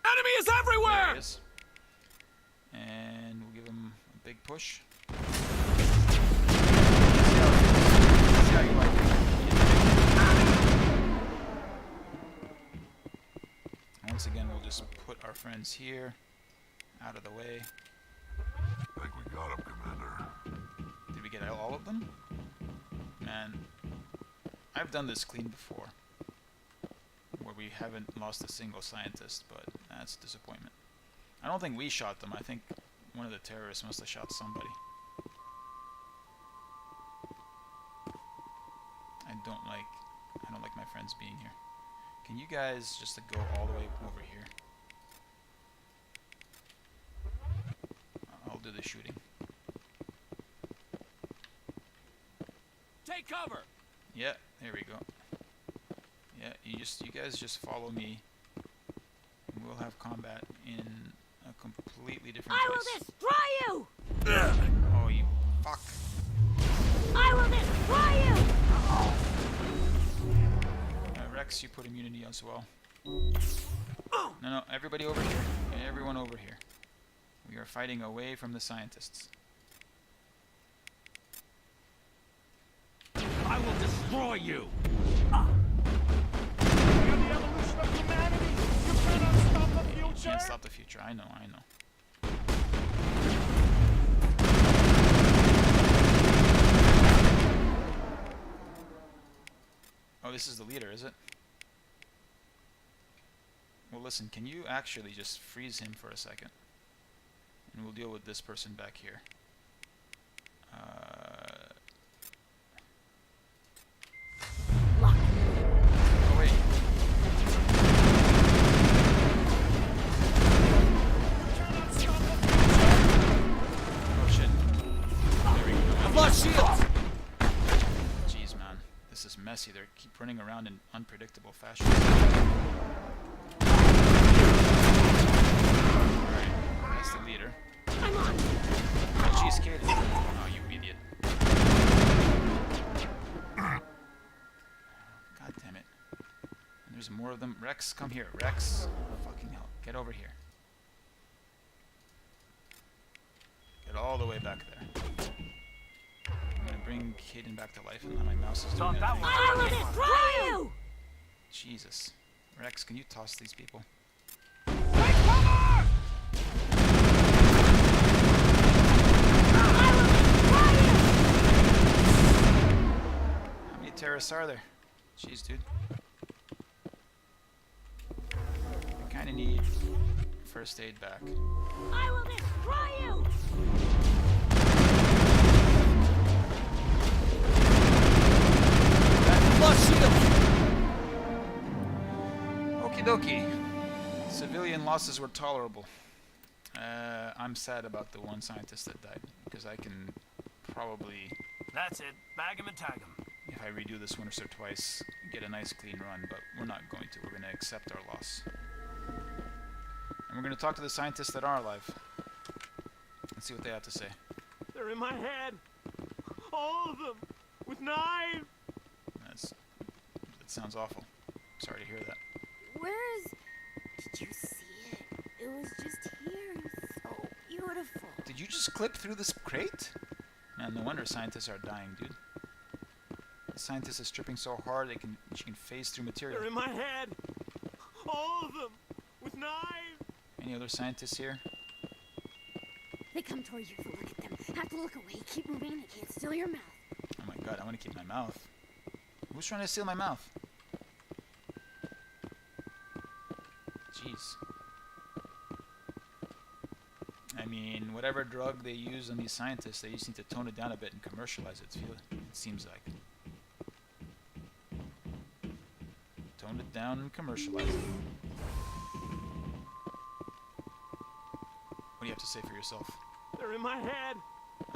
Enemy is everywhere! There he is. And we'll give him a big push. See how you like it. Once again, we'll just put our friends here, out of the way. I think we got him, Commander. Did we get all of them? Man, I've done this clean before, where we haven't lost a single scientist, but that's a disappointment. I don't think we shot them. I think one of the terrorists must have shot somebody. I don't like my friends being here. Can you guys just go all the way over here? I'll do the shooting. Take cover! Yeah, there we go. Yeah, you guys just follow me. And we'll have combat in a completely different I place. will destroy you! Oh, you fuck. I will destroy you! Rex, you put immunity as well. No, everybody over here. Everyone over here. We are fighting away from the scientists. I will destroy you! You can't stop the future. I know. Oh, this is the leader, is it? Well, listen, can you actually just freeze him for a second? And we'll deal with this person back here. Oh, wait. Oh, shit. There we go. I've lost shields! Jeez, man. This is messy. They keep running around in unpredictable fashion. Alright, that's the leader. I'm on! Oh, geez, Katie. Oh, you idiot. God damn it. And there's more of them. Rex, come here. Rex. Fucking hell. Get over here. Get all the way back there. I'm gonna bring Caden back to life, and now my mouse is doing nothing. I will destroy you! Jesus. Rex, can you toss these people? How many terrorists are there? Jeez, dude. I kinda need first aid back. I will destroy you! Lost shield! Okie dokie. Civilian losses were tolerable. I'm sad about the one scientist that died, because I can probably, That's it. Bag him and tag him. if I redo this once or twice, get a nice clean run, but we're not going to. We're going to accept our loss. And we're going to talk to the scientists that are alive. Let's see what they have to say. They're in my head. All of them. With knives. That sounds awful. Sorry to hear that. Where is... Did you see it? It was just here. It was so beautiful. Did you just clip through this crate? Man, no wonder scientists are dying, dude. The scientist is stripping so hard she can phase through material. They're in my head. All of them. With knives. Any other scientists here? They come toward you if you look at them. Have to look away. Keep moving. They can't steal your mouth. Oh my god, I want to keep my mouth. Who's trying to steal my mouth? Jeez. I mean, whatever drug they use on these scientists, they just need to tone it down a bit and commercialize it. It seems like. Tone it down and commercialize it. What do you have to say for yourself? They're in my head.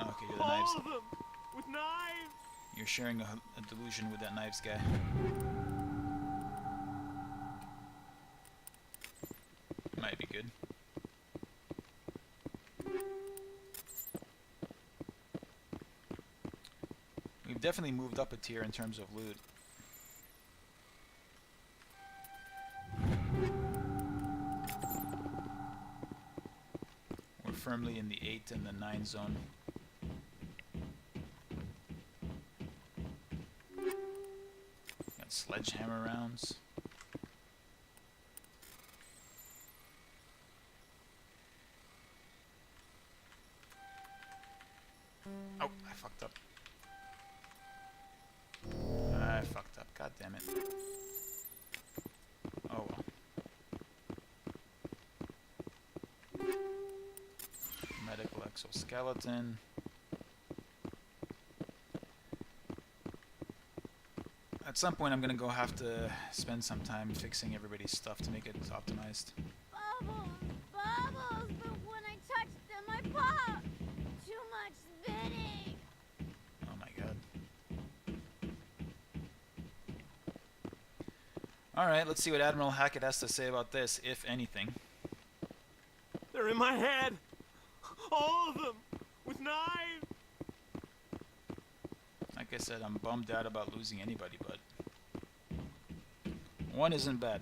Oh, okay, you're the knives. All of them, with knives. You're sharing a delusion with that knives guy. Might be good. We've definitely moved up a tier in terms of loot. We're firmly in the 8 and the 9 zone. Got sledgehammer rounds. Oh, I fucked up. I fucked up. God damn it. Oh well. Medical exoskeleton. At some point I'm gonna go have to spend some time fixing everybody's stuff to make it optimized. Bubbles, bubbles, but when I touch them, I pop. Too much spinning. Oh my god. Alright, let's see what Admiral Hackett has to say about this, if anything. They're in my head. All of them, with knives. Like I said, I'm bummed out about losing anybody, but one isn't bad.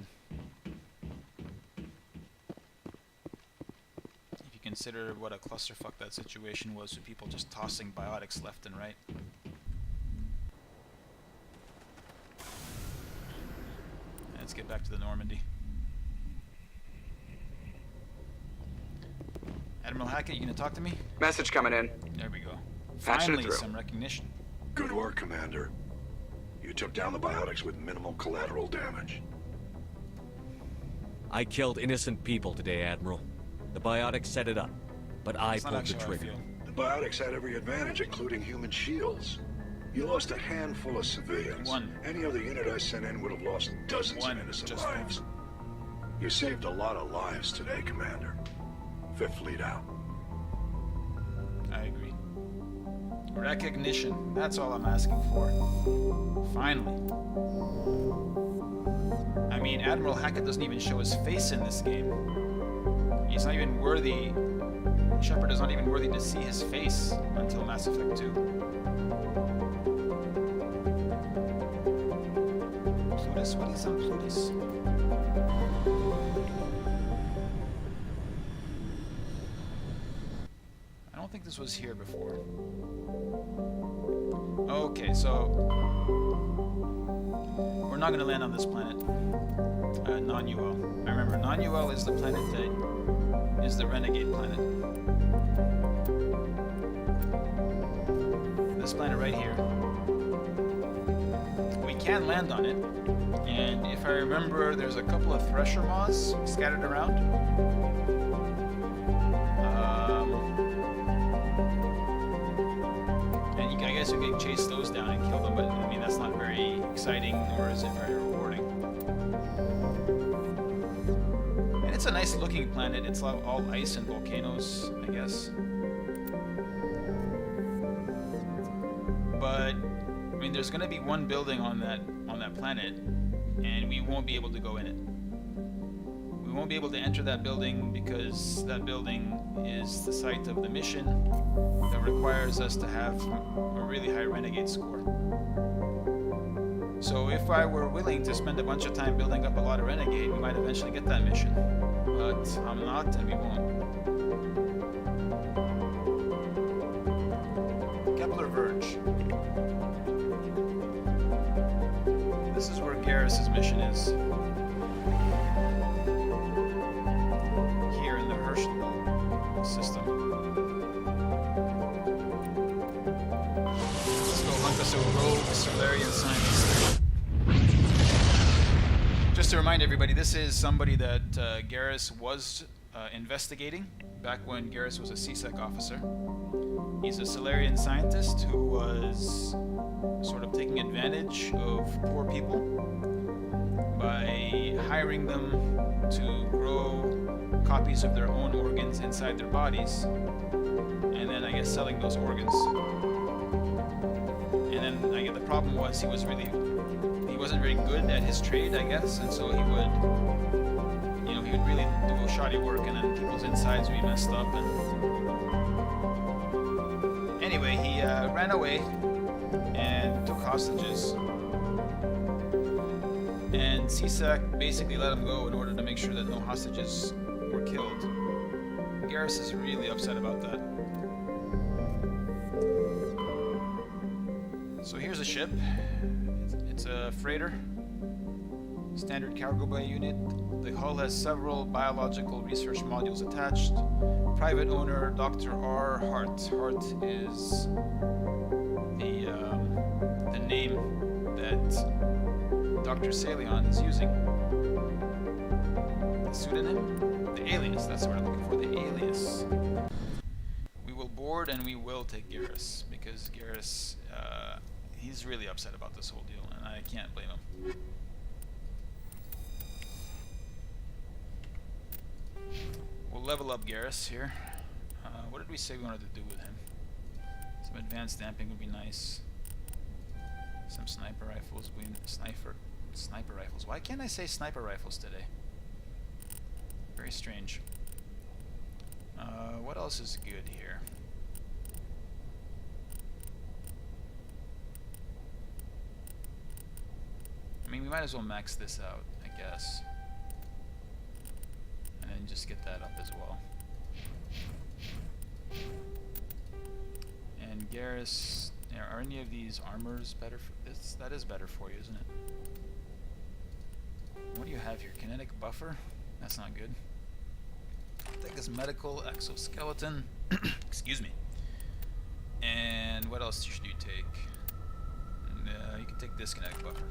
If you consider what a clusterfuck that situation was with people just tossing biotics left and right. Let's get back to the Normandy. Admiral Hackett, you gonna talk to me? Message coming in. There we go. Patching it Finally, through. some recognition. Good work, Commander. You took down the biotics with minimal collateral damage. I killed innocent people today, Admiral. The biotics set it up, but I That's not pulled the actually how I trigger. feel. The biotics had every advantage, including human shields. You lost a handful of civilians. One. Any other unit I sent in would have lost dozens One, of innocent just lives. You saved a lot of lives today, Commander. Fifth Fleet out. I agree. Recognition. That's all I'm asking for. Finally. I mean, Admiral Hackett doesn't even show his face in this game. He's not even worthy. Shepard is not even worthy to see his face until Mass Effect 2. Plutus? What is a Plutus? I don't think this was here before. Okay, so we're not going to land on this planet. Non-UL. I remember, non-UL is the planet that is the renegade planet. This planet right here. We can land on it, and if I remember, there's a couple of Thresher moths scattered around. And I guess you can chase those down and kill them, but I mean, that's not very exciting, nor is it very rewarding. And it's a nice looking planet. It's all ice and volcanoes, I guess. But I mean, there's going to be one building on that planet, and we won't be able to go in it. We won't be able to enter that building because that building is the site of the mission that requires us to have a really high renegade score. So if I were willing to spend a bunch of time building up a lot of renegade, we might eventually get that mission. But I'm not, and we won't. Kepler Verge. This is where Garrus's mission is. Here in the Herschel system. Let's go hunt us a rogue Solarian scientist. Just to remind everybody, this is somebody that Garrus was investigating back when Garrus was a CSEC officer. He's a Solarian scientist who was sort of taking advantage of poor people by hiring them to grow copies of their own organs inside their bodies, and then I guess selling those organs. And then I guess the problem was he wasn't very good at his trade, I guess, and so he would really do shoddy work, and then people's insides would be messed up. And anyway, he ran away and took hostages. And CSEC basically let him go in order to make sure that no hostages were killed. Garrus is really upset about that. So here's a ship. It's a freighter. Standard cargo bay unit. The hull has several biological research modules attached. Private owner Dr. R. Hart. Hart is the name that Dr. Salion is using. The pseudonym? The alias, that's what I'm looking for, the alias. We will board and we will take Garrus, because Garrus, he's really upset about this whole deal, and I can't blame him. We'll level up Garrus here. What did we say we wanted to do with him? Some advanced damping would be nice. Some sniper rifles. Sniper rifles. Why can't I say sniper rifles today? Very strange. What else is good here? I mean, we might as well max this out, I guess. And then just get that up as well. And Garrus, are any of these armors better for this? That is better for you, isn't it? What do you have here? Kinetic buffer? That's not good. Take this medical exoskeleton. Excuse me. And what else should you take? You can take this kinetic buffer.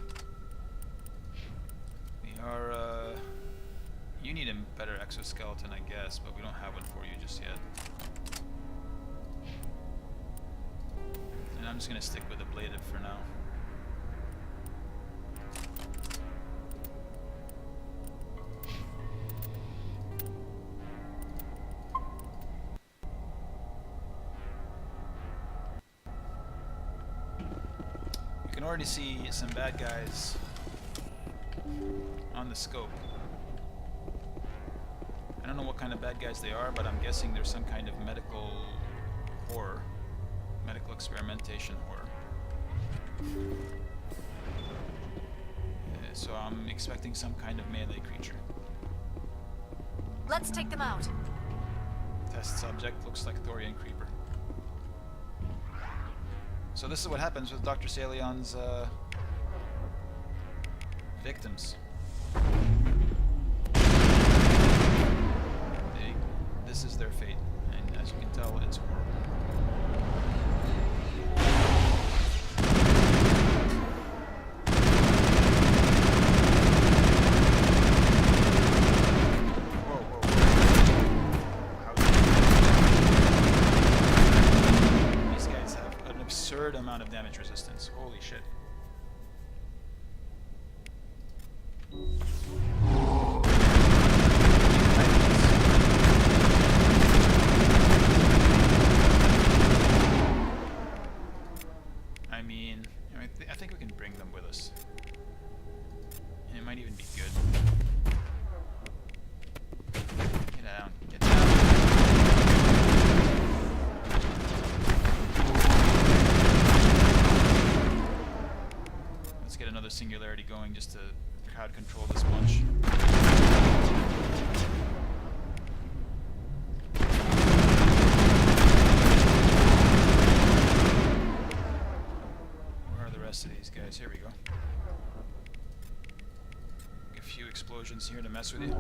We are, you need a better exoskeleton, I guess, but we don't have one for you just yet. And I'm just gonna stick with the bladed for now. You can already see some bad guys on the scope. I don't know what kind of bad guys they are, but I'm guessing there's some kind of medical horror. Medical experimentation horror. So I'm expecting some kind of melee creature. Let's take them out. Test subject looks like Thorian Creeper. So this is what happens with Dr. Salion's victims. This is their fate, and as you can tell, it's horrible. These guys have an absurd amount of damage resistance. Holy shit. I think we can bring them with us. And it might even be good. Get down. Get down. Let's get another singularity going just to crowd control this bunch. Of these guys. Here we go. A few explosions here to mess with you.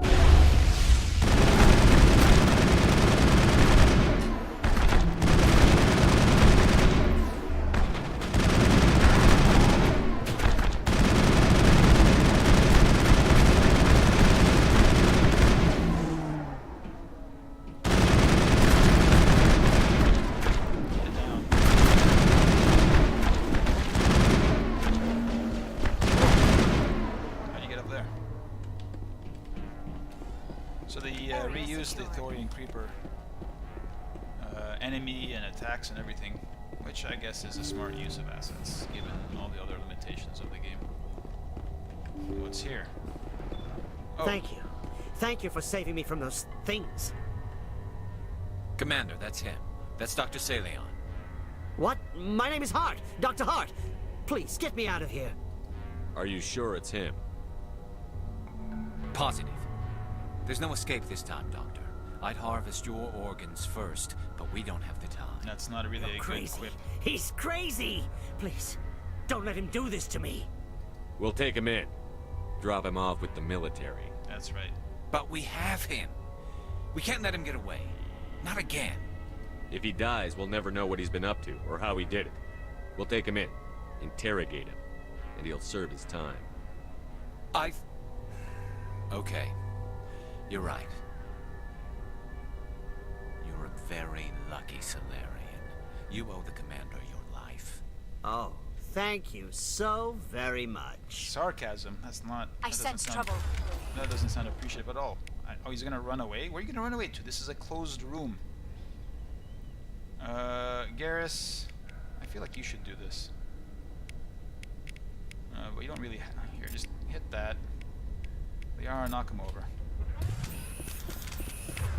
use the Thorian Creeper enemy and attacks and everything, which I guess is a smart use of assets, given all the other limitations of the game. What's here? Oh. Thank you. Thank you for saving me from those things. Commander, that's him. That's Dr. Saleon. What? My name is Hart. Dr. Hart. Please, get me out of here. Are you sure it's him? Positive. There's no escape this time, Doctor. I'd harvest your organs first, but we don't have the time. That's not really a good quip. He's crazy! Please, don't let him do this to me. We'll take him in. Drop him off with the military. That's right. But we have him. We can't let him get away. Not again. If he dies, we'll never know what he's been up to, or how he did it. We'll take him in, interrogate him, and he'll serve his time. Okay. You're right. You're a very lucky Solarian. You owe the Commander your life. Oh, thank you so very much. Sarcasm. That's not... I sense trouble. That doesn't sound appreciative at all. Oh, he's gonna run away? Where are you gonna run away to? This is a closed room. Garrus, I feel like you should do this. But you don't really... Here, just hit that. Liara, knock him over.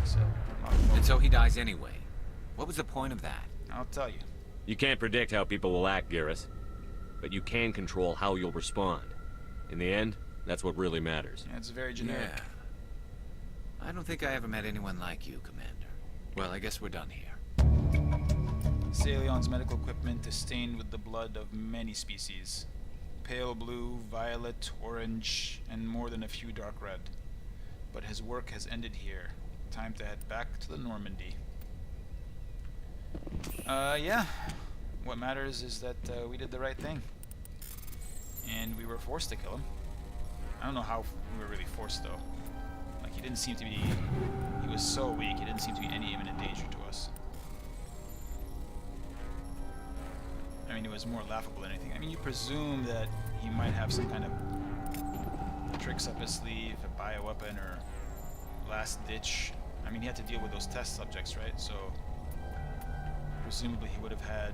So, knock him over. And so he dies anyway. What was the point of that? I'll tell you. You can't predict how people will act, Garrus. But you can control how you'll respond. In the end, that's what really matters. Yeah, it's very generic. Yeah. I don't think I ever met anyone like you, Commander. Well, I guess we're done here. Saleon's medical equipment is stained with the blood of many species. Pale blue, violet, orange, and more than a few dark red. But his work has ended here. Time to head back to the Normandy. Yeah. What matters is that we did the right thing. And we were forced to kill him. I don't know how we were really forced, though. Like, he didn't seem to be... He was so weak, he didn't seem to be any imminent danger to us. I mean, it was more laughable than anything. I mean, you presume that he might have some kind of tricks up his sleeve, a bioweapon, or last ditch. I mean, he had to deal with those test subjects, right? So, presumably he would have had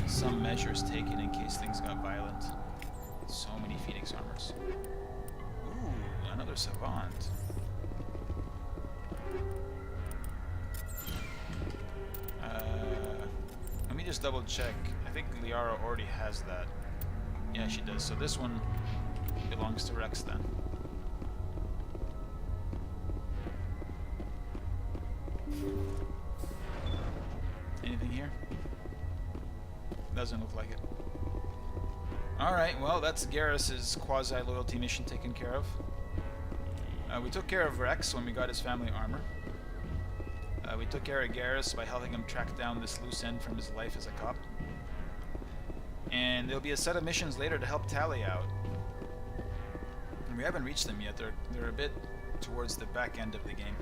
some measures taken in case things got violent. So many Phoenix armors. Ooh, another Savant. Let me just double check. I think Liara already has that. Yeah, she does. So this one belongs to Rex then. Anything here? Doesn't look like it. Alright, well, that's Garrus's quasi-loyalty mission taken care of. We took care of Rex when we got his family armor. We took care of Garrus by helping him track down this loose end from his life as a cop. And there'll be a set of missions later to help Tali out. And we haven't reached them yet. They're a bit towards the back end of the game.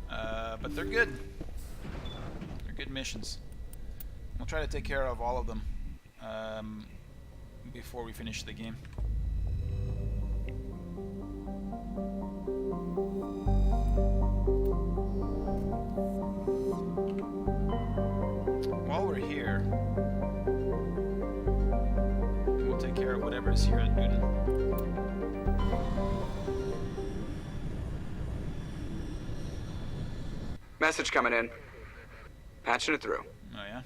But they're good. They're good missions. We'll try to take care of all of them before we finish the game. While we're here, we'll take care of whatever is here at Newton. Message coming in. Patching it through. Oh, yeah?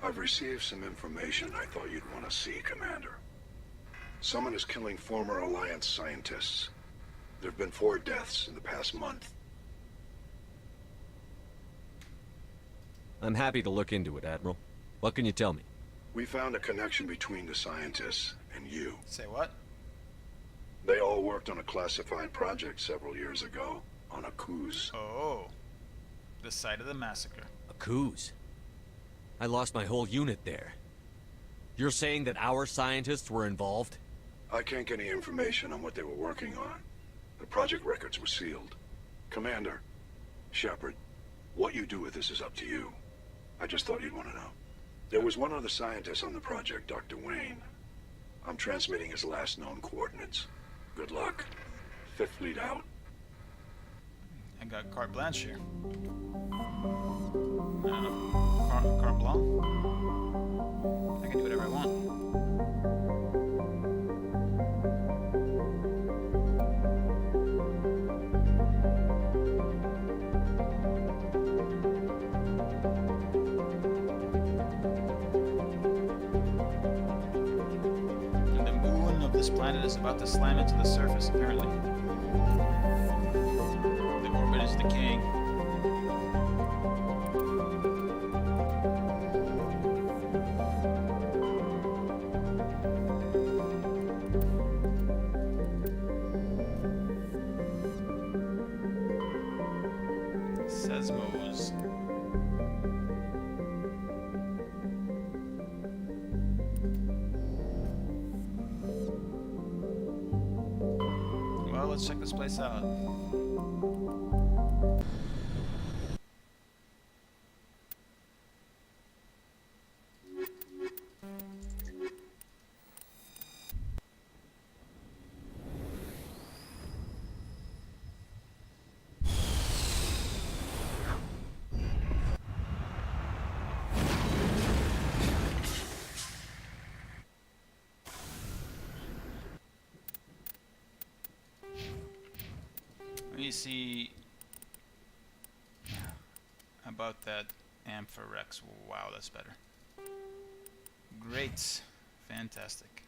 I've received some information I thought you'd want to see, Commander. Someone is killing former Alliance scientists. There have been 4 deaths in the past month. I'm happy to look into it, Admiral. What can you tell me? We found a connection between the scientists and you. Say what? They all worked on a classified project several years ago, on Akuz. Oh. The site of the massacre. Akuz? I lost my whole unit there. You're saying that our scientists were involved? I can't get any information on what they were working on. The project records were sealed. Commander, Shepard, what you do with this is up to you. I just thought you'd want to know. There was one other scientist on the project, Dr. Wayne. I'm transmitting his last known coordinates. Good luck. 5th Fleet out. I got carte blanche here. I don't know. Carte blanche? I can do whatever I want. And the moon of this planet is about to slam into the surface, apparently. The orbit is decaying. Seismos. Well, let's check this place out. Let me see about that Amphorex. Wow, that's better. Great. Fantastic.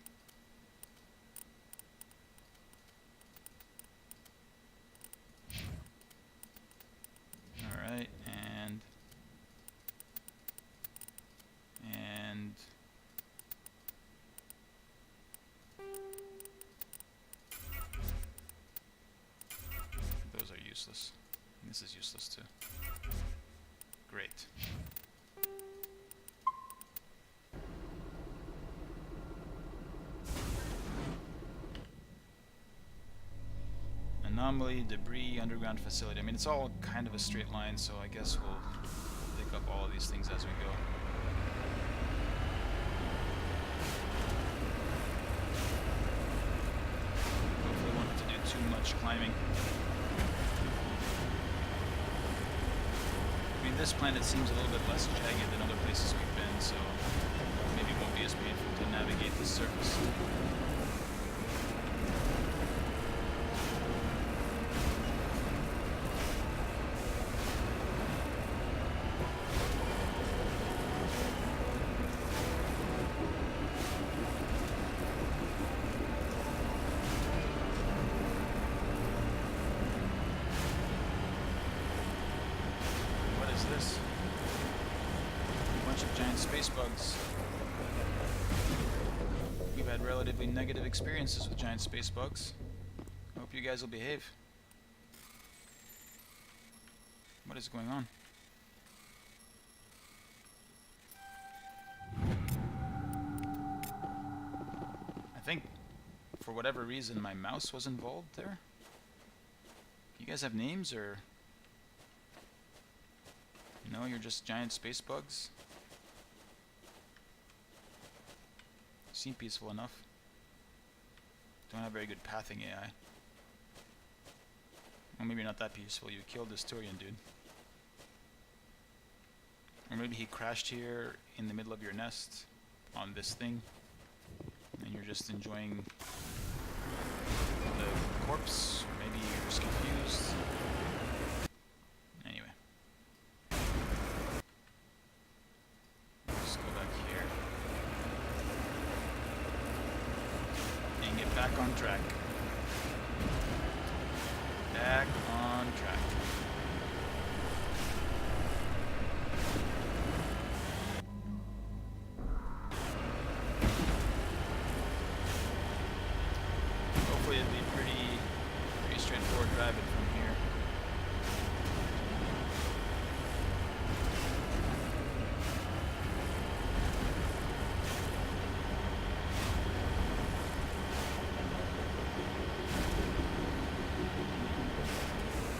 Alright, and those are useless. This is useless too. Great. Anomaly, debris, underground facility. I mean, it's all kind of a straight line, so I guess we'll pick up all of these things as we go. Hopefully, won't have to do too much climbing. I mean, this planet seems a little bit less jagged than other places we've been, so maybe it won't be as painful to navigate the surface. This? A bunch of giant space bugs. We've had relatively negative experiences with giant space bugs. Hope you guys will behave. What is going on? I think, for whatever reason, my mouse was involved there. You guys have names, or... No, you're just giant space bugs? Seem peaceful enough. Don't have very good pathing AI. Well, maybe not that peaceful. You killed this Turian dude. Or maybe he crashed here in the middle of your nest on this thing, and you're just enjoying the corpse. Or maybe you're just confused. Anyway. Let's go back here. And get back on track. Back on track. Hopefully it'll be pretty straightforward driving from here.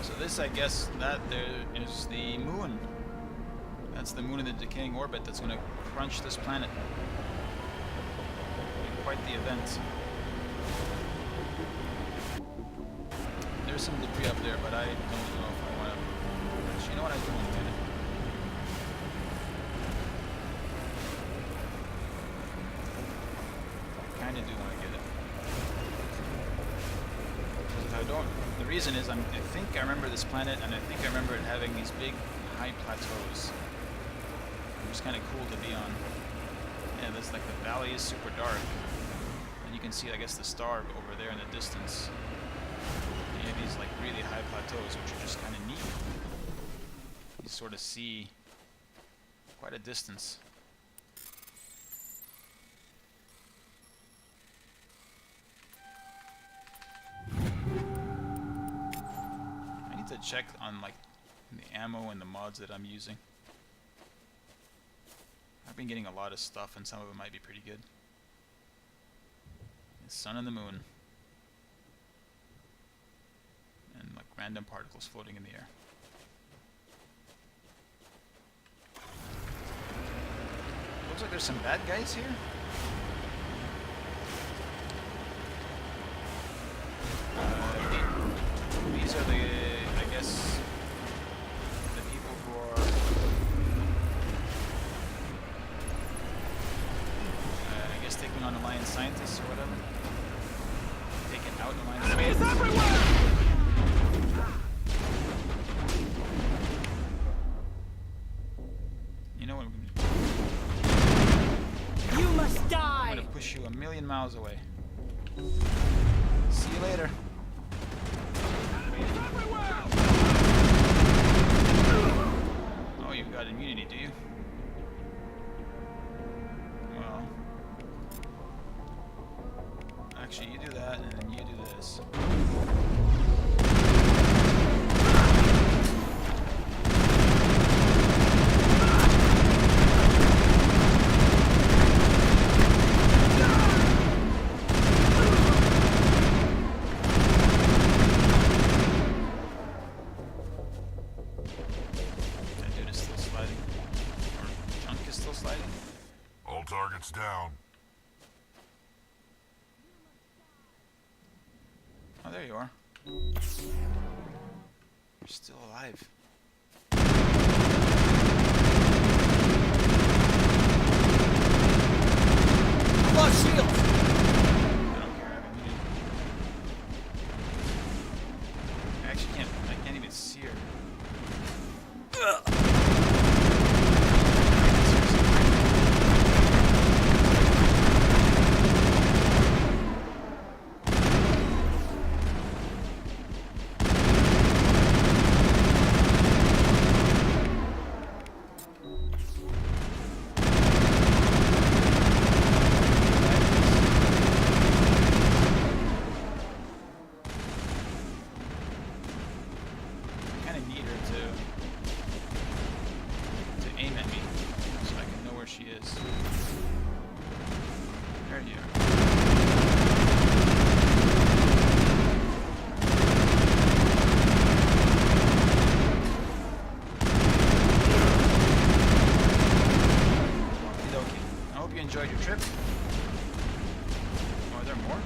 So this, I guess, that there is the moon. That's the moon in the decaying orbit that's going to crunch this planet. Quite the event. There's some debris up there, but I don't know if I want know what I was doing in a minute. Kinda do want to get it. Because I don't. The reason is I think I remember this planet, and I think I remember it having these big high plateaus. It was kind of cool to be on. Yeah, this like the valley is super dark, and you can see, I guess, the star over there in the distance. You have these like really high plateaus, which are just kind of neat. You sort of see quite a distance. I need to check on like the ammo and the mods that I'm using. I've been getting a lot of stuff, and some of it might be pretty good. The sun and the moon. And like random particles floating in the air. Looks like there's some bad guys here. These are the, I guess, the people who are I guess taking on Alliance scientists or whatever. Taking out Alliance scientists. Enemies everywhere! You know what I'm gonna do? You must die! I'm gonna push you a million miles away. See you later. Oh, you've got immunity, do you? Well, actually, you do that, and then you do this. That dude is still sliding. Or Chunk is still sliding. All targets down. Oh, there you are. You're still alive. Lost shield! I don't care. I have immunity. I actually can't. I can't even see her. Kind of need her to aim at me so I can know where she is. There you are. Okey-dokey. I hope you enjoyed your trip. Oh, are there more?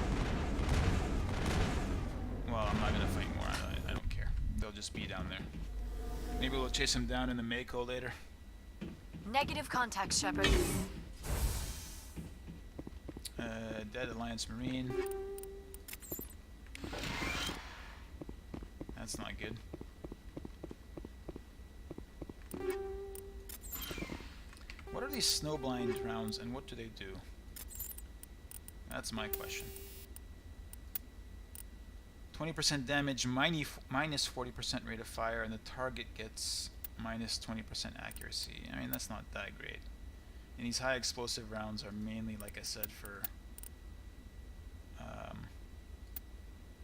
Well, I'm not gonna fight more. I don't care. They'll just be down there. Maybe we'll chase them down in the Mako later. Negative contact, Shepard. Dead Alliance Marine. That's not good. What are these snowblind rounds and what do they do? That's my question. 20% damage, minus 40% rate of fire, and the target gets minus 20% accuracy. I mean, that's not that great. And these high explosive rounds are mainly, like I said, for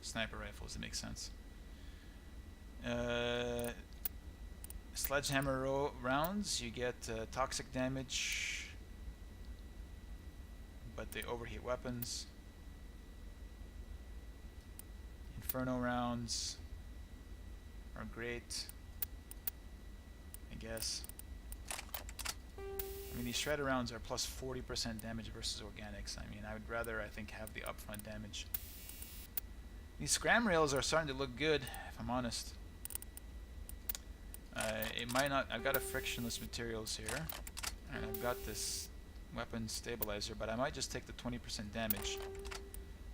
sniper rifles. That makes sense. Sledgehammer rounds, you get toxic damage, but they overheat weapons. Inferno rounds are great, I guess. I mean, these shredder rounds are plus 40% damage versus organics. I mean, I would rather, I think, have the upfront damage. These scram rails are starting to look good, if I'm honest. It might not. I've got a frictionless materials here, and I've got this weapon stabilizer, but I might just take the 20% damage.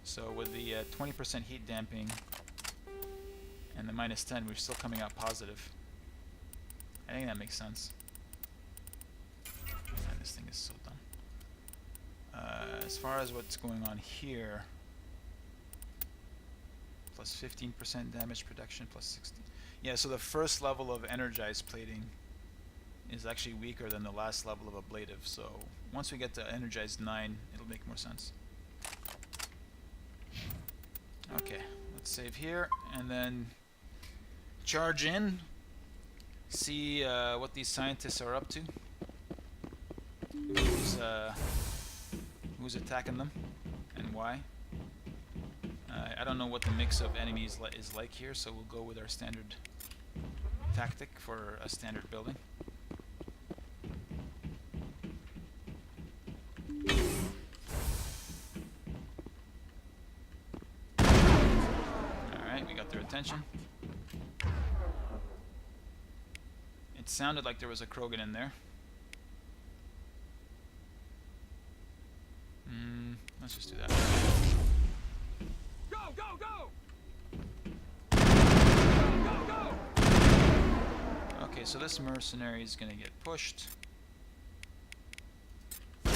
So with the 20% heat damping and the -10, we're still coming out positive. I think that makes sense. Man, this thing is so dumb. As far as what's going on here, plus 15% damage protection, plus 60. Yeah, so the first level of energized plating is actually weaker than the last level of ablative. So once we get to energized 9, it'll make more sense. Okay, let's save here and then charge in. See what these scientists are up to. Who's attacking them and why. I don't know what the mix of enemies is like here, so we'll go with our standard tactic for a standard building. Alright, we got their attention. It sounded like there was a Krogan in there. Let's just do that. Go, go, go! Okay, so this mercenary is gonna get pushed. Go,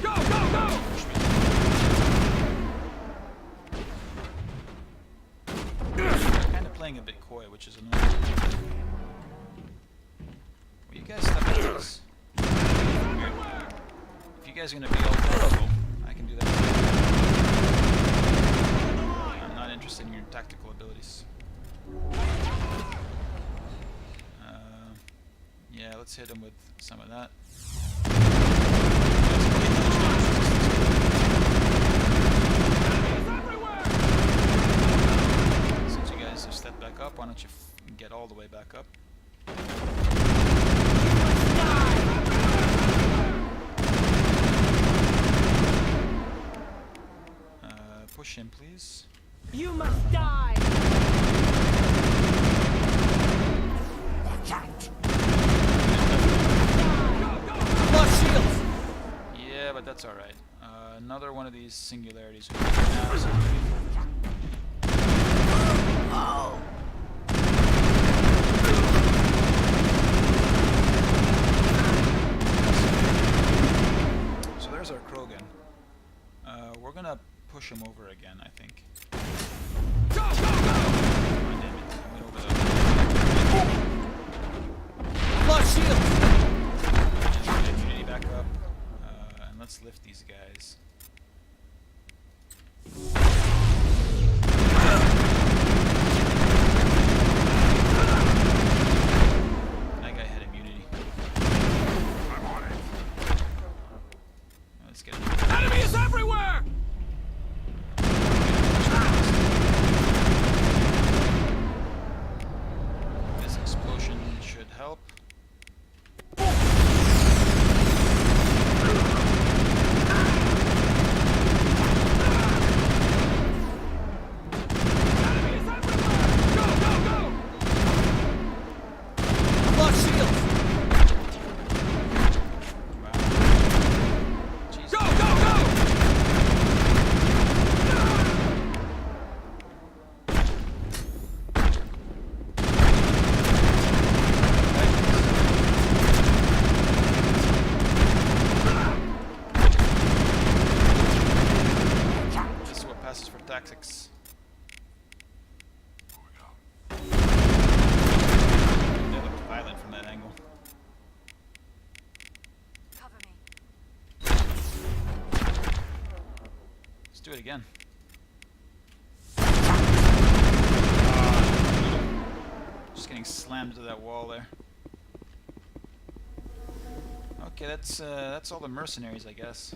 go, go! Kind of playing a bit coy, which is annoying. Will you guys step into this? If you guys are gonna be all tactical, I can do that. I'm not interested in your tactical abilities. Yeah, let's hit him with some of that. Since you guys have stepped back up, why don't you get all the way back up? Push him, please. You must die! Watch out! Lost shields! Yeah, but that's alright. Another one of these singularities. Oh! So there's our Krogan. We're gonna push him over again, I think. Go, go, go! Oh, damn it. I went over the... Lost shields! Just get immunity back up. And let's lift these guys. That guy had immunity. I'm on it. Let's get him. Enemies everywhere! This explosion should help. Enemies everywhere! Go, go, go! Lost shields! Wow. Jeez. Go, go, go! This is what passes for tactics. They looked violent from that angle. Cover me. Let's do it again. Just getting slammed to that wall there. Okay, that's all the mercenaries, I guess.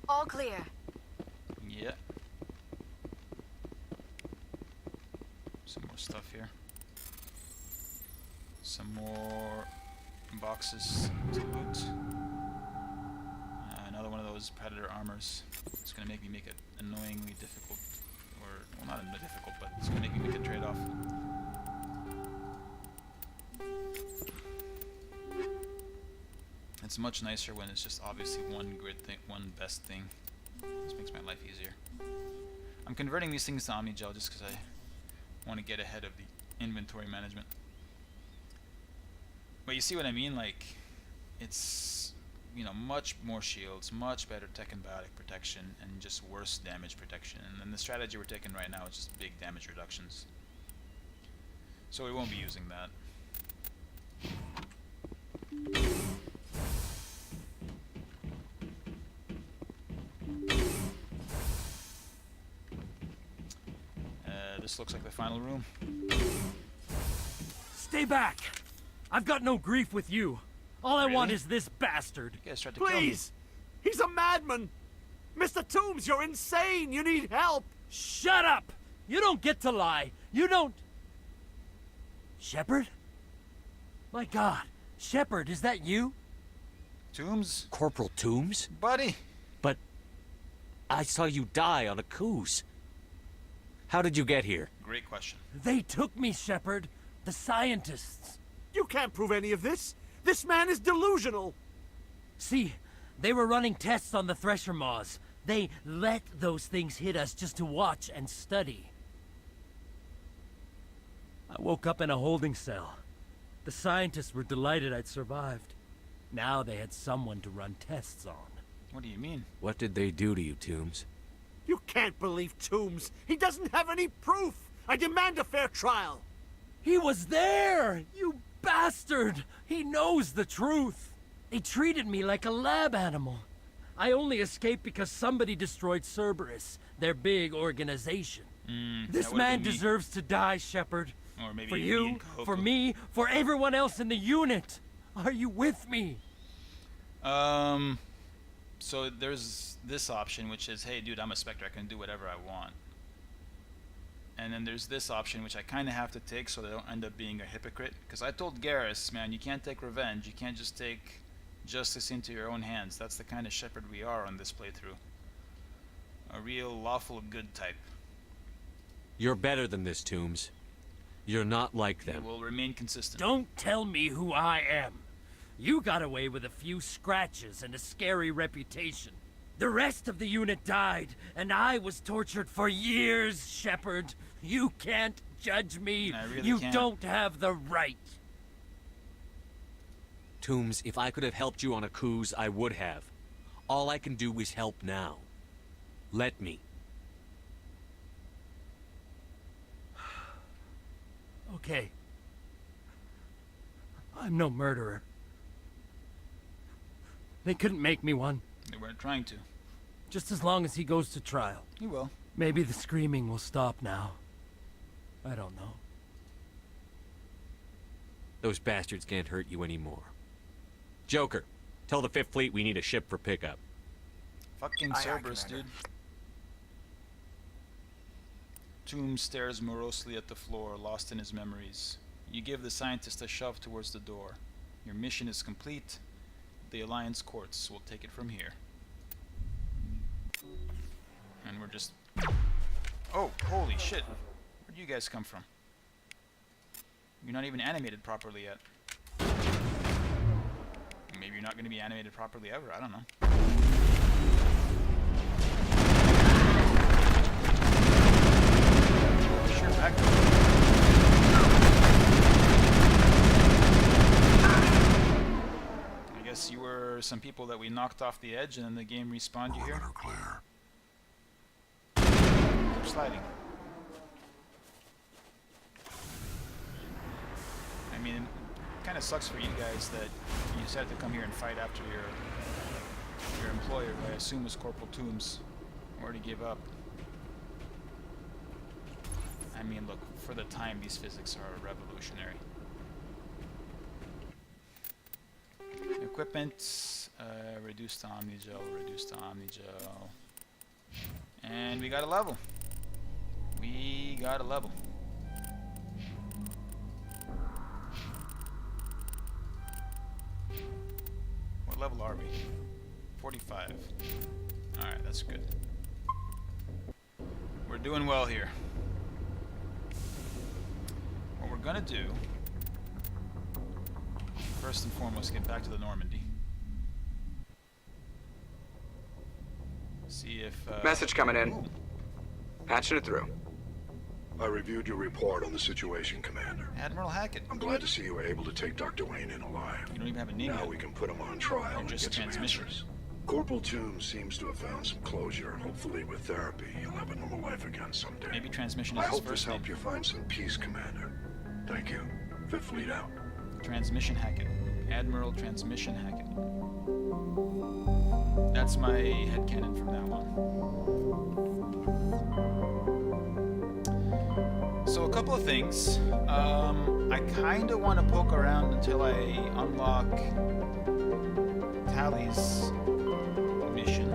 All clear. Yeah. Some more stuff here. Some more boxes to loot. Another one of those those Predator armors. It's gonna make me make it annoyingly difficult, or well, not annoyingly difficult, but it's gonna make me make a trade-off. It's much nicer when it's just obviously one good thing, one best thing. This makes my life easier. I'm converting these things to Omnigel just because I want to get ahead of the inventory management. But you see what I mean? Like, it's, you know, much more shields, much better tech and biotic protection, and just worse damage protection. And then the strategy we're taking right now is just big damage reductions. So we won't be using that. This looks like the final room. Stay back! I've got no grief with you. All I want is this bastard. You guys tried to kill me. Please! He's a madman! Mr. Toombs, you're insane! You need help! Shut up! You don't get to lie. You don't... Shepard? My God. Shepard, is that you? Toombs? Corporal Toombs? Buddy! But I saw you die on a Coos. How did you get here? Great question. They took me, Shepard. The scientists. You can't prove any of this! This man is delusional! See, they were running tests on the Thresher Maws. They let those things hit us just to watch and study. I woke up in a holding cell. The scientists were delighted I'd survived. Now they had someone to run tests on. What do you mean? What did they do to you, Toombs? You can't believe Toombs! He doesn't have any proof! I demand a fair trial! He was there! You bastard! He knows the truth! They treated me like a lab animal. I only escaped because somebody destroyed Cerberus, their big organization. This man deserves to die, Shepard. Or maybe for you, for me, for everyone else in the unit. Are you with me? So there's this option, which is, hey, dude, I'm a Spectre. I can do whatever I want. And then there's this option, which I kind of have to take so they don't end up being a hypocrite. Because I told Garrus, man, you can't take revenge. You can't just take justice into your own hands. That's the kind of Shepard we are on this playthrough. A real lawful good type. You're better than this, Toombs. You're not like them. We'll remain consistent. Don't tell me who I am. You got away with a few scratches and a scary reputation. The rest of the unit died, and I was tortured for years, Shepard. You can't judge me. I really you can't. don't have the right. Toombs, if I could have helped you on a Coos, I would have. All I can do is help now. Let me. Okay. I'm no murderer. They couldn't make me one. They weren't trying to. Just as long as he goes to trial. He will. Maybe the screaming will stop now. I don't know. Those bastards can't hurt you anymore. Joker, tell the 5th Fleet we need a ship for pickup. Fucking Cerberus, dude. Toombs stares morosely at the floor, lost in his memories. You give the scientist a shove towards the door. Your mission is complete. The Alliance courts will take it from here. And we're just... Oh, holy shit. Where'd you guys come from? You're not even animated properly yet. Maybe you're not going to be animated properly ever, I don't know. Sure, back. I guess you were some people that we knocked off the edge and then the game respawned you here? Keep sliding. I mean, it kind of sucks for you guys that you decided to come here and fight after your employer, who I assume was Corporal Toombs, already gave up. I mean, look, for the time, these physics are revolutionary. Equipment, reduced to Omnigel, reduced to Omnigel. And we got a level. We got a level. What level are we? 45. Alright, that's good. We're doing well here. What we're gonna do, first and foremost, get back to the Normandy. See if... Message coming in. Patching it through. I reviewed your report on the situation, Commander. Admiral Hackett. I'm glad to see you were able to take Dr. Wayne in alive. You don't even have a name Now yet. we can put him on trial Or and just get some transmission. answers. Corporal Toombs seems to have found some closure. Hopefully with therapy, he'll have a normal life again someday. Maybe transmission I is his hope this first helped name. you find some peace, Commander. Thank you. Fifth Fleet out. Transmission Hackett. Admiral Transmission Hackett. That's my headcanon from now on. So a couple of things. I kind of want to poke around until I unlock Tally's mission.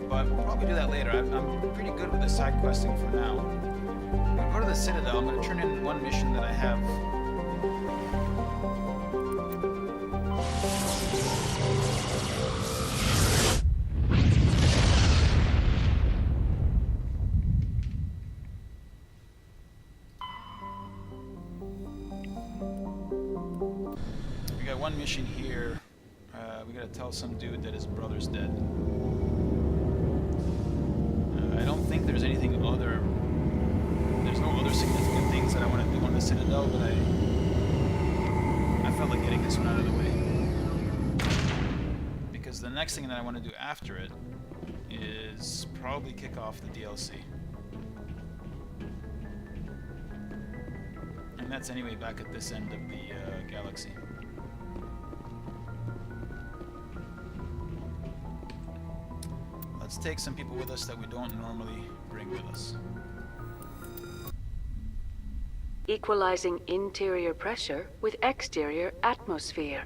But we'll probably do that later. I'm pretty good with the side questing for now. When I go to the Citadel, I'm going to turn in one mission that I have. We got one mission here. We gotta tell some dude that his brother's dead. I don't think there's anything other. There's no other significant things that I want to do on the Citadel, but I felt like getting this one out of the way. Because the next thing that I want to do after it is probably kick off the DLC. And that's anyway back at this end of the galaxy. Let's take some people with us that we don't normally bring with us. Equalizing interior pressure with exterior atmosphere.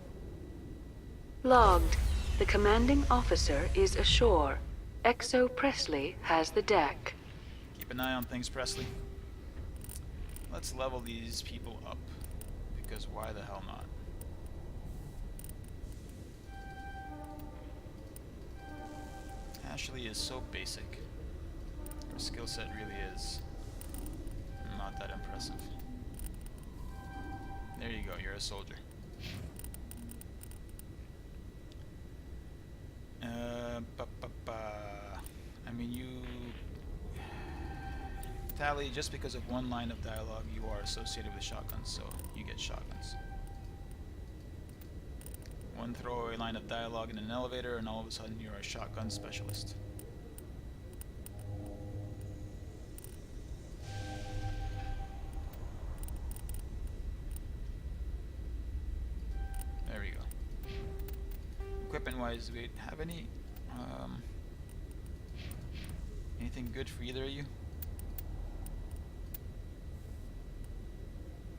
Logged. The commanding officer is ashore. Exo Presley has the deck. Keep an eye on things, Presley. Let's level these people up, because why the hell not? Ashley is so basic. Her skill set really is not that impressive. There you go, you're a soldier. I mean, you... Tally, just because of one line of dialogue, you are associated with shotguns, so you get shotguns. One throwaway line of dialogue in an elevator, and all of a sudden you're a shotgun specialist. There we go. Equipment-wise, do we have any... anything good for either of you?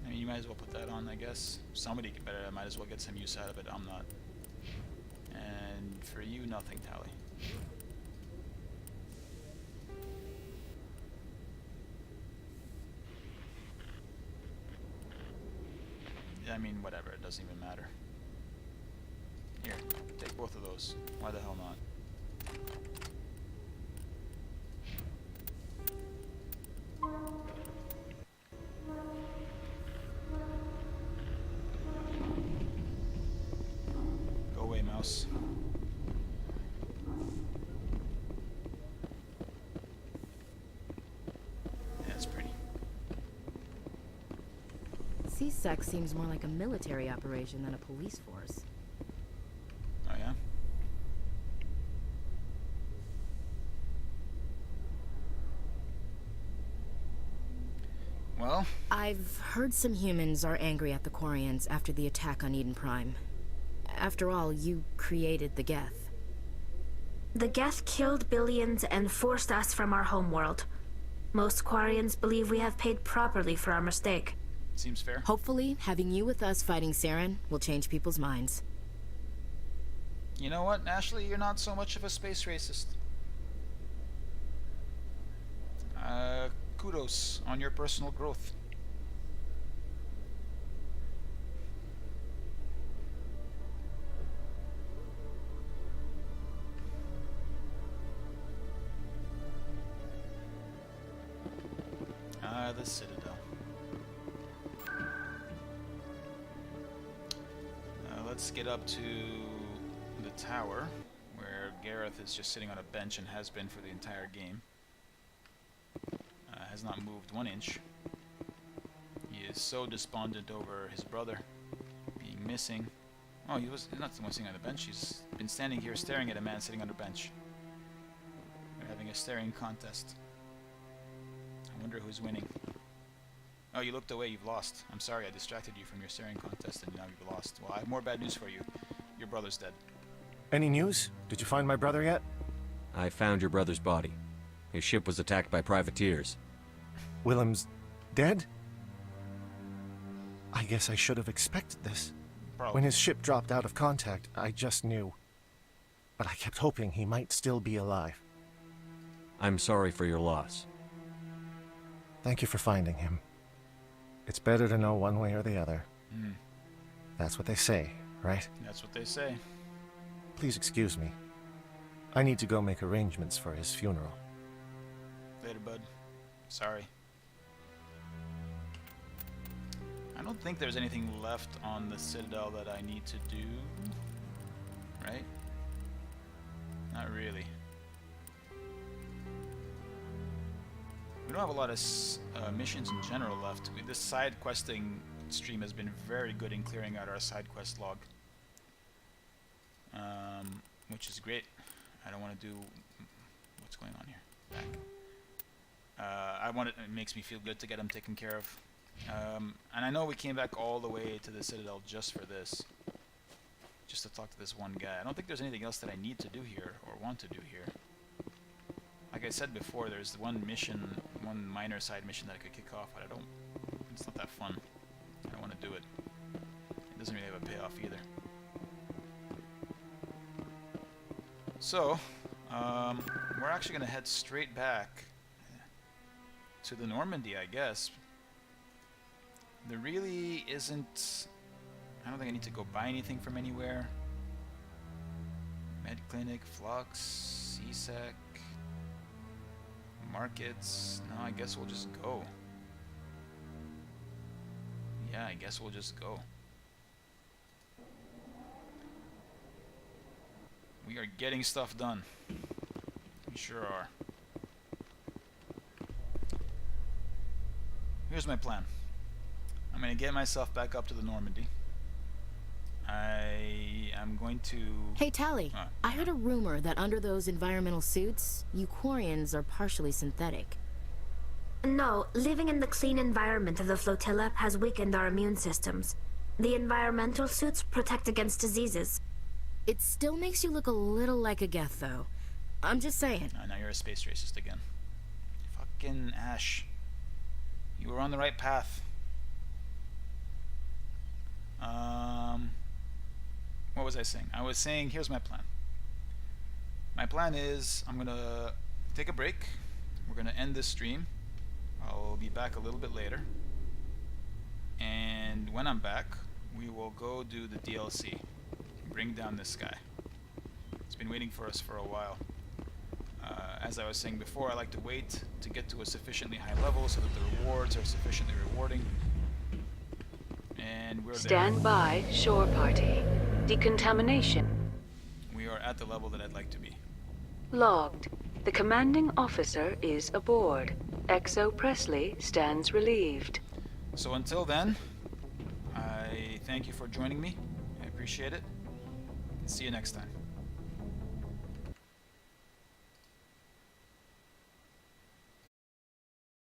I mean, you might as well put that on, I guess. Somebody better, might as well get some use out of it. I'm not. And for you, nothing, Tally. I mean, whatever. It doesn't even matter. Here, take both of those. Why the hell not? Go away, mouse. Yeah, it's pretty. CSEC seems more like a military operation than a police force. Oh, yeah? Well? I've heard some humans are angry at the Quarians after the attack on Eden Prime. After all, you created the Geth. The Geth killed billions and forced us from our homeworld. Most Quarians believe we have paid properly for our mistake. Seems fair. Hopefully, having you with us fighting Saren will change people's minds. You know what, Ashley? You're not so much of a space racist. Kudos on your personal growth. the Citadel. Let's get up to the tower, where Gareth is just sitting on a bench and has been for the entire game. Has not moved 1 inch. He is so despondent over his brother being missing. Oh, he's not the one sitting on the bench. He's been standing here staring at a man sitting on a bench. They're having a staring contest. I wonder who's winning. Oh, you looked away. You've lost. I'm sorry, I distracted you from your staring contest and now you've lost. Well, I have more bad news for you. Your brother's dead. Any news? Did you find my brother yet? I found your brother's body. His ship was attacked by privateers. Willem's dead? I guess I should have expected this. Probably. When his ship dropped out of contact, I just knew. But I kept hoping he might still be alive. I'm sorry for your loss. Thank you for finding him. It's better to know one way or the other. That's what they say, right? That's what they say. Please excuse me. I need to go make arrangements for his funeral. Later, bud. Sorry. I don't think there's anything left on the Citadel that I need to do. Right? Not really. We don't have a lot of missions in general left. This side questing stream has been very good in clearing out our side quest log. Which is great. I don't want to do... What's going on here? Back. It makes me feel good to get them taken care of. And I know we came back all the way to the Citadel just for this. Just to talk to this one guy. I don't think there's anything else that I need to do here, or want to do here. Like I said before, there's one mission, one minor side mission that I could kick off, but it's not that fun. I don't want to do it. It doesn't really have a payoff either. So, we're actually going to head straight back to the Normandy, I guess. There really isn't... I don't think I need to go buy anything from anywhere. Med Clinic, Flux, CSEC, markets. No, I guess we'll just go. Yeah, I guess we'll just go. We are getting stuff done. We sure are. Here's my plan. I'm going to get myself back up to the Normandy. I am going to... Hey, Tally. I heard a rumor that under those environmental suits, you Quarians are partially synthetic. No, living in the clean environment of the flotilla has weakened our immune systems. The environmental suits protect against diseases. It still makes you look a little like a Geth, though. I'm just saying. Now you're a space racist again. Fucking Ash. You were on the right path. What was I saying? I was saying, here's my plan. My plan is, I'm gonna take a break. We're gonna end this stream. I'll be back a little bit later. And when I'm back, we will go do the DLC. Bring down this guy. It's been waiting for us for a while. As I was saying before, I like to wait to get to a sufficiently high level so that the rewards are sufficiently rewarding. And we're Stand there. by, shore party. Decontamination. We are at the level that I'd like to be. Logged. The commanding officer is aboard. Exo Presley stands relieved. So until then, I thank you for joining me. I appreciate it. See you next time.